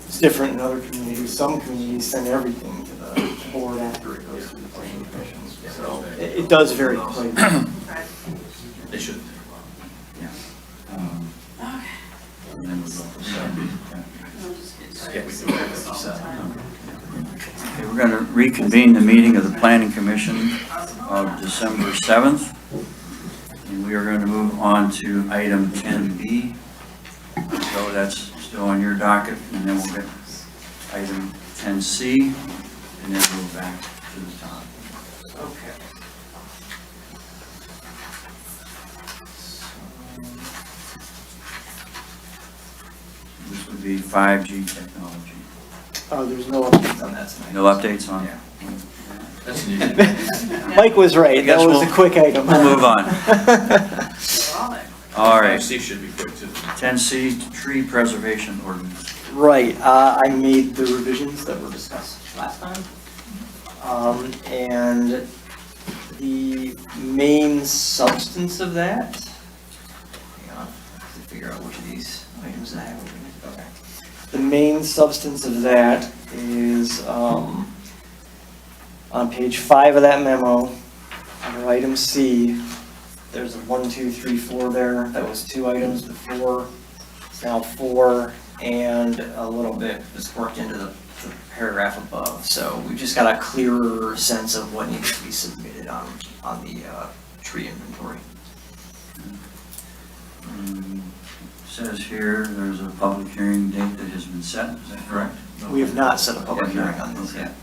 It's different in other communities. Some communities send everything to the board after it goes through the planning commission. So it does vary quite a bit. They should. And then we'll go from there. Yeah, we do have 57. Okay, we're going to reconvene the meeting of the Planning Commission of December 7th. And we are going to move on to item 10B. So that's still on your docket, and then we'll get item 10C, and then move back to the top. Okay. This would be 5G technology. There's no updates on that tonight. No updates on? Yeah. That's needed. Mike was right. That was a quick item. We'll move on. All right. 5C should be quick too. 10C, tree preservation ordinance. Right, I made the revisions that were discussed last time. And the main substance of that, hang on, I have to figure out which of these items I have. Okay. The main substance of that is, on page 5 of that memo, under item C, there's a 1, 2, 3, 4 there. That was 2 items before, it's now 4. And a little bit is worked into the paragraph above. So we've just got a clearer sense of what needs to be submitted on the tree inventory. Says here, there's a public hearing date that has been set, is that correct? We have not set a public hearing on this yet.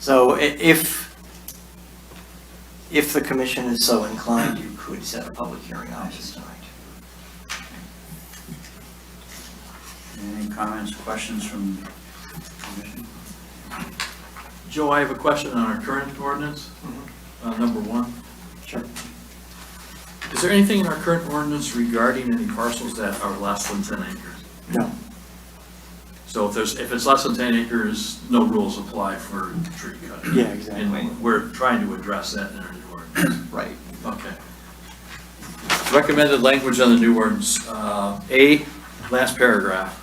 So if the commission is so inclined, you could set a public hearing on this tonight. Any comments, questions from the commission? Joe, I have a question on our current ordinance, number 1. Sure. Is there anything in our current ordinance regarding any parcels that are less than 10 acres? No. So if it's less than 10 acres, no rules apply for tree cutting? Yeah, exactly. And we're trying to address that in our new ordinance? Right. Okay. Recommended language on the new ordinance, A, last paragraph.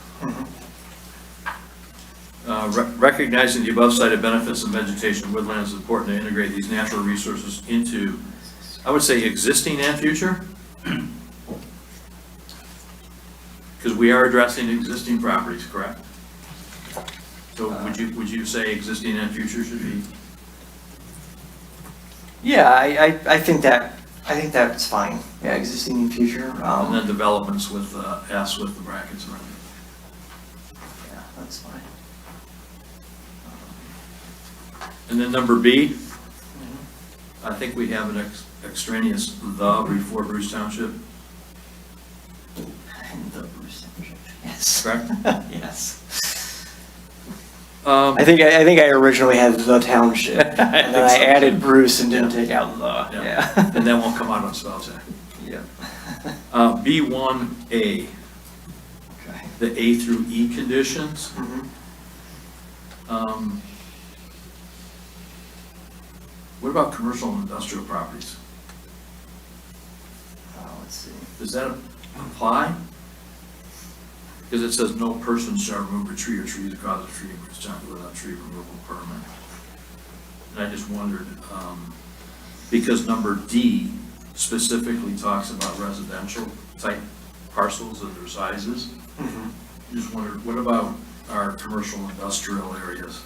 Recognizing the above cited benefits of vegetation and woodlands, is important to integrate these natural resources into, I would say, existing and future. Because we are addressing existing properties, correct? So would you say existing and future should be? Yeah, I think that's fine. Yeah, existing and future. And then developments with S with the brackets around it. Yeah, that's fine. And then number B, I think we have an extraneous "the" before Bruce Township, And the Bruce Township. Yes. correct? Yes. I think I originally had the township, and then I added Bruce and didn't take out the. Yeah. And then we'll come out on spell check. Yeah. B1A, Okay. the A through E conditions. What about commercial and industrial properties? Let's see. Does that apply? Because it says no person shall remove a tree or trees that cause a tree which is without tree removal permit. And I just wondered, because number D specifically talks about residential type parcels and their sizes. Just wondered, what about our commercial industrial areas?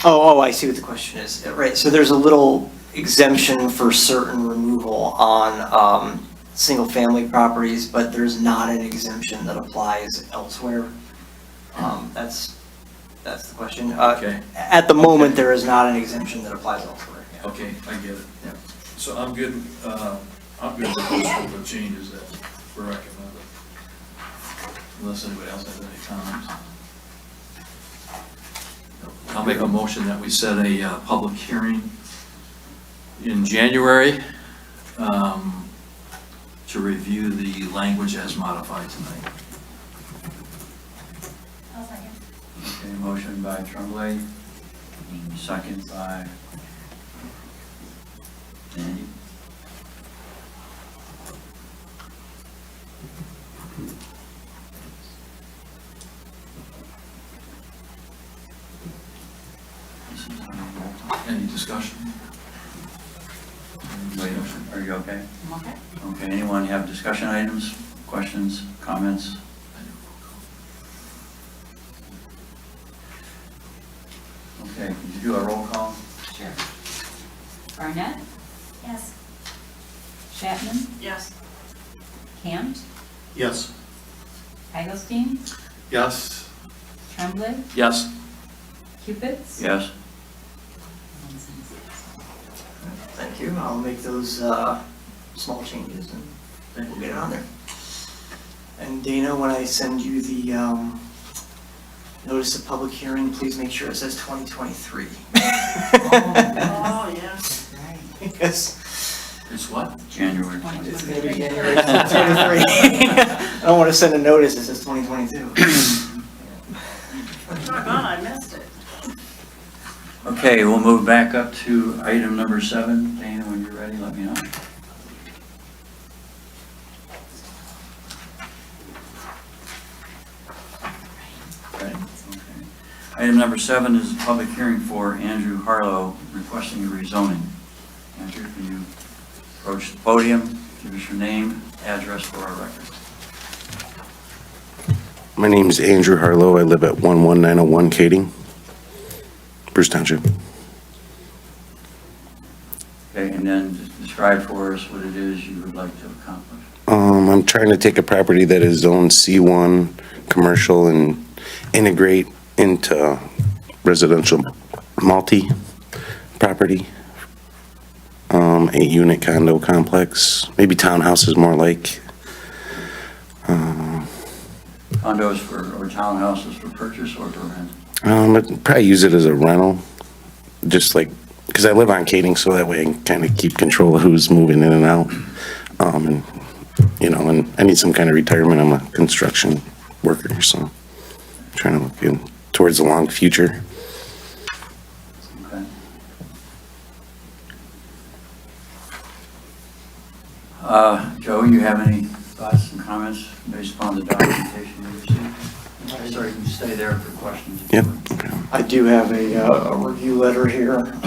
I see what the question is. Right, so there's a little exemption for certain removal on single-family properties, but there's not an exemption that applies elsewhere. That's the question. Okay. At the moment, there is not an exemption that applies elsewhere. Yeah. Okay, I get it. Yeah. So I'm good with most of the changes that were recommended. Unless anybody else has any comments. I'll make a motion that we set a public hearing in January to review the language as modified tonight. I'll second. Okay, motion by Tremblay, second by Andy. Any discussion? Wait, are you okay? I'm okay. Okay, anyone have discussion items, questions, comments? Okay, could you do a roll call? Sure. Barnett? Yes. Chapman? Yes. Camp? Yes. Hagelstein? Yes. Tremblay? Yes. Cupids? Yes. Thank you. I'll make those small changes and we'll get it on there. And Dana, when I send you the notice of public hearing, please make sure it says 2023. Oh, yes. Because It's what? January. it's going to be January 2023. I don't want to send a notice that says 2022. Doggone, I missed it. Okay, we'll move back up to item number 7. Dana, when you're ready, let me know. Ready? Okay. Item number 7 is a public hearing for Andrew Harlow requesting a rezoning. Andrew, can you approach the podium, give us your name, address for our record? My name is Andrew Harlow. I live at 11901 Kading, Bruce Township. Okay, and then describe for us what it is you would like to accomplish. I'm trying to take a property that is zoned C1 commercial and integrate into residential multi property. 8-unit condo complex, maybe townhouses more like. Condos or townhouses for purchase or for rent? I'd probably use it as a rental, just like, because I live on Kading, so that way I can kind of keep control of who's moving in and out. And, you know, and I need some kind of retirement. I'm a construction worker, so I'm trying to look towards the long future. Okay. Joe, you have any thoughts and comments based upon the documentation you received? Sorry, you can stay there for questions. Yep. Okay. I do have a review letter here.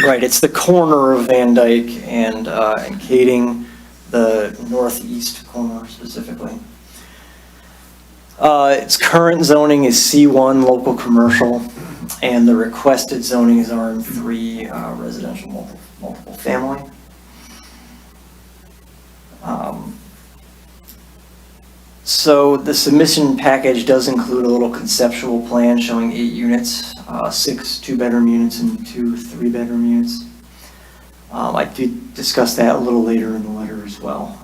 Right, it's the corner of Van Dyke and Kading, the northeast corner specifically. Its current zoning is C1 local commercial, and the requested zoning is RM3 residential multiple family. So the submission package does include a little conceptual plan showing 8 units, 6 2-bedroom units and 2 3-bedroom units. I did discuss that a little later in the letter as well.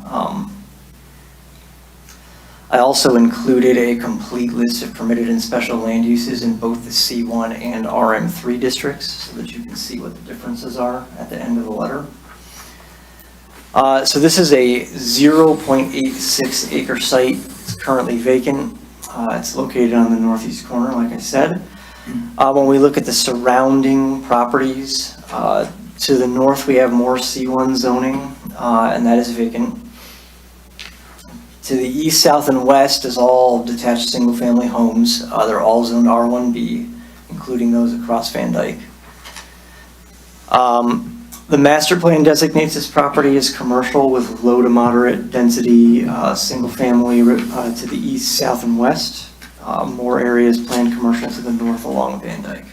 I also included a complete list of permitted and special land uses in both the C1 and RM3 districts so that you can see what the differences are at the end of the letter. So this is a 0.86 acre site. It's currently vacant. It's located on the northeast corner, like I said. When we look at the surrounding properties, to the north we have more C1 zoning, and that is vacant. To the east, south, and west is all detached single-family homes. They're all zoned R1B, including those across Van Dyke. The master plan designates this property as commercial with low to moderate density, single-family to the east, south, and west. More areas planned commercial to the north along Van Dyke.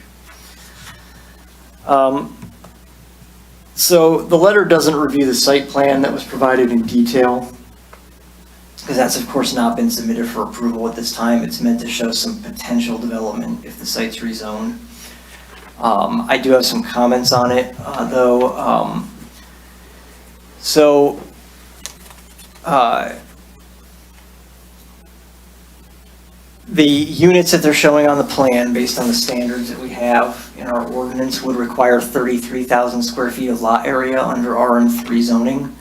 So the letter doesn't review the site plan that was provided in detail, because that's of course not been submitted for approval at this time. It's meant to show some potential development if the site's rezoned. I do have some comments on it, though. The units that they're showing on the plan, based on the standards that we have in our ordinance, would require 33,000 square feet of lot area under RM3 zoning.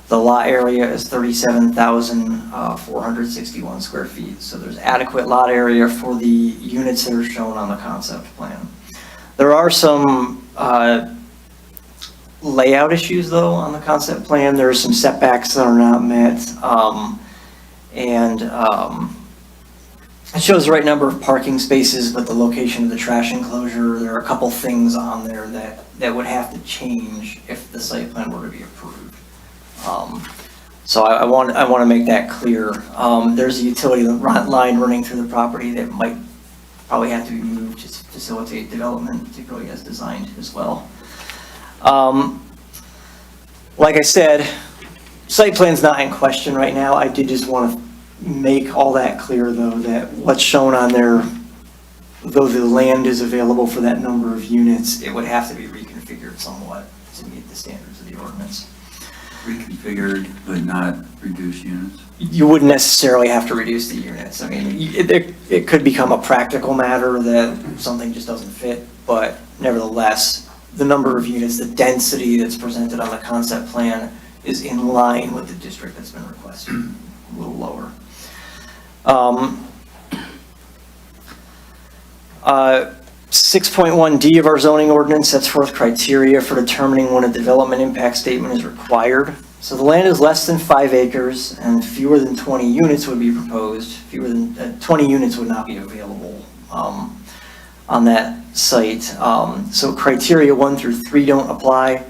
The lot area is 37,461 square feet. So there's adequate lot area for the units that are shown on the concept plan. There are some layout issues, though, on the concept plan. There are some setbacks that are not met. It shows the right number of parking spaces, but the location of the trash enclosure, there are a couple things on there that would have to change if the site plan were to be approved. So I want to make that clear. There's a utility line running through the property that might probably have to be moved to facilitate development, particularly as designed as well. Like I said, site plan's not in question right now. I did just want to make all that clear, though, that what's shown on there, though the land is available for that number of units, it would have to be reconfigured somewhat to meet the standards of the ordinance. Reconfigured but not reduce units? You wouldn't necessarily have to reduce the units. I mean, it could become a practical matter that something just doesn't fit, but nevertheless, the number of units, the density that's presented on the concept plan is in line with the district that's been requested, a little lower. 6.1D of our zoning ordinance sets forth criteria for determining when a development impact statement is required. So the land is less than 5 acres and fewer than 20 units would be proposed. Fewer than 20 units would not be available on that site. So criteria 1 through 3 don't apply.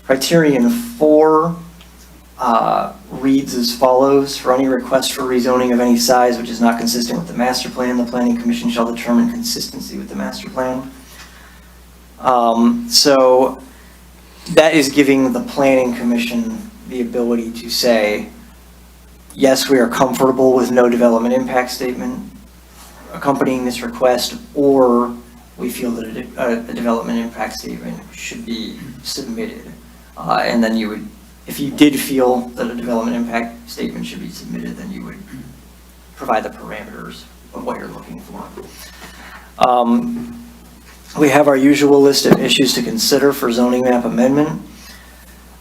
Criterion 4 reads as follows: for any request for rezoning of any size which is not consistent with the master plan, the planning commission shall determine consistency with the master plan. So that is giving the planning commission the ability to say, yes, we are comfortable with no development impact statement accompanying this request, or we feel that a development impact statement should be submitted. And then you would, if you did feel that a development impact statement should be submitted, then you would provide the parameters of what you're looking for. We have our usual list of issues to consider for zoning map amendment.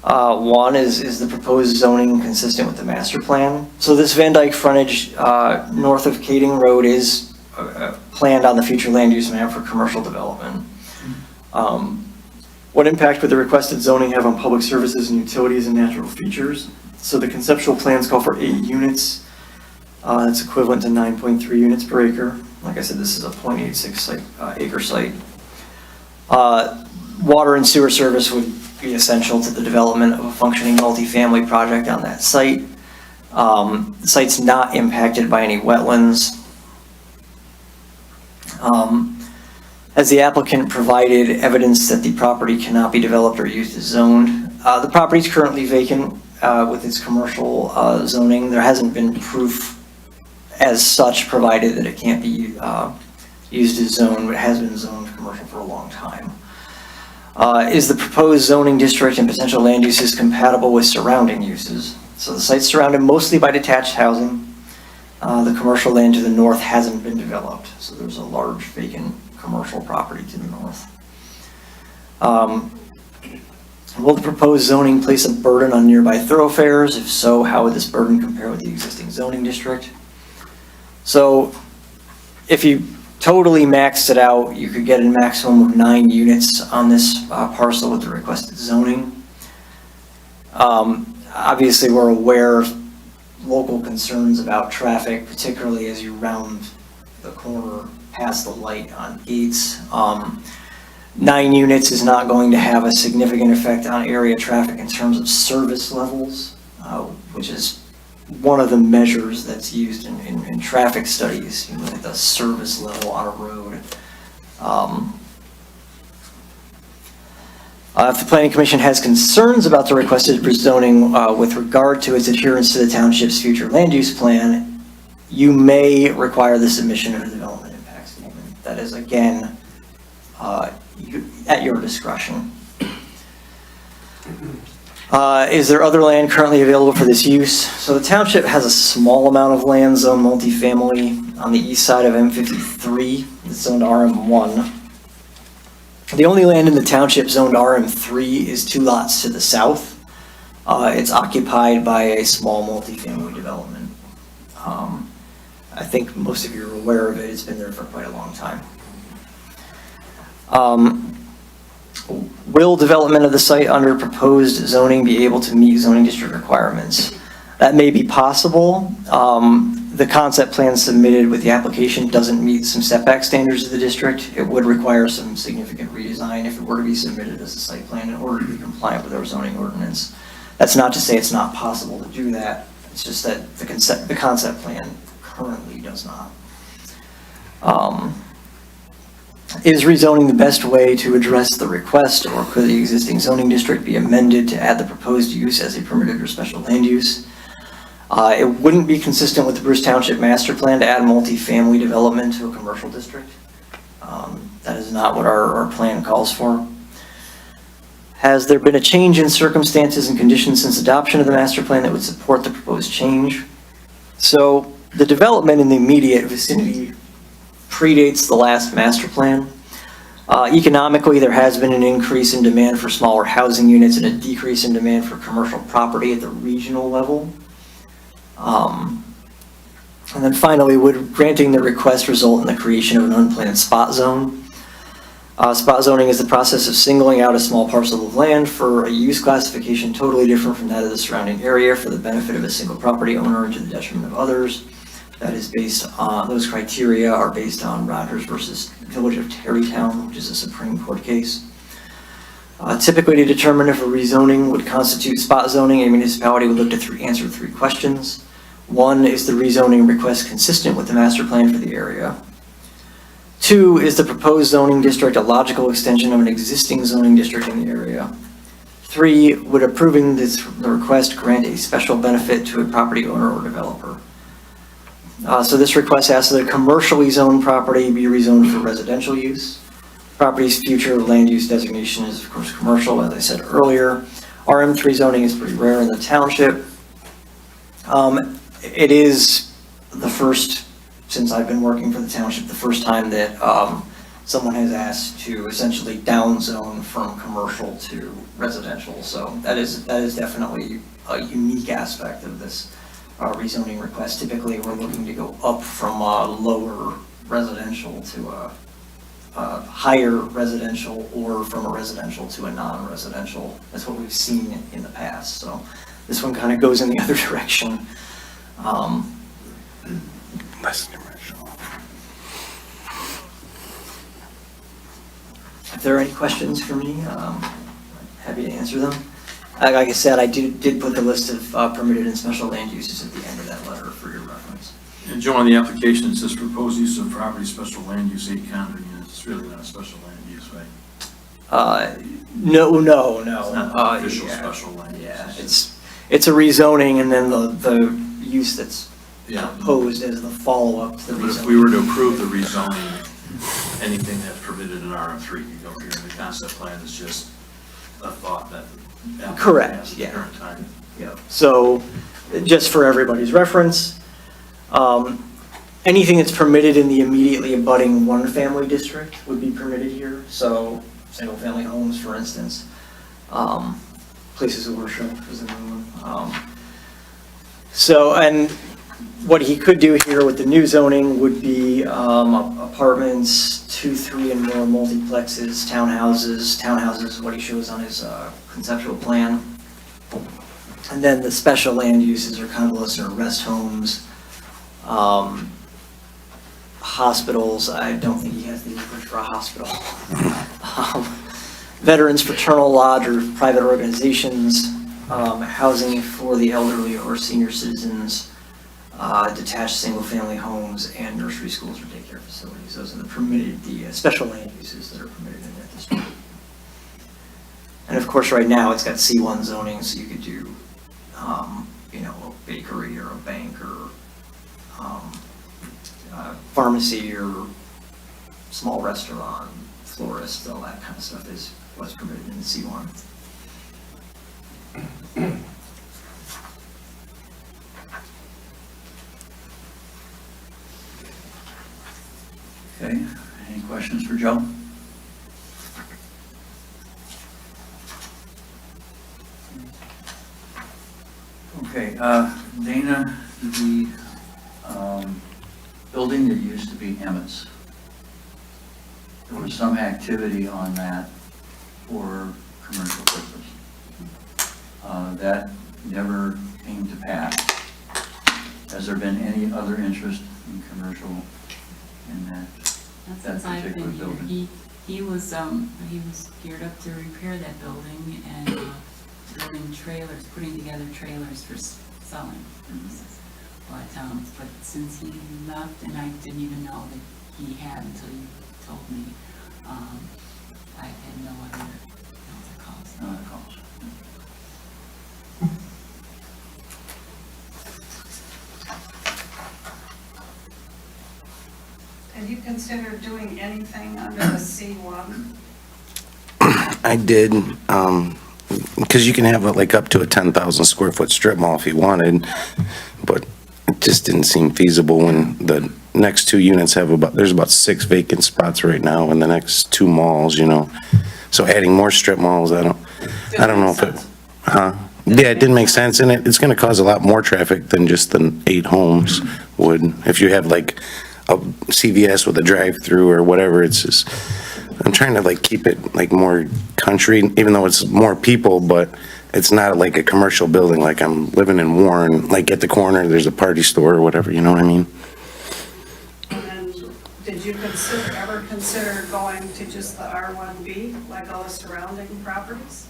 One is the proposed zoning consistent with the master plan. So this Van Dyke frontage north of Kading Road is planned on the future land use map for commercial development. What impact would the requested zoning have on public services and utilities and natural features? So the conceptual plans call for 8 units. That's equivalent to 9.3 units per acre. Like I said, this is a 0.86 acre site. Water and sewer service would be essential to the development of a functioning multifamily project on that site. The site's not impacted by any wetlands. As the applicant provided evidence that the property cannot be developed or used as zoned. The property is currently vacant with its commercial zoning. There hasn't been proof as such provided that it can't be used as zoned, but it has been zoned commercial for a long time. Is the proposed zoning district and potential land uses compatible with surrounding uses? So the site's surrounded mostly by detached housing. The commercial land to the north hasn't been developed, so there's a large vacant commercial property to the north. Will the proposed zoning place a burden on nearby thoroughfares? If so, how would this burden compare with the existing zoning district? So if you totally maxed it out, you could get a maximum of 9 units on this parcel with the requested zoning. Obviously, we're aware local concerns about traffic, particularly as you round the corner past the light on Gates. 9 units is not going to have a significant effect on area traffic in terms of service levels, which is one of the measures that's used in traffic studies. You look at the service level on a road. If the Planning Commission has concerns about the requested zoning with regard to its adherence to the township's future land use plan, you may require the submission of a development impact statement. That is, again, at your discretion. Is there other land currently available for this use? So the township has a small amount of land zoned multifamily on the east side of M53. It's zoned RM1. The only land in the township zoned RM3 is 2 lots to the south. It's occupied by a small multifamily development. I think most of you are aware of it. It's been there for quite a long time. Will development of the site under proposed zoning be able to meet zoning district requirements? That may be possible. The concept plan submitted with the application doesn't meet some setback standards of the district. It would require some significant redesign if it were to be submitted as a site plan in order to be compliant with our zoning ordinance. That's not to say it's not possible to do that. It's just that the concept plan currently does not. Is rezoning the best way to address the request, or could the existing zoning district be amended to add the proposed use as a permitted or special land use? It wouldn't be consistent with the Bruce Township master plan to add multifamily development to a commercial district. That is not what our plan calls for. Has there been a change in circumstances and conditions since adoption of the master plan that would support the proposed change? So the development in the immediate vicinity predates the last master plan. Economically, there has been an increase in demand for smaller housing units and a decrease in demand for commercial property at the regional level. And then finally, would granting the request result in the creation of an unplanned spot zone? Spot zoning is the process of singling out a small parcel of land for a use classification totally different from that of the surrounding area for the benefit of a single property owner and to the detriment of others. That is based on, those criteria are based on Rogers versus Village of Tarrytown, which is a Supreme Court case. Typically, to determine if a rezoning would constitute spot zoning, a municipality would look to answer 3 questions. 1, is the rezoning request consistent with the master plan for the area? 2, is the proposed zoning district a logical extension of an existing zoning district in the area? 3, would approving the request grant a special benefit to a property owner or developer? So this request asks that a commercially zoned property be rezoned for residential use. Property's future land use designation is, of course, commercial, as I said earlier. RM3 zoning is pretty rare in the township. It is the first, since I've been working for the township, the first time that someone has asked to essentially downzone from commercial to residential. So that is definitely a unique aspect of this rezoning request. Typically, we're looking to go up from a lower residential to a higher residential, or from a residential to a non-residential. That's what we've seen in the past. So this one kind of goes in the other direction. Less commercial. If there are any questions for me, I'm happy to answer them. Like I said, I did put the list of permitted and special land uses at the end of that letter for your reference. And Joe, on the application, it says proposed use of property, special land use, 8 condo units. It's really not a special land use, right? No. It's not official special land use. Yeah, it's a rezoning, and then the use that's proposed as the follow-up to the rezoning. But if we were to approve the rezoning, anything that's permitted in RM3 could go here, and the concept plan is just a thought that. Correct, yeah. Current time. Yeah. So, just for everybody's reference, anything that's permitted in the immediately abutting one-family district would be permitted here. So, single-family homes, for instance, places of worship is another one. So, and what he could do here with the new zoning would be apartments, 2, 3, and more multiplexes, townhouses, what he shows on his conceptual plan. And then the special land uses are kind of listed, are rest homes, hospitals. I don't think he has the language for a hospital. Veterans Fraternal Lodge or private organizations, housing for the elderly or senior citizens, detached single-family homes, and nursery schools or daycare facilities. Those are the permitted, the special land uses that are permitted in that district. And of course, right now, it's got C1 zoning, so you could do, you know, a bakery or a bank or pharmacy or small restaurant, florist, all that kind of stuff is what's permitted in the C1. Okay, any questions for Joe? Okay, Dana, the building that used to be Emmett's, there was some activity on that for commercial purpose. That never came to pass. Has there been any other interest in commercial in that Since I've particular been here, building? he was geared up to repair that building and building trailers, putting together trailers for selling. But since he left, and I didn't even know that he had until you told me, I had no other calls. No other calls. Have you considered doing anything under the C1? I did, because you can have like up to a 10,000 square foot strip mall if you wanted, but it just didn't seem feasible when the next two units have there's about 6 vacant spots right now in the next 2 malls, you know. So adding more strip malls, I don't know if it, yeah, it didn't make sense, and it's gonna cause a lot more traffic than just the 8 homes would. If you have like a CVS with a drive-through or whatever, it's just, I'm trying to like keep it like more country, even though it's more people, but it's not like a commercial building, like I'm living in Warren, like at the corner, there's a party store or whatever, you know what I mean? And then, did you ever consider going to just the R1B, like all the surrounding properties?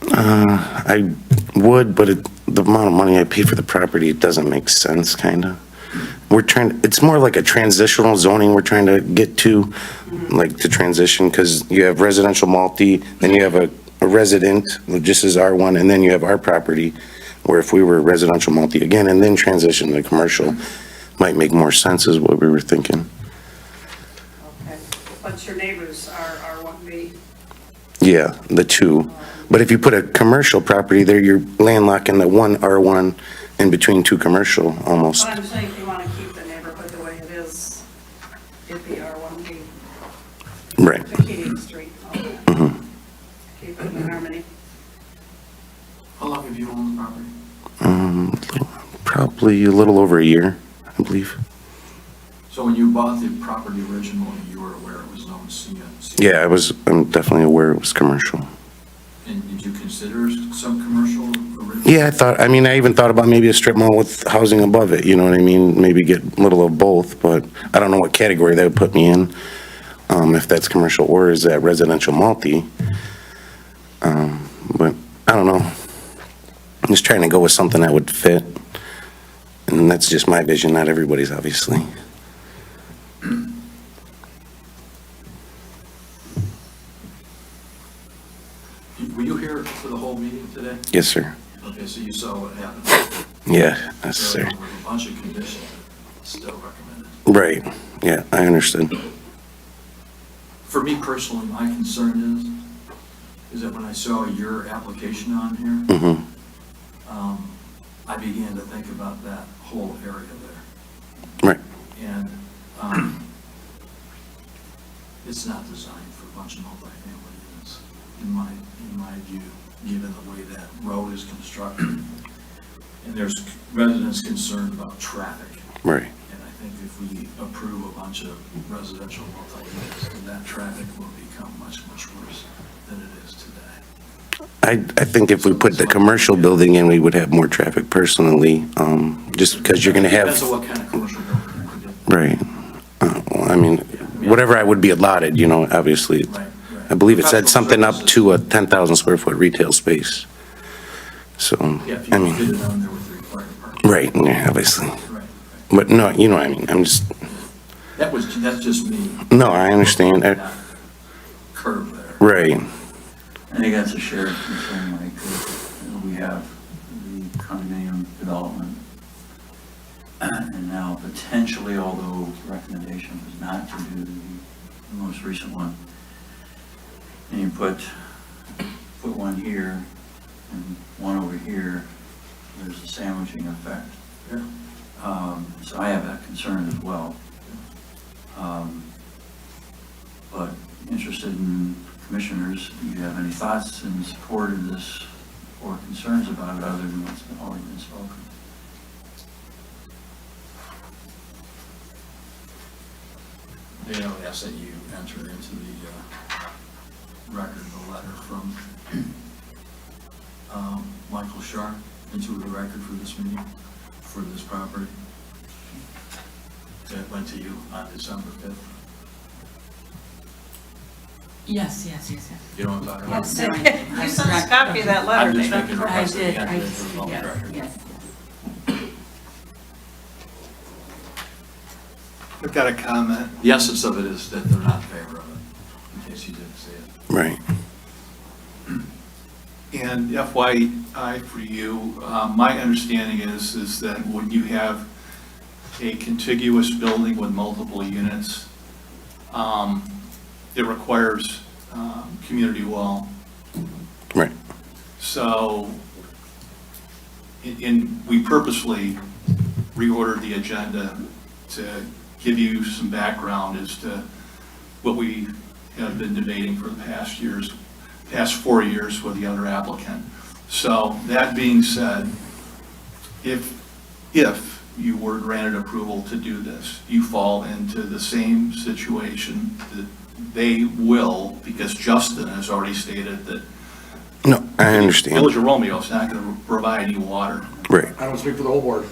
I would, but the amount of money I pay for the property, it doesn't make sense, kinda. It's more like a transitional zoning we're trying to get to, like to transition, because you have residential multi, then you have a resident, just as R1, and then you have our property, where if we were residential multi again, and then transition to commercial, might make more sense is what we were thinking. Okay, but your neighbors are R1B. Yeah, the 2. But if you put a commercial property there, you're landlocking the one R1 in between 2 commercial, almost. But I'm saying if you want to keep the neighborhood the way it is, it'd be R1B. Right. To Keating Street. Okay. Keep it in harmony. How long have you owned the property? Probably a little over a year, I believe. So when you bought the property originally, you were aware it was known CN? Yeah, I'm definitely aware it was commercial. And did you consider some commercial originally? Yeah, I even thought about maybe a strip mall with housing above it, you know what I mean? Maybe get a little of both, but I don't know what category that would put me in, if that's commercial or is that residential multi. But I don't know. I'm just trying to go with something that would fit. And that's just my vision, not everybody's, obviously. Were you here for the whole meeting today? Yes, sir. Okay, so you saw what happened. Yeah, that's There sir. were a bunch of conditions that still recommended. Right. Yeah, I understood. For me personally, my concern is that when I saw your application on here, Mm-hmm. I began to think about that whole area there. Right. And it's not designed for a bunch of multifamily units, in my view, given the way that road is constructed. And there's residents concerned about traffic. Right. And I think if we approve a bunch of residential multi-units, then that traffic will become much, much worse than it is today. I think if we put the commercial building in, we would have more traffic personally, just because you're going to Depends have, on what kind of commercial building you put in. right. Well, I mean, whatever I would be allotted, obviously. Right, right. I believe it said Professional something up services. to a 10,000 square foot retail space. So, Yeah, if you I can mean, fit it on there with the required parking. right, yeah, obviously. Right. But no, you know what I mean, I'm just, That's just me. no, I understand. That curve there. Right, I think that's a shared concern, Mike, that we have the condominium development. And now potentially, although the recommendation was not to do the most recent one, and you put one here and one over here, there's a sandwiching effect. Yeah. So I have that concern as well. But interested in commissioners, do you have any thoughts in support of this or concerns about it other than what's already been spoken? Dana would ask that you enter into the record the letter from Michael Sharp into the record for this meeting, for this property. That went to you on December 5th. Yes. You know what I'm talking about? Yes, you sent us a copy of that letter, I'm just Dana. making a I request that did, you enter I it into the public yes, record. yes. I've got a comment. The essence of it is that they're not in favor of it, in case you didn't see it. right. And FYI for you, my understanding is that when you have a contiguous building with multiple units, it requires community wall. Right. So, we purposely reordered the agenda to give you some background as to what we have been debating for the past 4 years with the other applicant. So, that being said, if you were granted approval to do this, you fall into the same situation that they will, because Justin has already stated that No, I understand. Village of Romeo is not going to provide any water. Right. I don't speak for the whole board.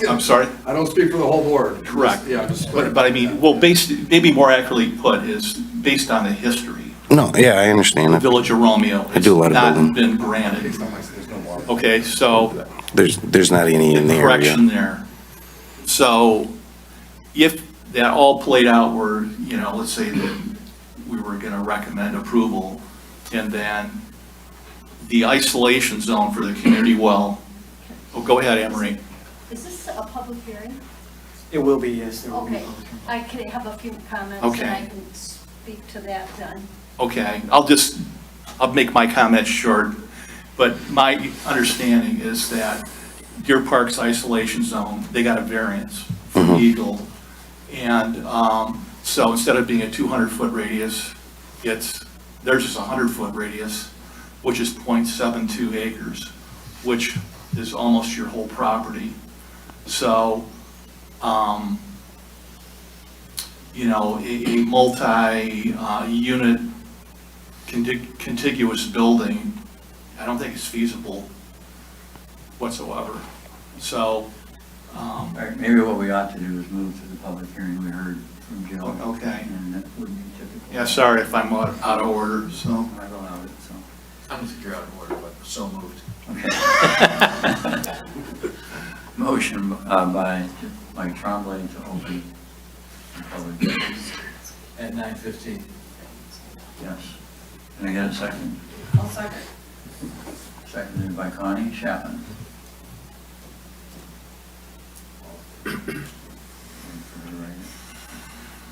I'm sorry? I don't speak for the whole board. Correct. Yeah, just. But I mean, well, maybe more accurately put, is based on the history. No, yeah, I understand. The Village of Romeo I do a lot of has building. not been granted. There's no water. Okay, so There's not any in the area. correction there. So if that all played out where, let's say that we were going to recommend approval, and then the isolation zone for the community well, go ahead, Anne Marie. Is this a public hearing? It will be, yes, there will be. Okay, I can have a few comments Okay. and I can speak to that then. Okay, I'll make my comments short, but my understanding is that Deer Park's isolation zone, they got a variance from Eagle. And so instead of being a 200-foot radius, theirs is a 100-foot radius, which is 0.72 acres, which is almost your whole property. So, a multi-unit contiguous building, I don't think it's feasible whatsoever. So, All right, maybe what we ought to do is move to the public hearing we heard from Joe. Okay. And that would be typical. yeah, sorry if I'm out of order, so. I've allowed it, so. I don't think you're out of order, but so moved. Motion by Mike Tremblay to open the public hearing. At 9:15. Yes. Can I get a second? I'll second. Seconded by Connie Chapman.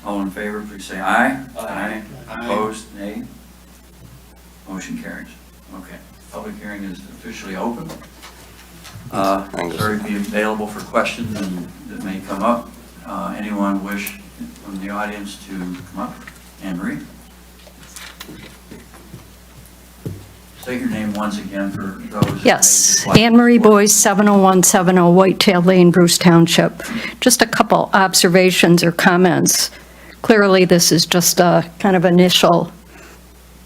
All in favor, please say aye. Aye. Opposed, nay. Motion carries. Okay, public hearing is officially open. Sorry to be available for questions that may come up. Anyone wish from the audience to come up? Anne Marie? State your name once again for those. that may Yes, be- Anne Marie Boyce, 70170 Whitetail Lane, Bruce Township. Just a couple observations or comments. Clearly, this is just a kind of initial,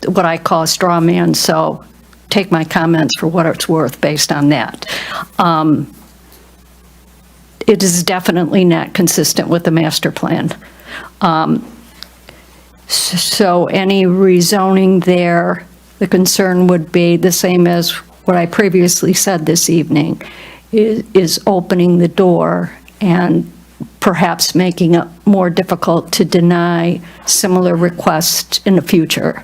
what I call straw man, so take my comments for what it's worth based on that. It is definitely not consistent with the master plan. So any rezoning there, the concern would be the same as what I previously said this evening, is opening the door and perhaps making it more difficult to deny similar requests in the future.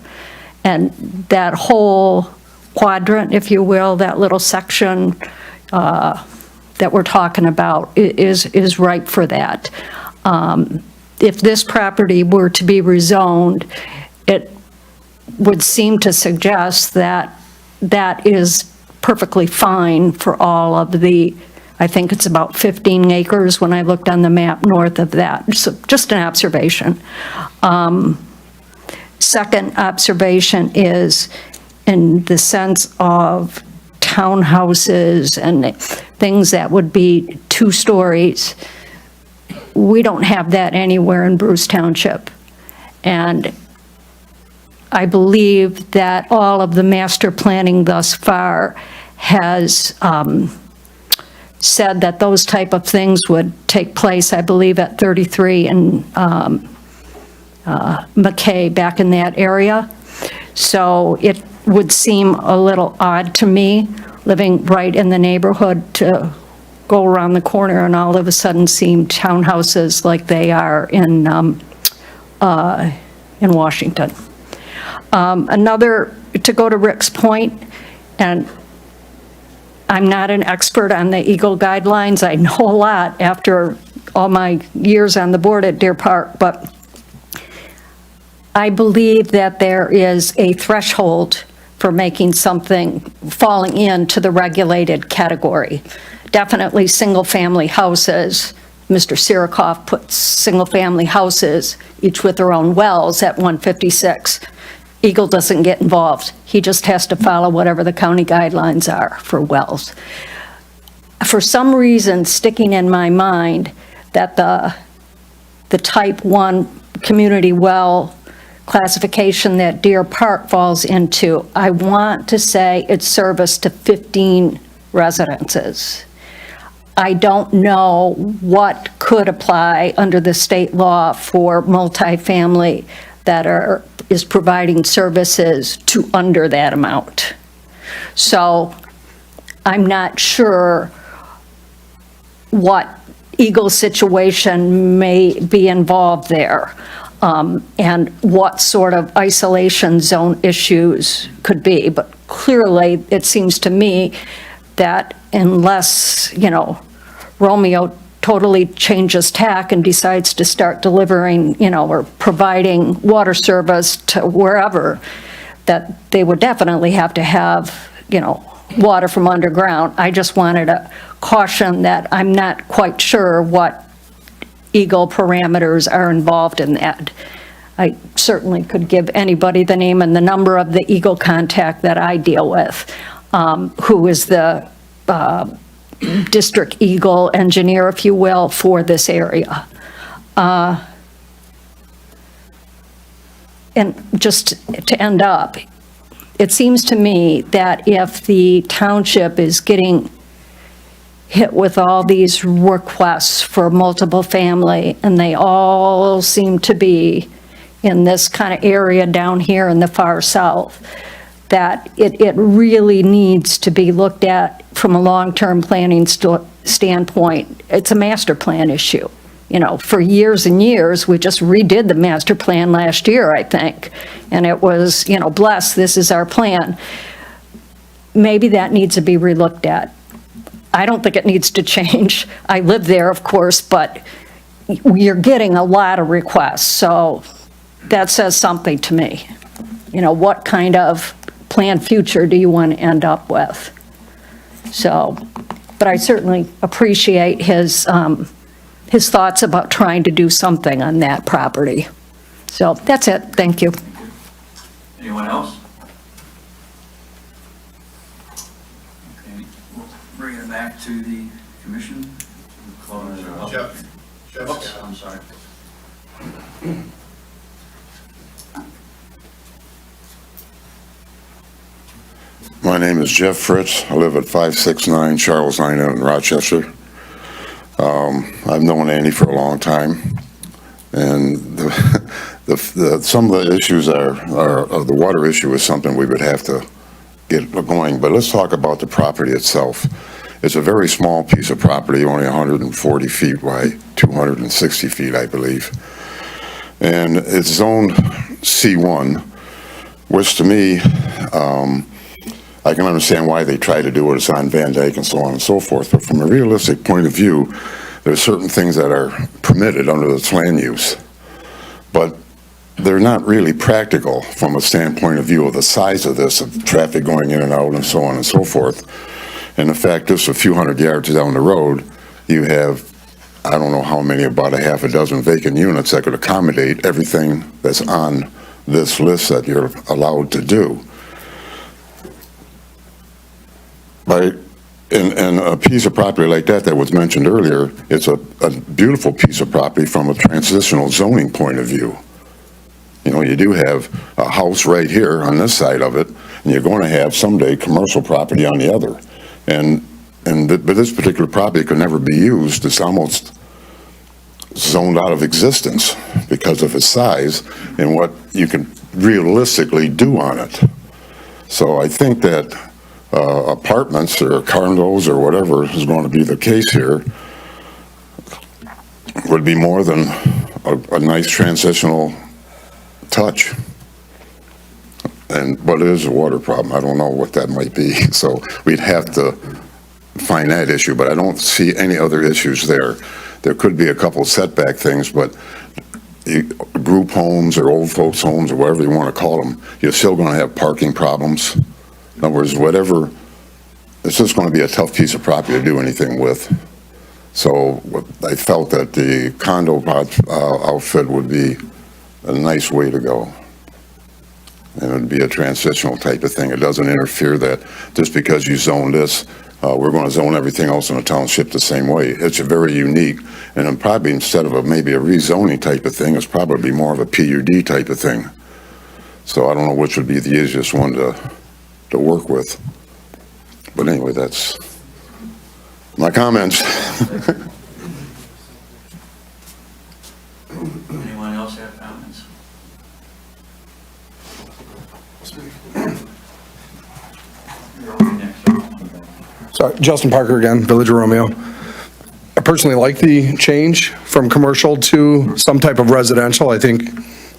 And that whole quadrant, if you will, that little section that we're talking about is ripe for that. If this property were to be rezoned, it would seem to suggest that that is perfectly fine for all of the, I think it's about 15 acres when I looked on the map north of that. So just an observation. Second observation is in the sense of townhouses and things that would be 2 stories. We don't have that anywhere in Bruce Township. And I believe that all of the master planning thus far has said that those type of things would take place, I believe, at 33 and McKay, back in that area. So it would seem a little odd to me, living right in the neighborhood, to go around the corner and all of a sudden see townhouses like they are in Washington. To go to Rick's point, and I'm not an expert on the Eagle guidelines. I know a lot after all my years on the board at Deer Park, but I believe that there is a threshold for making something falling into the regulated category. Definitely single-family houses. Mr. Sirikoff puts single-family houses, each with their own wells, at 156. Eagle doesn't get involved. He just has to follow whatever the county guidelines are for wells. For some reason, sticking in my mind that the type 1 community well classification that Deer Park falls into, I want to say it's service to 15 residences. I don't know what could apply under the state law for multifamily that is providing services to under that amount. So I'm not sure what Eagle situation may be involved there, and what sort of isolation zone issues could be. But clearly, it seems to me that unless, Romeo totally changes tack and decides to start delivering, or providing water service to wherever, that they would definitely have to have, water from underground. I just wanted to caution that I'm not quite sure what Eagle parameters are involved in that. I certainly could give anybody the name and the number of the Eagle contact that I deal with, who is the District Eagle engineer, if you will, for this area. And just to end up, it seems to me that if the township is getting hit with all these requests for multiple family, and they all seem to be in this kind of area down here in the far south, that it really needs to be looked at from a long-term planning standpoint. It's a master plan issue. For years and years, we just redid the master plan last year, I think, and it was, bless, this is our plan. Maybe that needs to be relooked at. I don't think it needs to change. I live there, of course, but you're getting a lot of requests, so that says something to me. What kind of planned future do you want to end up with? So, but I certainly appreciate his thoughts about trying to do something on that property. So that's it. Thank you. Anyone else? Okay, we'll bring it back to the commission. Close it up. Jeff. Oops, I'm sorry. My name is Jeff Fritz. I live at 569 Charles Line in Rochester. I've known Andy for a long time, and some of the issues are the water issue is something we would have to get going. But let's talk about the property itself. It's a very small piece of property, only 140 feet wide, 260 feet, I believe, and it's zoned C1, which to me, I can understand why they try to do it. It's on Van Dyke and so on and so forth. But from a realistic point of view, there's certain things that are permitted under the land use. But they're not really practical from a standpoint of view of the size of this, of traffic going in and out and so on and so forth. And in fact, just a few hundred yards down the road, you have, I don't know how many, about a half a dozen vacant units that could accommodate everything that's on this list that you're allowed to do. In a piece of property like that was mentioned earlier, it's a beautiful piece of property from a transitional zoning point of view. You know, you do have a house right here on this side of it, and you're going to have someday commercial property on the other. But this particular property could never be used. It's almost zoned out of existence because of its size and what you can realistically do on it. So I think that apartments or condos or whatever is going to be the case here would be more than a nice transitional touch. But it is a water problem. I don't know what that might be. So we'd have to find that issue, but I don't see any other issues there. There could be a couple setback things, but group homes or old folks homes or whatever you want to call them, you're still going to have parking problems. In other words, whatever, it's just going to be a tough piece of property to do anything with. So I felt that the condo outfit would be a nice way to go. And it would be a transitional type of thing. It doesn't interfere that just because you zone this, we're going to zone everything else in the township the same way. It's a very unique, and then probably instead of maybe a rezoning type of thing, it's probably more of a PUD type of thing. So I don't know which would be the easiest one to work with. But anyway, that's my comments. Anyone else have comments? Sorry, Justin Parker again, Village of Romeo. I personally like the change from commercial to some type of residential. I think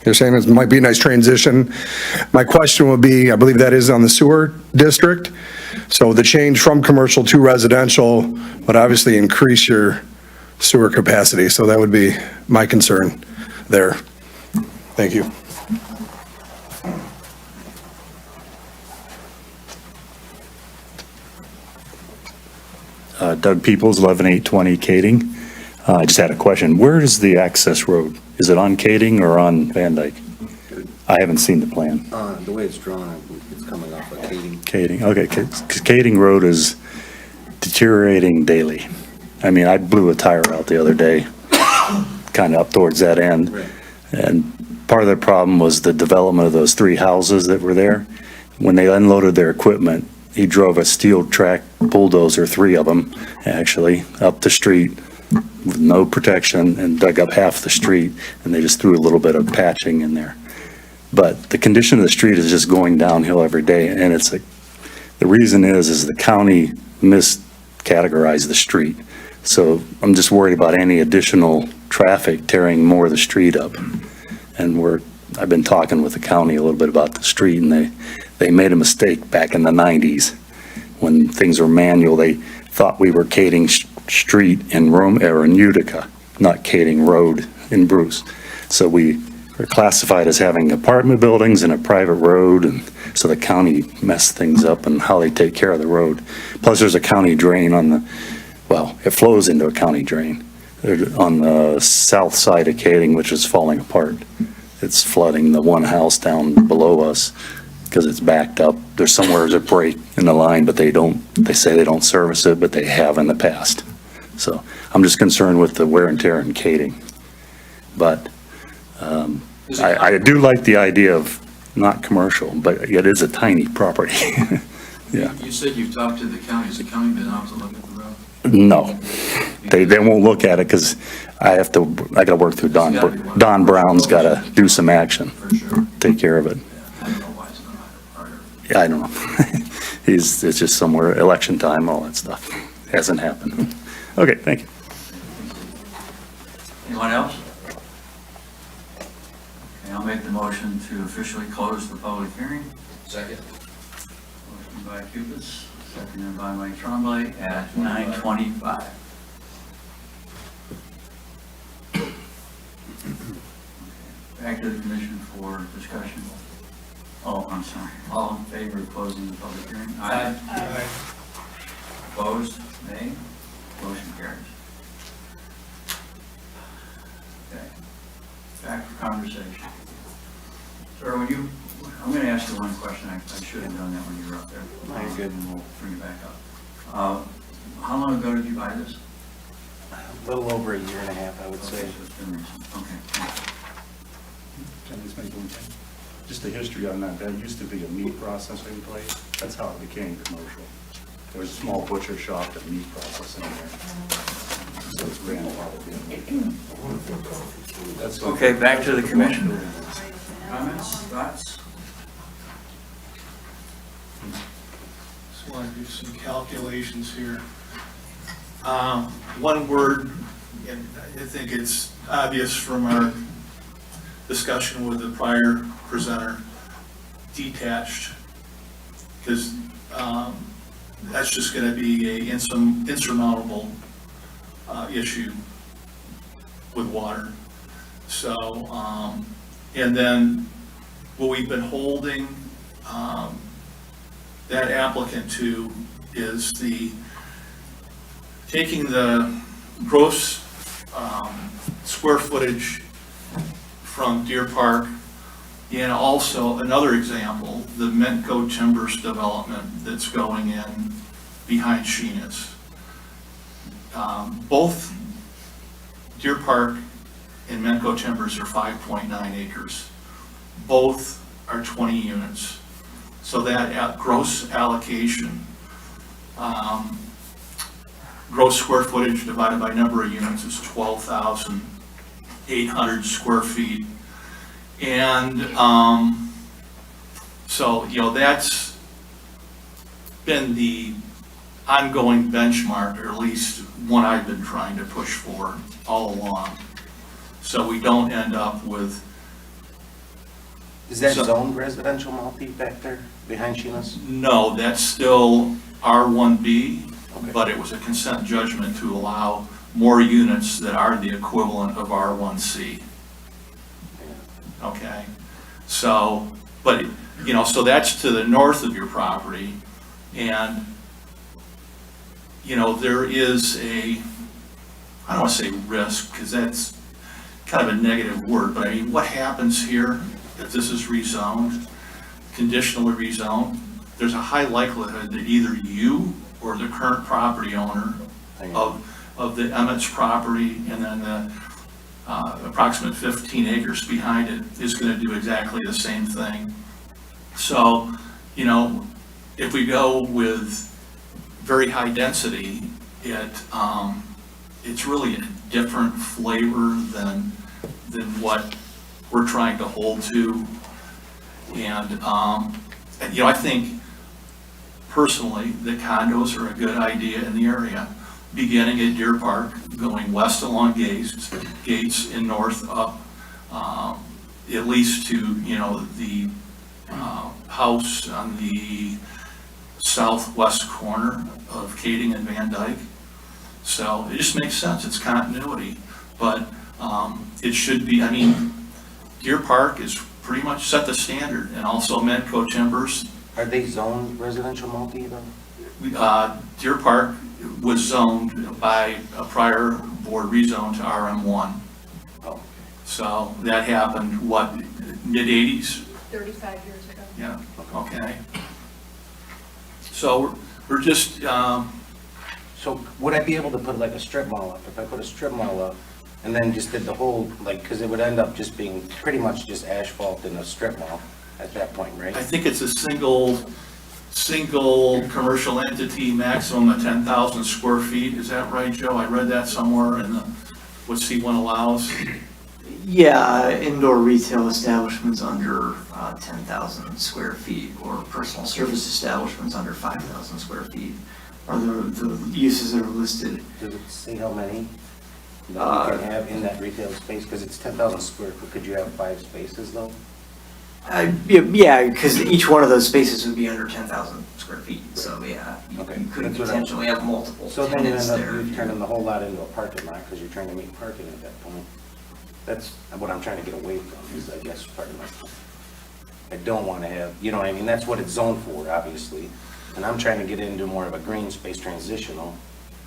you're saying it might be a nice transition. My question would be, I believe that is on the sewer district. So the change from commercial to residential would obviously increase your sewer capacity. So that would be my concern there. Thank you. Doug Peoples, 11820 Kading. I just had a question. Where is the access road? Is it on Kading or on Van Dyke? I haven't seen the plan. The way it's drawn, it's coming off of Kading. Kading, okay, because Kading Road is deteriorating daily. I mean, I blew a tire out the other day, kind of up towards that end. Right. And part of the problem was the development of those three houses that were there. When they unloaded their equipment, he drove a steel track bulldozer, three of them, actually, up the street with no protection and dug up half the street, and they just threw a little bit of patching in there. But the condition of the street is just going downhill every day, and it's like, the reason is the county miscategorized the street. So I'm just worried about any additional traffic tearing more of the street up. And I've been talking with the county a little bit about the street, and they made a mistake back in the 90s when things were manual. They thought we were Kading Street in Rome or in Utica, not Kading Road in Bruce. So we are classified as having apartment buildings and a private road, and so the county messed things up and how they take care of the road. Plus there's a county drain it flows into a county drain on the south side of Kading, which is falling apart. It's flooding the one house down below us because it's backed up. There's somewhere there's a break in the line, but they say they don't service it, but they have in the past. So I'm just concerned with the wear and tear in Kading. But I do like the idea of not commercial, but it is a tiny property. Yeah. You said you've talked to the county. Has the county been out to look at the road? No, they won't look at it because I gotta work through Don. Don Brown's gotta do some action, For sure. take care of it. I don't know why it's not harder. Yeah, I don't know. It's just somewhere, election time, all that stuff. Hasn't happened. Okay, thank you. Anyone else? Okay, I'll make the motion to officially close the public hearing. Second. Motion by Cupis, seconded by Mike Tremblay at 9:25. Back to the commission for discussion. Oh, I'm sorry. All in favor of closing the public hearing? Aye. Opposed? Nay? Motion carries. Okay. Back for conversation. Sir, I'm going to ask you one question. I should have done that when you were up there. You're good. And we'll bring it back up. How long ago did you buy this? A little over a year and a half, I would say. Okay, so it's been recent. Okay. Can I just make one thing? Just the history on that, that used to be a meat processing place. That's how it became commercial. There was a small butcher shop and meat processing there. So it's grandfathered in. That's Okay, back to the commission. Comments, thoughts? Just want to do some calculations here. One word, and I think it's obvious from our discussion with the prior presenter, detached, because that's just going to be a insurmountable issue with water. So, and then what we've been holding that applicant to is taking the gross square footage from Deer Park, and also another example, the Mentco Timbers development that's going in behind Sheena's. Both Deer Park and Mentco Timbers are 5.9 acres. Both are 20 units. So that gross allocation, gross square footage divided by number of units is 12,800 square feet. And so, that's been the ongoing benchmark, or at least one I've been trying to push for all along. So we don't end up with. Is that zoned residential multi back there behind Sheena's? No, that's still R1B, Okay. but it was a consent judgment to allow more units that are the equivalent of R1C. Okay, so, but, so that's to the north of your property, and, there is I don't want to say risk, because that's kind of a negative word, but I mean, what happens here if this is rezoned, conditionally rezoned? There's a high likelihood that either you or the current property owner of the Emmett's property and then the approximate 15 acres behind it is going to do exactly the same thing. So, if we go with very high density, it's really a different flavor than what we're trying to hold to. And I think personally that condos are a good idea in the area, beginning at Deer Park, going west along Gates and north up, at least to, the house on the southwest corner of Kading and Van Dyke. So it just makes sense, it's continuity, but it should be, Deer Park is pretty much set the standard, and also Mentco Timbers. Are they zoned residential multi though? Deer Park was zoned by a prior board rezoned to RM1. Oh. So that happened, mid-80s? 35 years ago. Yeah, okay. So we're just, So would I be able to put like a strip mall up? If I put a strip mall up and then just did the whole, because it would end up just being pretty much just asphalt in a strip mall at that point, right? I think it's a single single commercial entity maximum of 10,000 square feet. Is that right, Joe? I read that somewhere in the, what C1 allows. Yeah, indoor retail establishments under 10,000 square feet or personal service establishments under 5,000 square feet are the uses that are listed. Does it say how many that you can have in that retail space? Because it's 10,000 square foot. Could you have 5 spaces though? Yeah, because each one of those spaces would be under 10,000 square feet, so yeah, you Okay. could That's what potentially have multiple So then you tenants end up, there. you're turning the whole lot into a parking lot because you're trying to make parking at that point. That's what I'm trying to get away from, is I guess part of my, I don't want to have, you know what I mean? That's what it's zoned for, obviously. And I'm trying to get into more of a green space transitional,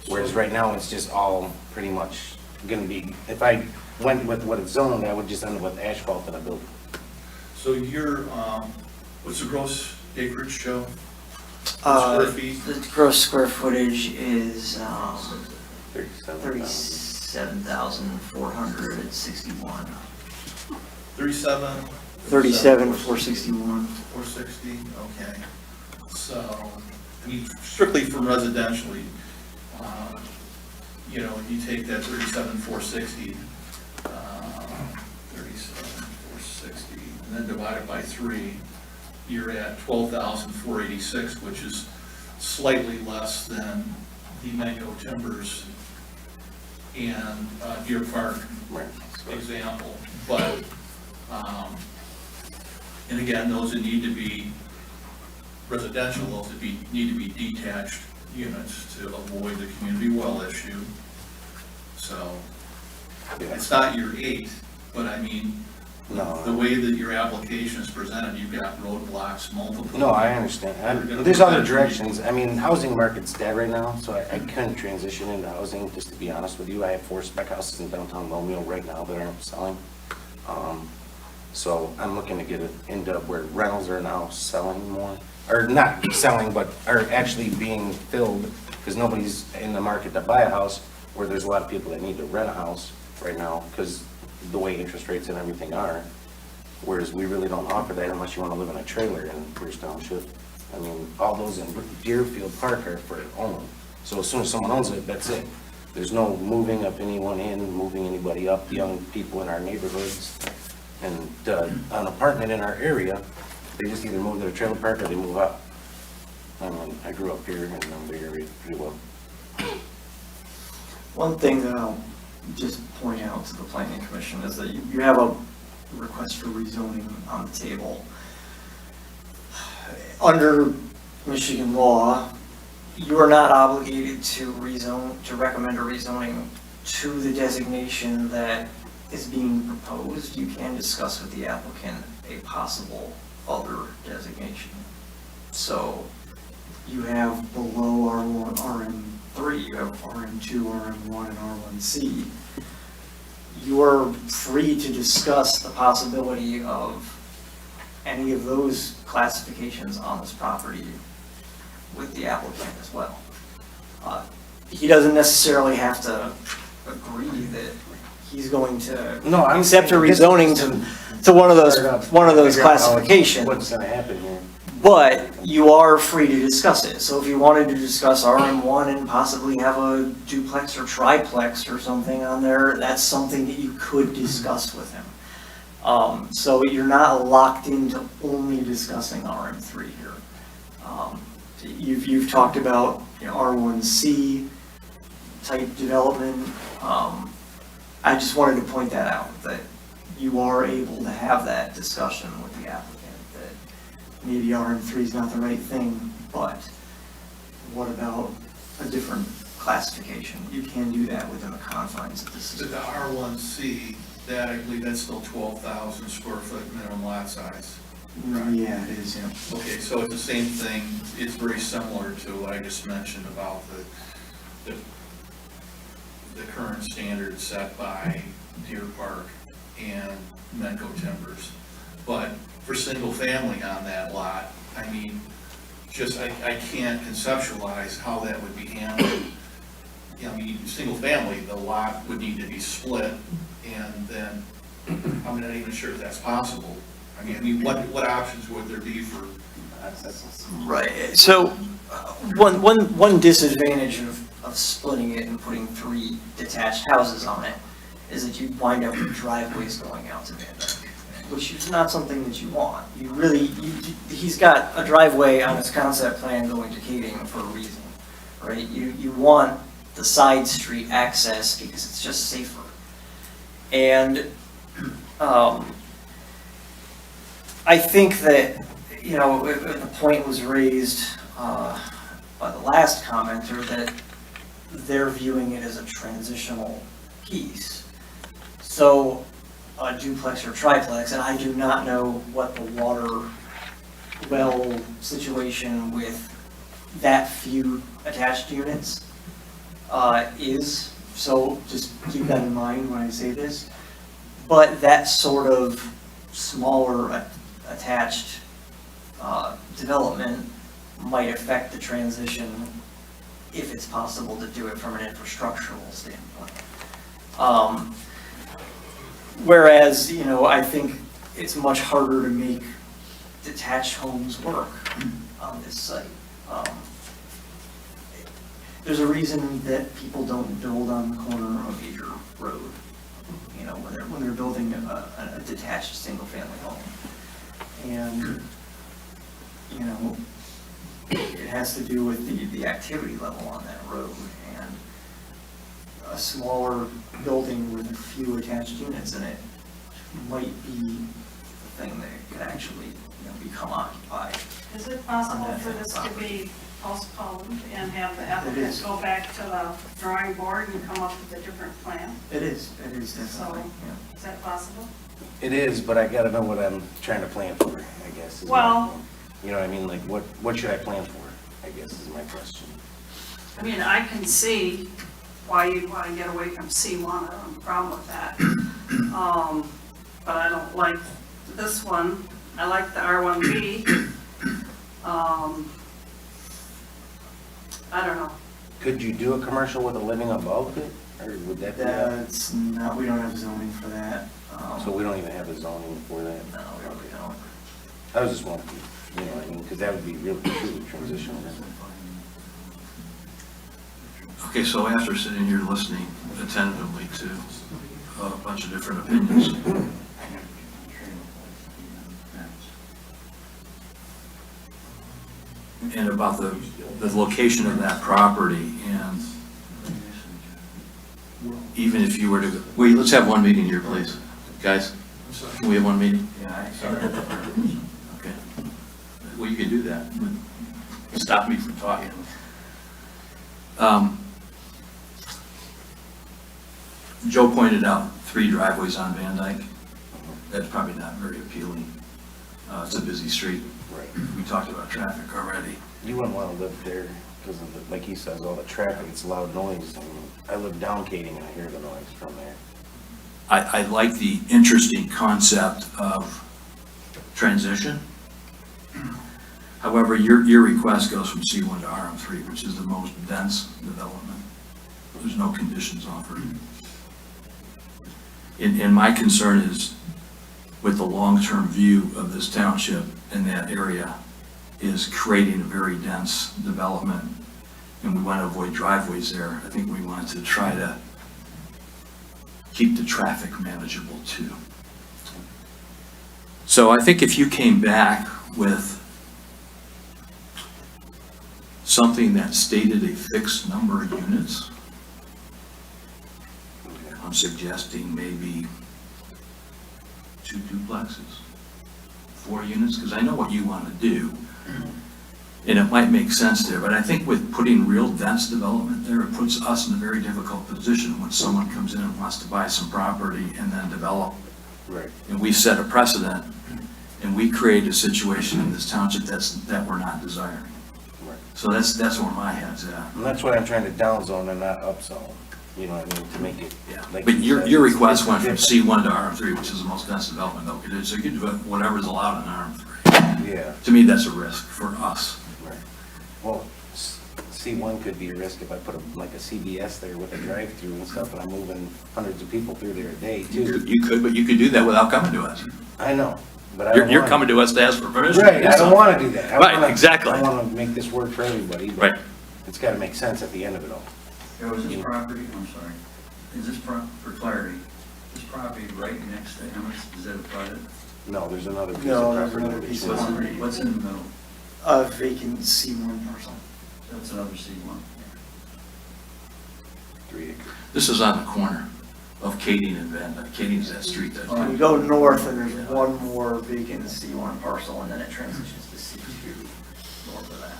whereas right now it's just all pretty much going to be, if I went with what it's zoned, I would just end up with asphalt in a building. So your, what's the gross acreage, Joe? Uh, Square feet? The gross square footage is 37,461. 37,461. 460, okay. So, I mean, strictly from residentially, you know, if you take that 37,460, 37,460, and then divide it by 3, you're at 12,486, which is slightly less than the Mango Timbers and Deer Park example. But, and again, those that need to be residential, those that need to be detached units to avoid the community well issue. So it's not your 8, but I mean, the way that your application is presented, you've got roadblocks, multiple. No, I understand. There's other directions. I mean, housing market's dead right now, so I couldn't transition into housing, just to be honest with you. I have 4 spec houses in downtown Romeo right now that aren't selling. So I'm looking to get it into where rentals are now selling more, or not selling, but are actually being filled, because nobody's in the market to buy a house, where there's a lot of people that need to rent a house right now, because the way interest rates and everything are, whereas we really don't offer that unless you want to live in a trailer in Bruce Township. I mean, all those in Deerfield Park are for own. So as soon as someone owns it, that's it. There's no moving of anyone in, moving anybody up, young people in our neighborhoods. And an apartment in our area, they just either move to the trailer park or they move up. I grew up here and know the area pretty well. One thing that I'll just point out to the planning commission is that you have a request for rezoning on the table. Under Michigan law, you are not obligated to recommend a rezoning to the designation that is being proposed. You can discuss with the applicant a possible other designation. So you have below R1, RM3, you have RM2, RM1, and R1C. You are free to discuss the possibility of any of those classifications on this property with the applicant as well. He doesn't necessarily have to agree that he's going to accept a rezoning to one of those classifications. What's going to happen here? But you are free to discuss it. So if you wanted to discuss RM1 and possibly have a duplex or triplex or something on there, that's something that you could discuss with him. So you're not locked into only discussing RM3 here. You've talked about R1C type development. I just wanted to point that out, that you are able to have that discussion with the applicant. Maybe RM3 is not the right thing, but what about a different classification? You can do that within the confines of the So system. the R1C, that I believe that's still 12,000 square foot minimum lot size. Yeah, it is, yeah. Okay, so it's the same thing, it's very similar to what I just mentioned about the current standards set by Deer Park and Menco Timbers. But for single family on that lot, I mean, I can't conceptualize how that would be handled. I mean, single family, the lot would need to be split, and then, I'm not even sure if that's possible. I mean, what options would there be for Right, so, one disadvantage of splitting it and putting 3 detached houses on it is that you wind up with driveways going out to Van Dyke, which is not something that you want. He's got a driveway on his concept plan going to Kading for a reason, right? You want the side street access because it's just safer. And, I think that, the point was raised by the last commenter that they're viewing it as a transitional piece. So a duplex or triplex, and I do not know what the water well situation with that few attached units is. So just keep that in mind when I say this. But that sort of smaller attached development might affect the transition if it's possible to do it from an infrastructural standpoint. Whereas, I think it's much harder to make detached homes work on this site. There's a reason that people don't build on the corner of Major Road, when they're building a detached single-family home. And, it has to do with the activity level on that road, and a smaller building with a few attached units in it might be the thing that could actually, become occupied. Is it possible for this to be postponed and have the applicant go back to the drawing board and come up with a different plan? It is definitely, So, is that possible? It is, but I gotta know what I'm trying to plan for, I guess. Well, You know what I mean, like, what should I plan for, I guess is my question. I mean, I can see why you'd want to get away from C1, I don't have a problem with that. But I don't like this one, I like the R1B. I don't know. Could you do a commercial with a living above it, or would that be? That's not, we don't have zoning for that. So we don't even have a zoning for that? No, we really don't. I was just wondering, you know what I mean, because that would be really truly transitional. Okay, so after sitting here listening attentively to a bunch of different opinions, and about the location of that property, and even if you were to, wait, let's have one meeting here, please. Guys, can we have one meeting? Okay. Well, you can do that, but stop me from talking. Joe pointed out 3 driveways on Van Dyke. That's probably not very appealing. It's a busy street. Right. We talked about traffic already. You wouldn't want to live there because of, like he says, all the traffic, it's loud noise. And I live down Kading and I hear the noise from there. I like the interesting concept of transition. However, your request goes from C1 to RM3, which is the most dense development. There's no conditions offered. And my concern is with the long-term view of this township in that area is creating a very dense development, and we want to avoid driveways there. I think we want to try to keep the traffic manageable too. So I think if you came back with something that stated a fixed number of units, I'm suggesting maybe 2 duplexes, 4 units, because I know what you want to do. And it might make sense there, but I think with putting real dense development there, it puts us in a very difficult position when someone comes in and wants to buy some property and then develop. Right. And we set a precedent, and we create a situation in this township that we're not desiring. Right. So that's where my head's at. And that's why I'm trying to downzone and not upzone. You know what I mean, to make it. Yeah, like but you your said, request it's went from different. C1 to RM3, which is the most dense development though. So you can do whatever's allowed in RM3. Yeah. To me, that's a risk for us. Right. Well, C1 could be a risk if I put like a CVS there with a drive-through and stuff, and I'm moving hundreds of people through there a day too. You could, but you could do that without coming to us. I know, but I You're, don't you're want coming to us to ask for permission. Right, I don't want to do that. I Right, wanna- exactly. I want to make this work for everybody, but Right. it's got to make sense at the end of it all. Was this property, I'm sorry, is this, for clarity, this property right next to Emmett's, is that a private? No, there's another piece No, of there's property. another piece of What's property. in, what's in the middle? A vacant C1 parcel. That's another C1. 3 acres. This is on the corner of Kading and Van Dyke. Kading's that street that. You go north and there's one more vacant C1 parcel and then it transitions to C2 north of that.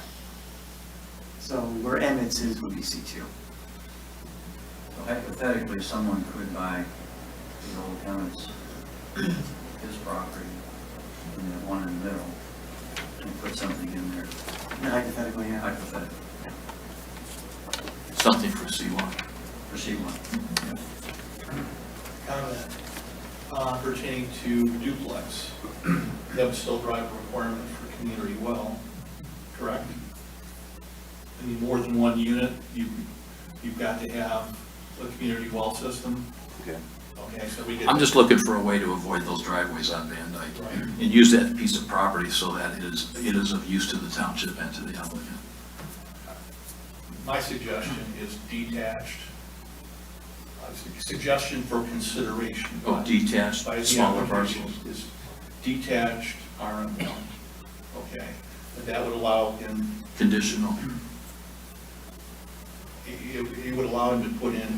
So where Emmett's is would be C2. So hypothetically, someone could buy the old Emmett's, his property, and that one in the middle, and put something in there, Hypothetically, yeah. hypothetically, Something for C1. for C1. Comment pertaining to duplex. That would still drive a requirement for community well, correct? I mean, more than one unit, you've got to have a community well system. Okay. Okay, so we get. I'm just looking for a way to avoid those driveways on Van Dyke. Right. And use that piece of property so that it is of use to the township and to the applicant. My suggestion is detached. Suggestion for consideration. Oh, detached, by the smaller application parcels. Is detached RM1, okay? But that would allow him, Conditional. it would allow him to put in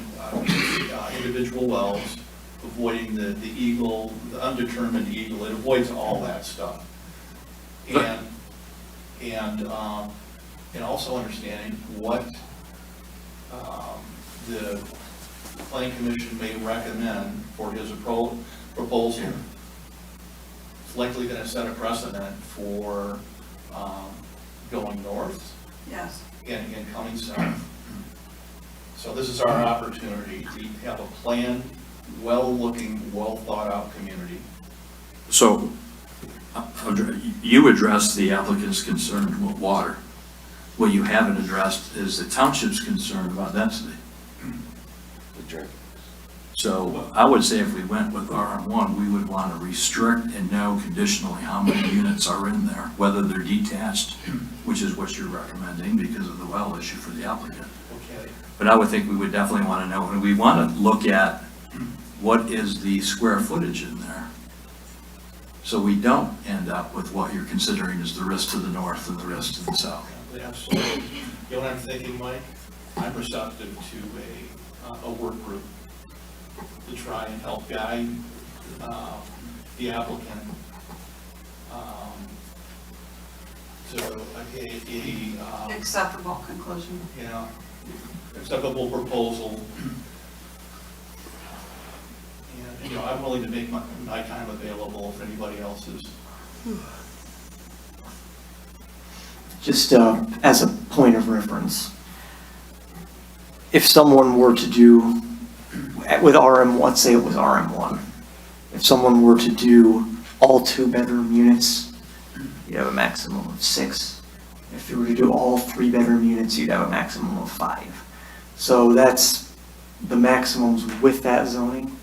individual wells, avoiding the eagle, the undetermined eagle, it avoids all that stuff. And also understanding what the planning commission may recommend for his proposal. It's likely going to set a precedent for going north Yes. and coming south. So this is our opportunity to have a planned, well-looking, well-thought-out community. So you addressed the applicant's concern with water. What you haven't addressed is the township's concern about density. So I would say if we went with RM1, we would want to restrict and know conditionally how many units are in there, whether they're detached, which is what you're recommending because of the well issue for the applicant. Okay. But I would think we would definitely want to know, and we want to look at what is the square footage in there. So we don't end up with what you're considering as the risk to the north and the risk to the south. Absolutely. You know what I'm thinking, Mike? I'm receptive to a work group to try and help guide the applicant to a Acceptable conclusion. you know, acceptable proposal. And, you know, I'm willing to make my time available if anybody else is. Just as a point of reference, if someone were to do, with RM, let's say it was RM1, if someone were to do all 2-bedroom units, you'd have a maximum of 6. If you were to do all 3-bedroom units, you'd have a maximum of 5. So that's the maximums with that zoning.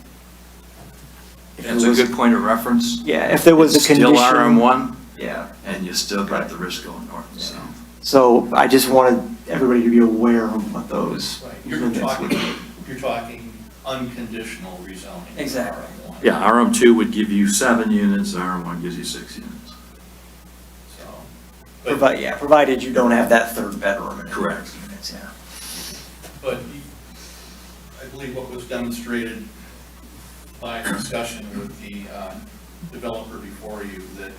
If That's there a was- good point of reference. Yeah, if there was a It's condition. still RM1, Yeah. and you still got the risk going north and south. So I just wanted everybody to be aware of what those Right, you're limits would be. talking unconditional rezoning. Exactly. Yeah, RM2 would give you 7 units, RM1 gives you 6 units. So, Provided you don't have that 3rd bedroom in it. Correct. Units, yeah. but I believe what was demonstrated by discussion with the developer before you, that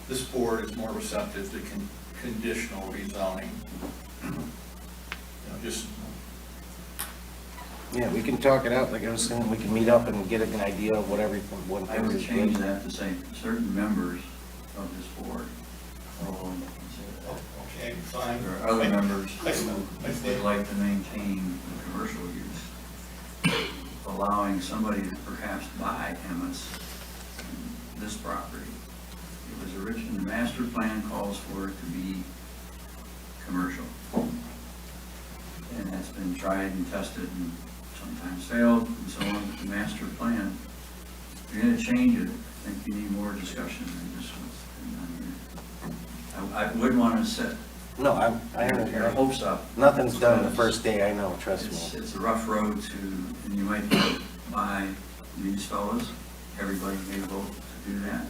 this board is more receptive to conditional rezoning. You know, just Yeah, we can talk it out, like I was saying, we can meet up and get an idea of what everything, what I would things is change good. that to say certain members of this board are willing to consider that. okay, fine. There are other members I who would like to maintain the commercial use, allowing somebody to perhaps buy Emmett's, this property. It was Supervisor Rich, and the master plan calls for it to be commercial. And that's been tried and tested and sometimes failed and so on. The master plan, if you're gonna change it, I think you need more discussion than just what's been done here. I wouldn't want to set No, I your understand. hopes up. Nothing's done the first day, I know, trust me. It's a rough road to, and you might vote by these fellows, everybody may vote to do that.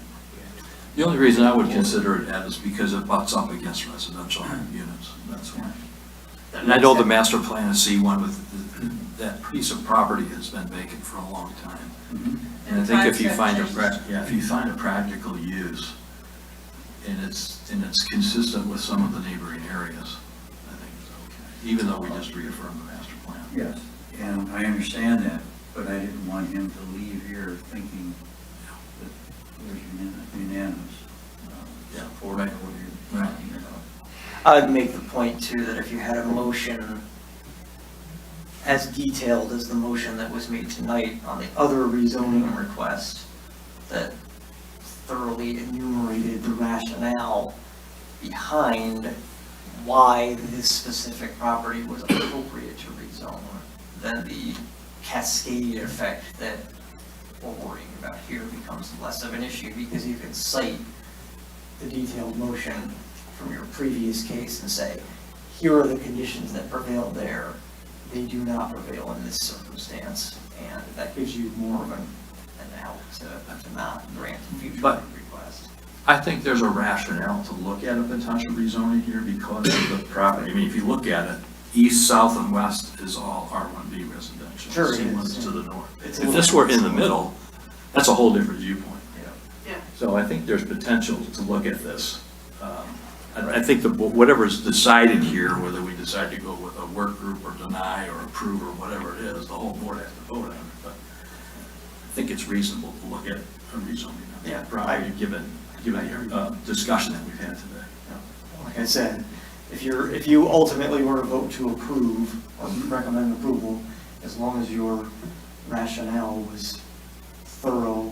The only reason I would consider it is because it butts up against residential units, that's why. And I know the master plan is C1 with, that piece of property has been vacant for a long time. And I think if you find if you find a practical use, and it's consistent with some of the neighboring areas, I think it's okay, even though we just reaffirmed the master plan. Yes, and I understand that, but I didn't want him to leave here thinking that there's unanimous support for what you're talking about. I'd make the point too that if you had a motion as detailed as the motion that was made tonight on the other rezoning request that thoroughly enumerated the rationale behind why this specific property was appropriate to rezone, then the cascade effect that we're worrying about here becomes less of an issue, because you can cite the detailed motion from your previous case and say, here are the conditions that prevailed there. They do not prevail in this circumstance, and that gives you more of an out to not grant future requests. I think there's a rationale to look at a potential rezoning here because of the property. I mean, if you look at it, east, south, and west is all R1B residential. Sure it C1 is. is to the north. It's If this were in the middle, that's a whole different viewpoint. Yeah. So I think there's potential to look at this. I think whatever's decided here, whether we decide to go with a work group or deny or approve or whatever it is, the whole board has to vote on it. But I think it's reasonable to look at a rezoning. Yeah. Probably given the discussion that we've had today. Like I said, if you ultimately were to vote to approve or recommend approval, as long as your rationale was thorough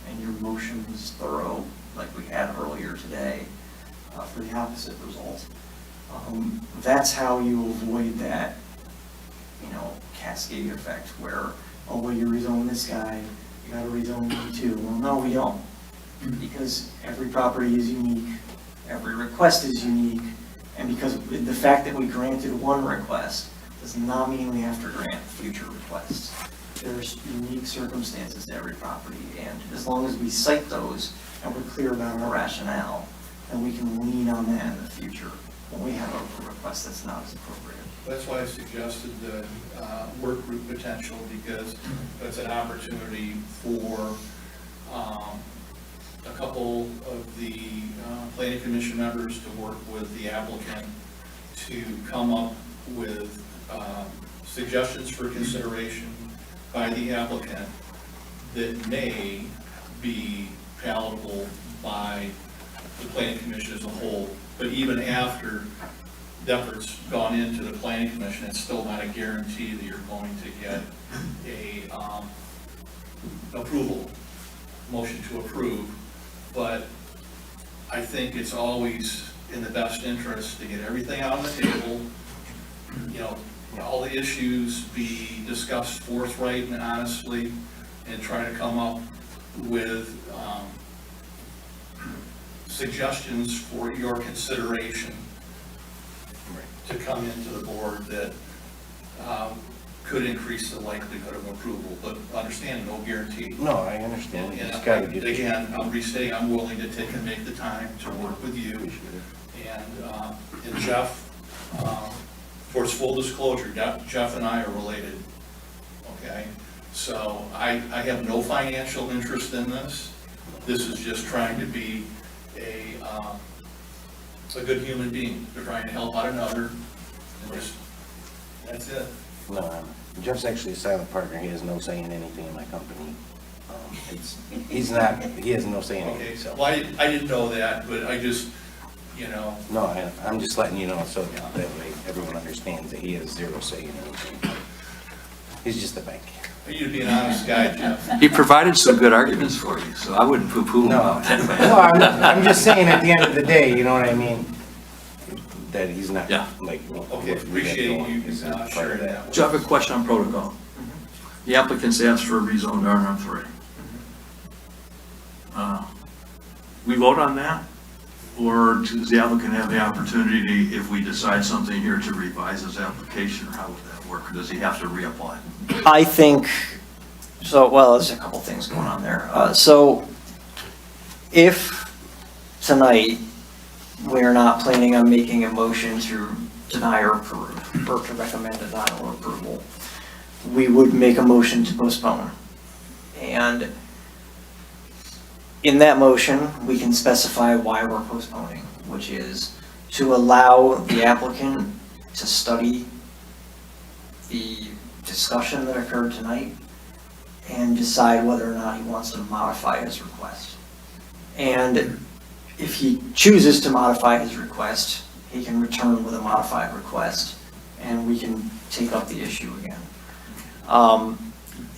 and your motion was thorough, like we had earlier today, for the opposite result, that's how you avoid that, cascade effect where, oh, well, you rezone this guy, you gotta rezone me too. Well, no, we don't, because every property is unique, every request is unique, and because the fact that we granted one request does not mean we have to grant future requests. There's unique circumstances to every property, and as long as we cite those and we're clear about our rationale, then we can lean on that in the future when we have a request that's not as appropriate. That's why I suggested the work group potential, because that's an opportunity for a couple of the planning commission members to work with the applicant to come up with suggestions for consideration by the applicant that may be palatable by the planning commission as a whole. But even after the effort's gone into the planning commission, it's still not a guarantee that you're going to get a motion to approve. But I think it's always in the best interest to get everything out on the table, all the issues be discussed forthright and honestly, and try to come up with suggestions for your consideration to come into the board that could increase the likelihood of approval, but understand, no guarantee. No, I understand. You And just gotta get. again, I'm restating, I'm willing to take and make the time to work with you. And Jeff, for full disclosure, Jeff and I are related, okay? So I have no financial interest in this. This is just trying to be a good human being. They're trying to help out another, and just, that's it. No, Jeff's actually a silent partner. He has no say in anything in my company. He has no say in Okay, anything, so. well, I didn't know that, but I just, No, I'm just letting you know so that way everyone understands that he has zero say in anything. He's just a bank. You to be an honest guy, Jeff. He provided some good arguments for you, so I wouldn't poo-poo him about that. No, I'm just saying at the end of the day, you know what I mean? That he's not, Yeah. like. Okay, appreciate you sharing that. Do you have a question on protocol? The applicants asked for a rezone to RM3. We vote on that? Or does the applicant have the opportunity, if we decide something here, to revise his application, or how would that work? Or does he have to reapply? I think, so, well, there's a couple things going on there. So if tonight we're not planning on making a motion to deny or approve, or to recommend denial or approval, we would make a motion to postpone. And in that motion, we can specify why we're postponing, which is to allow the applicant to study the discussion that occurred tonight and decide whether or not he wants to modify his request. And if he chooses to modify his request, he can return with a modified request and we can take up the issue again.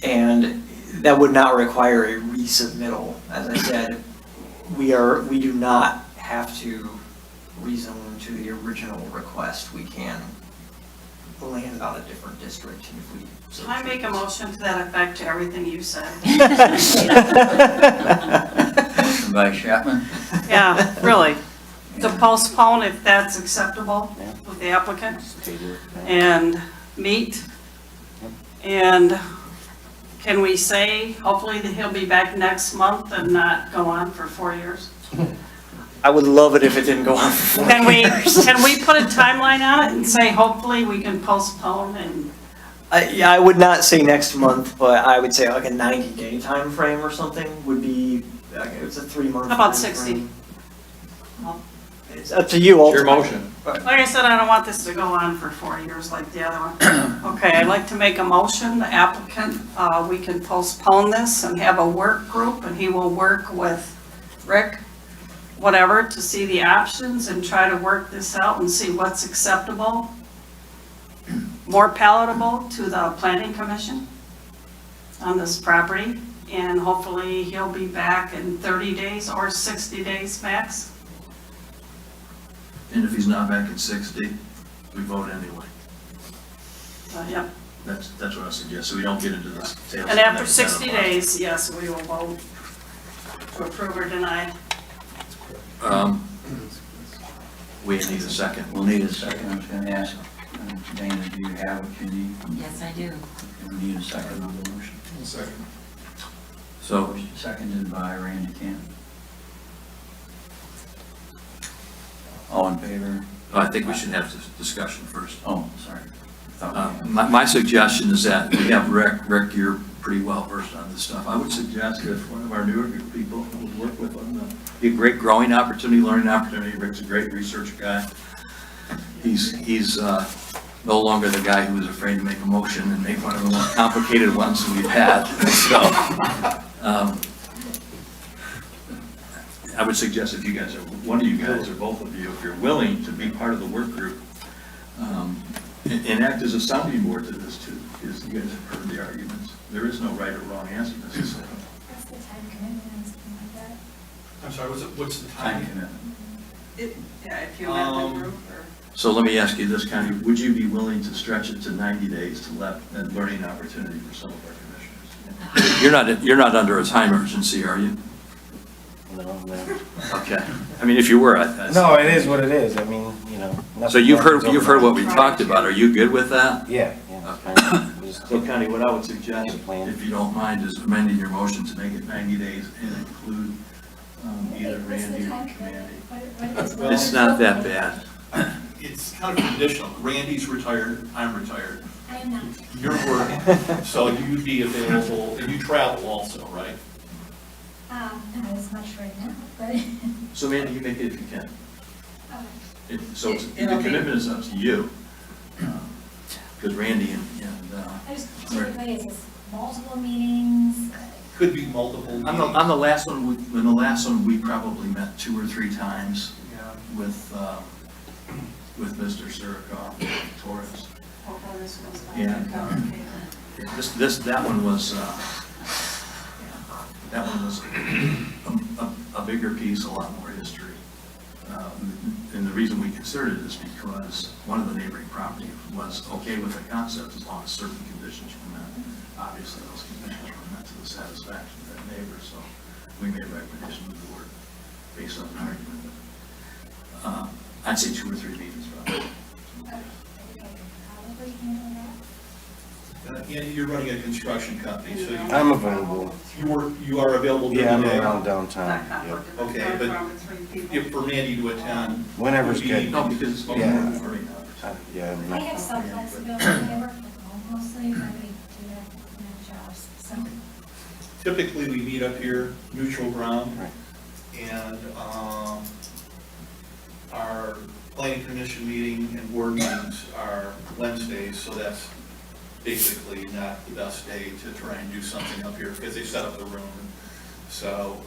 And that would not require a resubmittal. As I said, we do not have to rezone to the original request. We can land on a different district if we so Can I make a motion to that effect to everything you said? Motion by Chapman. Yeah, really. To postpone if that's acceptable with the applicant and meet. And can we say, hopefully that he'll be back next month and not go on for 4 years? I would love it if it didn't go on for 4 years. Can we put a timeline on it and say, hopefully we can postpone and, I would not say next month, but I would say like a 90-day time frame or something would be, it's a 3-month. how about 60? It's up to you It's your ultimately. motion. Like I said, I don't want this to go on for 4 years like the other one. Okay, I'd like to make a motion, the applicant, we can postpone this and have a work group, and he will work with Rick, whatever, to see the options and try to work this out and see what's acceptable, more palatable to the planning commission on this property, and hopefully he'll be back in 30 days or 60 days max. And if he's not back in 60, we vote anyway. Yep. That's what I suggest, so we don't get into this. And after 60 days, yes, we will vote to approve or deny. We need a second. We'll need a second. I was going to ask, Dana, do you have what you need? Yes, I do. We need a second on the motion. Second. So, Seconded by Randy Camp. All in favor? I think we should have this discussion first. Oh, sorry. My suggestion is that we have Rick, you're pretty well versed on this stuff. I would suggest if one of our newer people would work with him, be a great growing opportunity, learning opportunity. Rick's a great research guy. He's no longer the guy who was afraid to make a motion and make one of the more complicated ones we've had. So, I would suggest if you guys are, one of you guys or both of you, if you're willing to be part of the work group, and act as a sounding board to this too, because you guys have heard the arguments. There is no right or wrong answer necessarily. What's the time commitment on something like that? I'm sorry, what's the Time commitment. Yeah, if you met the group or. So let me ask you this, Connie, would you be willing to stretch it to 90 days to let a learning opportunity for some of our commissioners? You're not under a time urgency, are you? No. Okay. I mean, if you were, No, it is what it is. I mean, you know. So you've heard what we talked about. Are you good with that? Yeah. So Connie, what I would suggest, if you don't mind, is amending your motion to make it 90 days and include either Randy or Mandy. It's not that bad. It's kind of conditional. Randy's retired, I'm retired. I am not. You're working, so you'd be available, and you travel also, right? Not as much right now, but. So Mandy, you make it if you can. Okay. So the commitment is up to you. Because Randy and I just, typically, is this multiple meetings? Could be multiple. on the last one, we probably met 2 or 3 times with Mr. Surikoff, Torres. Hopefully this one's not And, complicated. That one was a bigger piece, a lot more history. And the reason we considered it is because one of the neighboring property was okay with the concept as long as certain conditions were met. Obviously, those conditions were met to the satisfaction of that neighbor, so we made a recommendation to the board based on an argument. I'd say 2 or 3 meetings, probably. Andy, you're running a construction company, so I'm available. you are available during Yeah, I'm the day? around downtown. Yep. Okay, but if for Mandy to attend. Whenever's would be- good. No, because. Yeah. Yeah. I have some flexibility, I work from home mostly, but I do have jobs, so. Typically, we meet up here, neutral ground. Right. And our planning commission meeting and board meetings are Wednesdays, so that's basically not the best day to try and do something up here because they set up the room. So,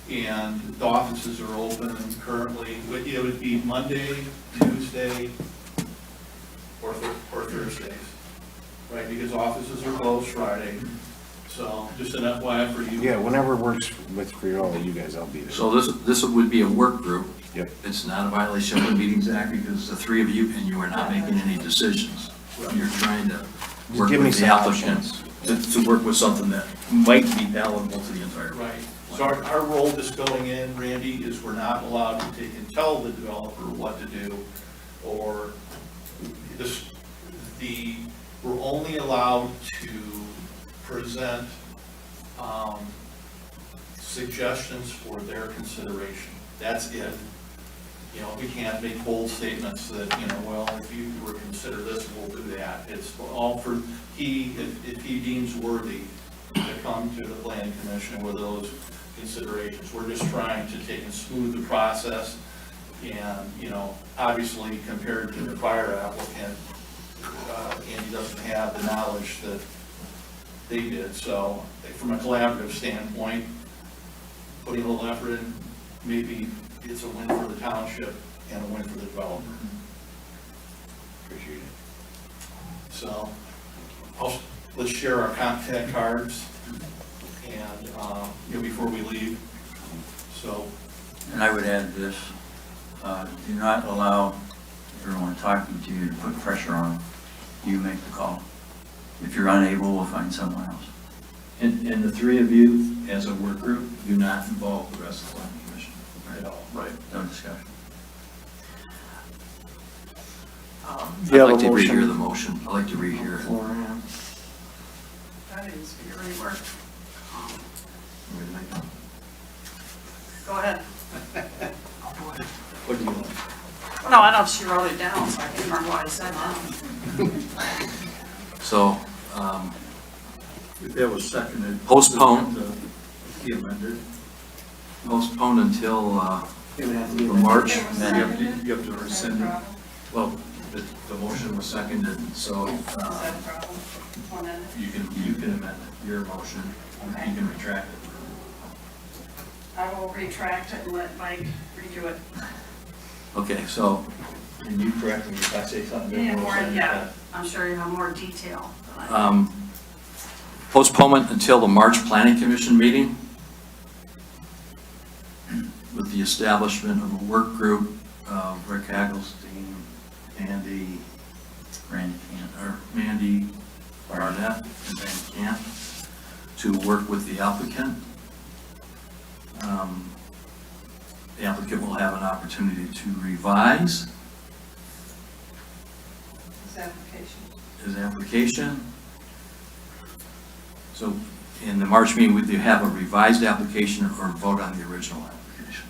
and the offices are open currently. It would be Monday, Tuesday, or Thursdays, right? Because offices are closed Friday. So just an FYI for you. Yeah, whenever works for all of you guys, I'll be there. So this would be a work group. Yep. It's not a violation of the Meetings Act because the 3 of you, and you are not making any decisions. You're trying to work give me with the some applicant to work with something that might be palatable to the entire. Right. So our role just going in, Randy, is we're not allowed to take and tell the developer what to do, or we're only allowed to present suggestions for their consideration. That's it. You know, we can't make bold statements that, well, if you were to consider this, we'll do that. It's all for, if he deems worthy to come to the planning commission with those considerations. We're just trying to take and smooth the process. And, obviously compared to the prior applicant, Andy doesn't have the knowledge that they did. So from a collaborative standpoint, putting a little effort in, maybe it's a win for the township and a win for the developer. Appreciate it. So let's share our contact cards and, before we leave. So. And I would add this, do not allow everyone talking to you to put pressure on. You make the call. If you're unable, we'll find someone else. And the 3 of you, as a work group, do not involve the rest of the planning commission. Right. At all. Right. No discussion. I'd you have like a to motion? rehear the motion. I'd like to rehear it. That is very work. Go ahead. What do you want? No, I don't, she wrote it down, so I can't remember what I said now. So, That was seconded. Postpone. He amended. postpone until It would have to be the March. You have to rescind it. Well, the motion was seconded, so Is that a problem? One in it? you can amend your motion. Okay. You can retract it. I will retract it and let Mike redo it. Okay, so, can you correct me if I say something Yeah, different? more, yeah, I'm sure you have more detail than I. Postponement until the March Planning Commission meeting with the establishment of a work group of Rick Haggelstein, Mandy Barnett, and Randy Camp to work with the applicant. The applicant will have an opportunity to revise his application. So in the March meeting, would you have a revised application or vote on the original application?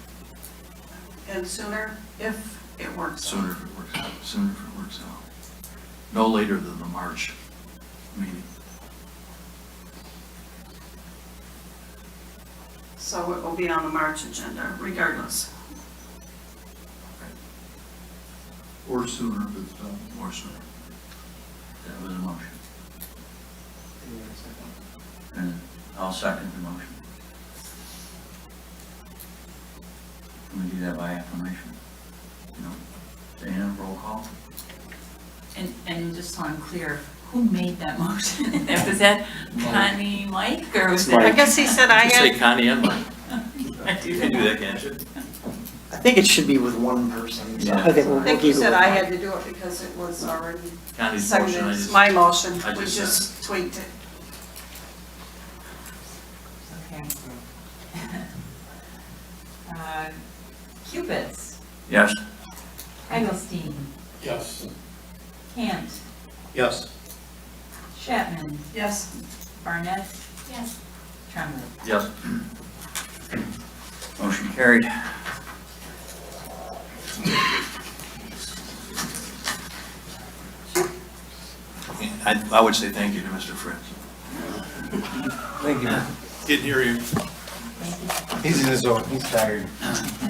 And sooner, if it works. Sooner if it works out, sooner if it works out. No later than the March meeting. So it will be on the March agenda regardless. Or sooner if it's done. Or sooner. That was a motion. And I'll second the motion. Can we do that by acclamation? No. Dana, roll call? And just so I'm clear, Who made that motion? Was that Connie, Mike, or was Mike. that? I guess he said I Just say had, Connie and Mike. You can do that, can't you? I think it should be with one person. So Yeah. I think I we'll think keep he it said with I Mike. had to do it because it was already Connie's motion, I seconded. just. My motion, I we just just tweaked it. Okay. Cupids, Yes. Eglestein, Yes. Cant, Yes. Chapman, Yes. Barnett, Yes. Tremblay. Yes. Motion carried. I would say thank you to Mr. Fritz. Thank you. Didn't hear you. He's in his zone, he's tired.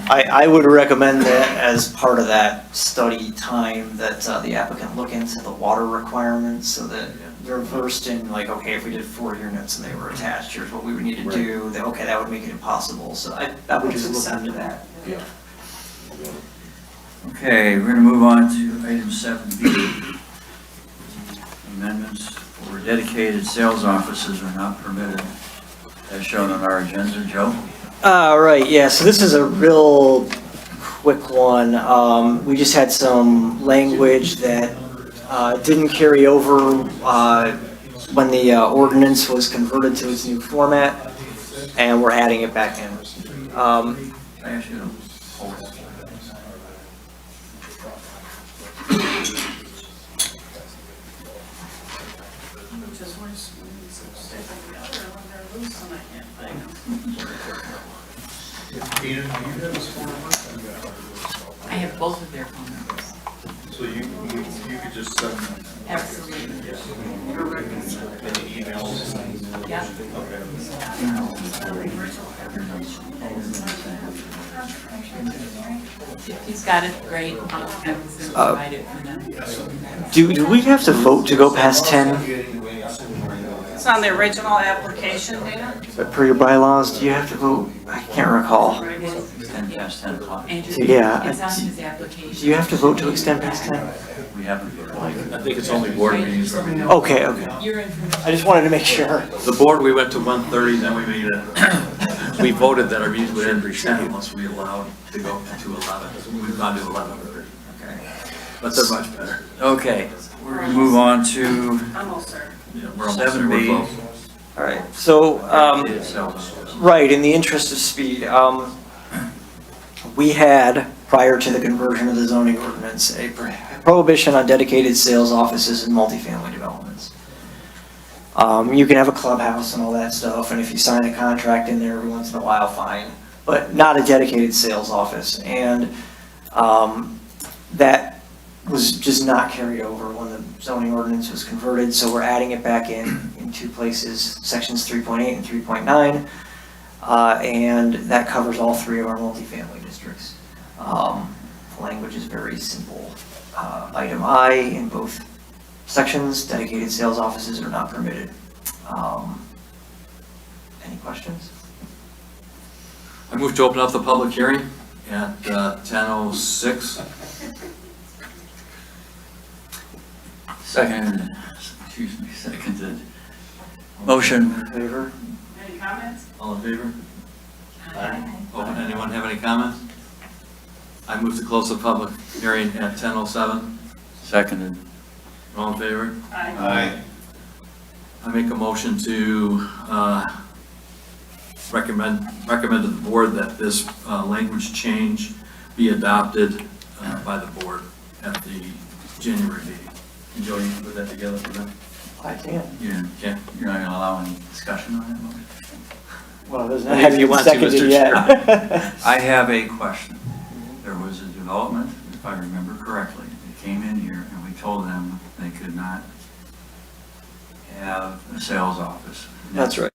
I would recommend that as part of that study time, that the applicant look into the water requirements so that they're versed in, like, okay, if we did 4 units and they were attached, here's what we would need to do, that, okay, that would make it impossible. So I would just look into that. Yeah. Okay, we're going to move on to item 7B. Amendments for dedicated sales offices are not permitted, as shown on our agenda. Joe? Right, yeah, so this is a real quick one. We just had some language that didn't carry over when the ordinance was converted to its new format, and we're adding it back in. Can I ask you to hold it? Which is worse when you stick it together when they're loose and I can't find them. I have both of their phone numbers. So you could just send them Absolutely. any emails? Yeah. If he's got it, great. I was going to provide it for them. Do we have to vote to go past 10? It's on the original application, Dana? But per your bylaws, do you have to vote? I can't recall. 10 past 10 o'clock. Andrew, Yeah. it's on his application. Do you have to vote to extend past 10? We haven't voted. I think it's only board meetings where we do. Okay. Your information. I just wanted to make sure. The board, we went to 1:30, then we made it, we voted that our meetings would end at 10 unless we allowed to go to 11. We've gone to 11:30. Okay. But they're much better. Okay, we're going to move on to Almost there. Yeah, we're almost there, we're 7B. close. All right, so, Dedicated sales offices. right, in the interest of speed, we had, prior to the conversion of the zoning ordinance, a prohibition on dedicated sales offices in multifamily developments. You can have a clubhouse and all that stuff, and if you sign a contract in there every once in a while, fine, but not a dedicated sales office. And that was just not carried over when the zoning ordinance was converted, so we're adding it back in 2 places, sections 3.8 and 3.9, and that covers all 3 of our multifamily districts. The language is very simple. Item I in both sections, dedicated sales offices are not permitted. Any questions? I move to open up the public hearing at 10:06. Seconded. Motion. In favor? Any comments? All in favor? Open, anyone have any comments? I move to close the public hearing at 10:07. Seconded. All in favor? Aye. I make a motion to recommend to the board that this language change be adopted by the board at the January meeting. And Joe, you can put that together for them? I can. You're not going to allow any discussion on that motion? Well, there's Whatever not you want to, seconded Mr. yet. I have a question. There was a development, if I remember correctly, that came in here and we told them they could not have a sales office. That's right.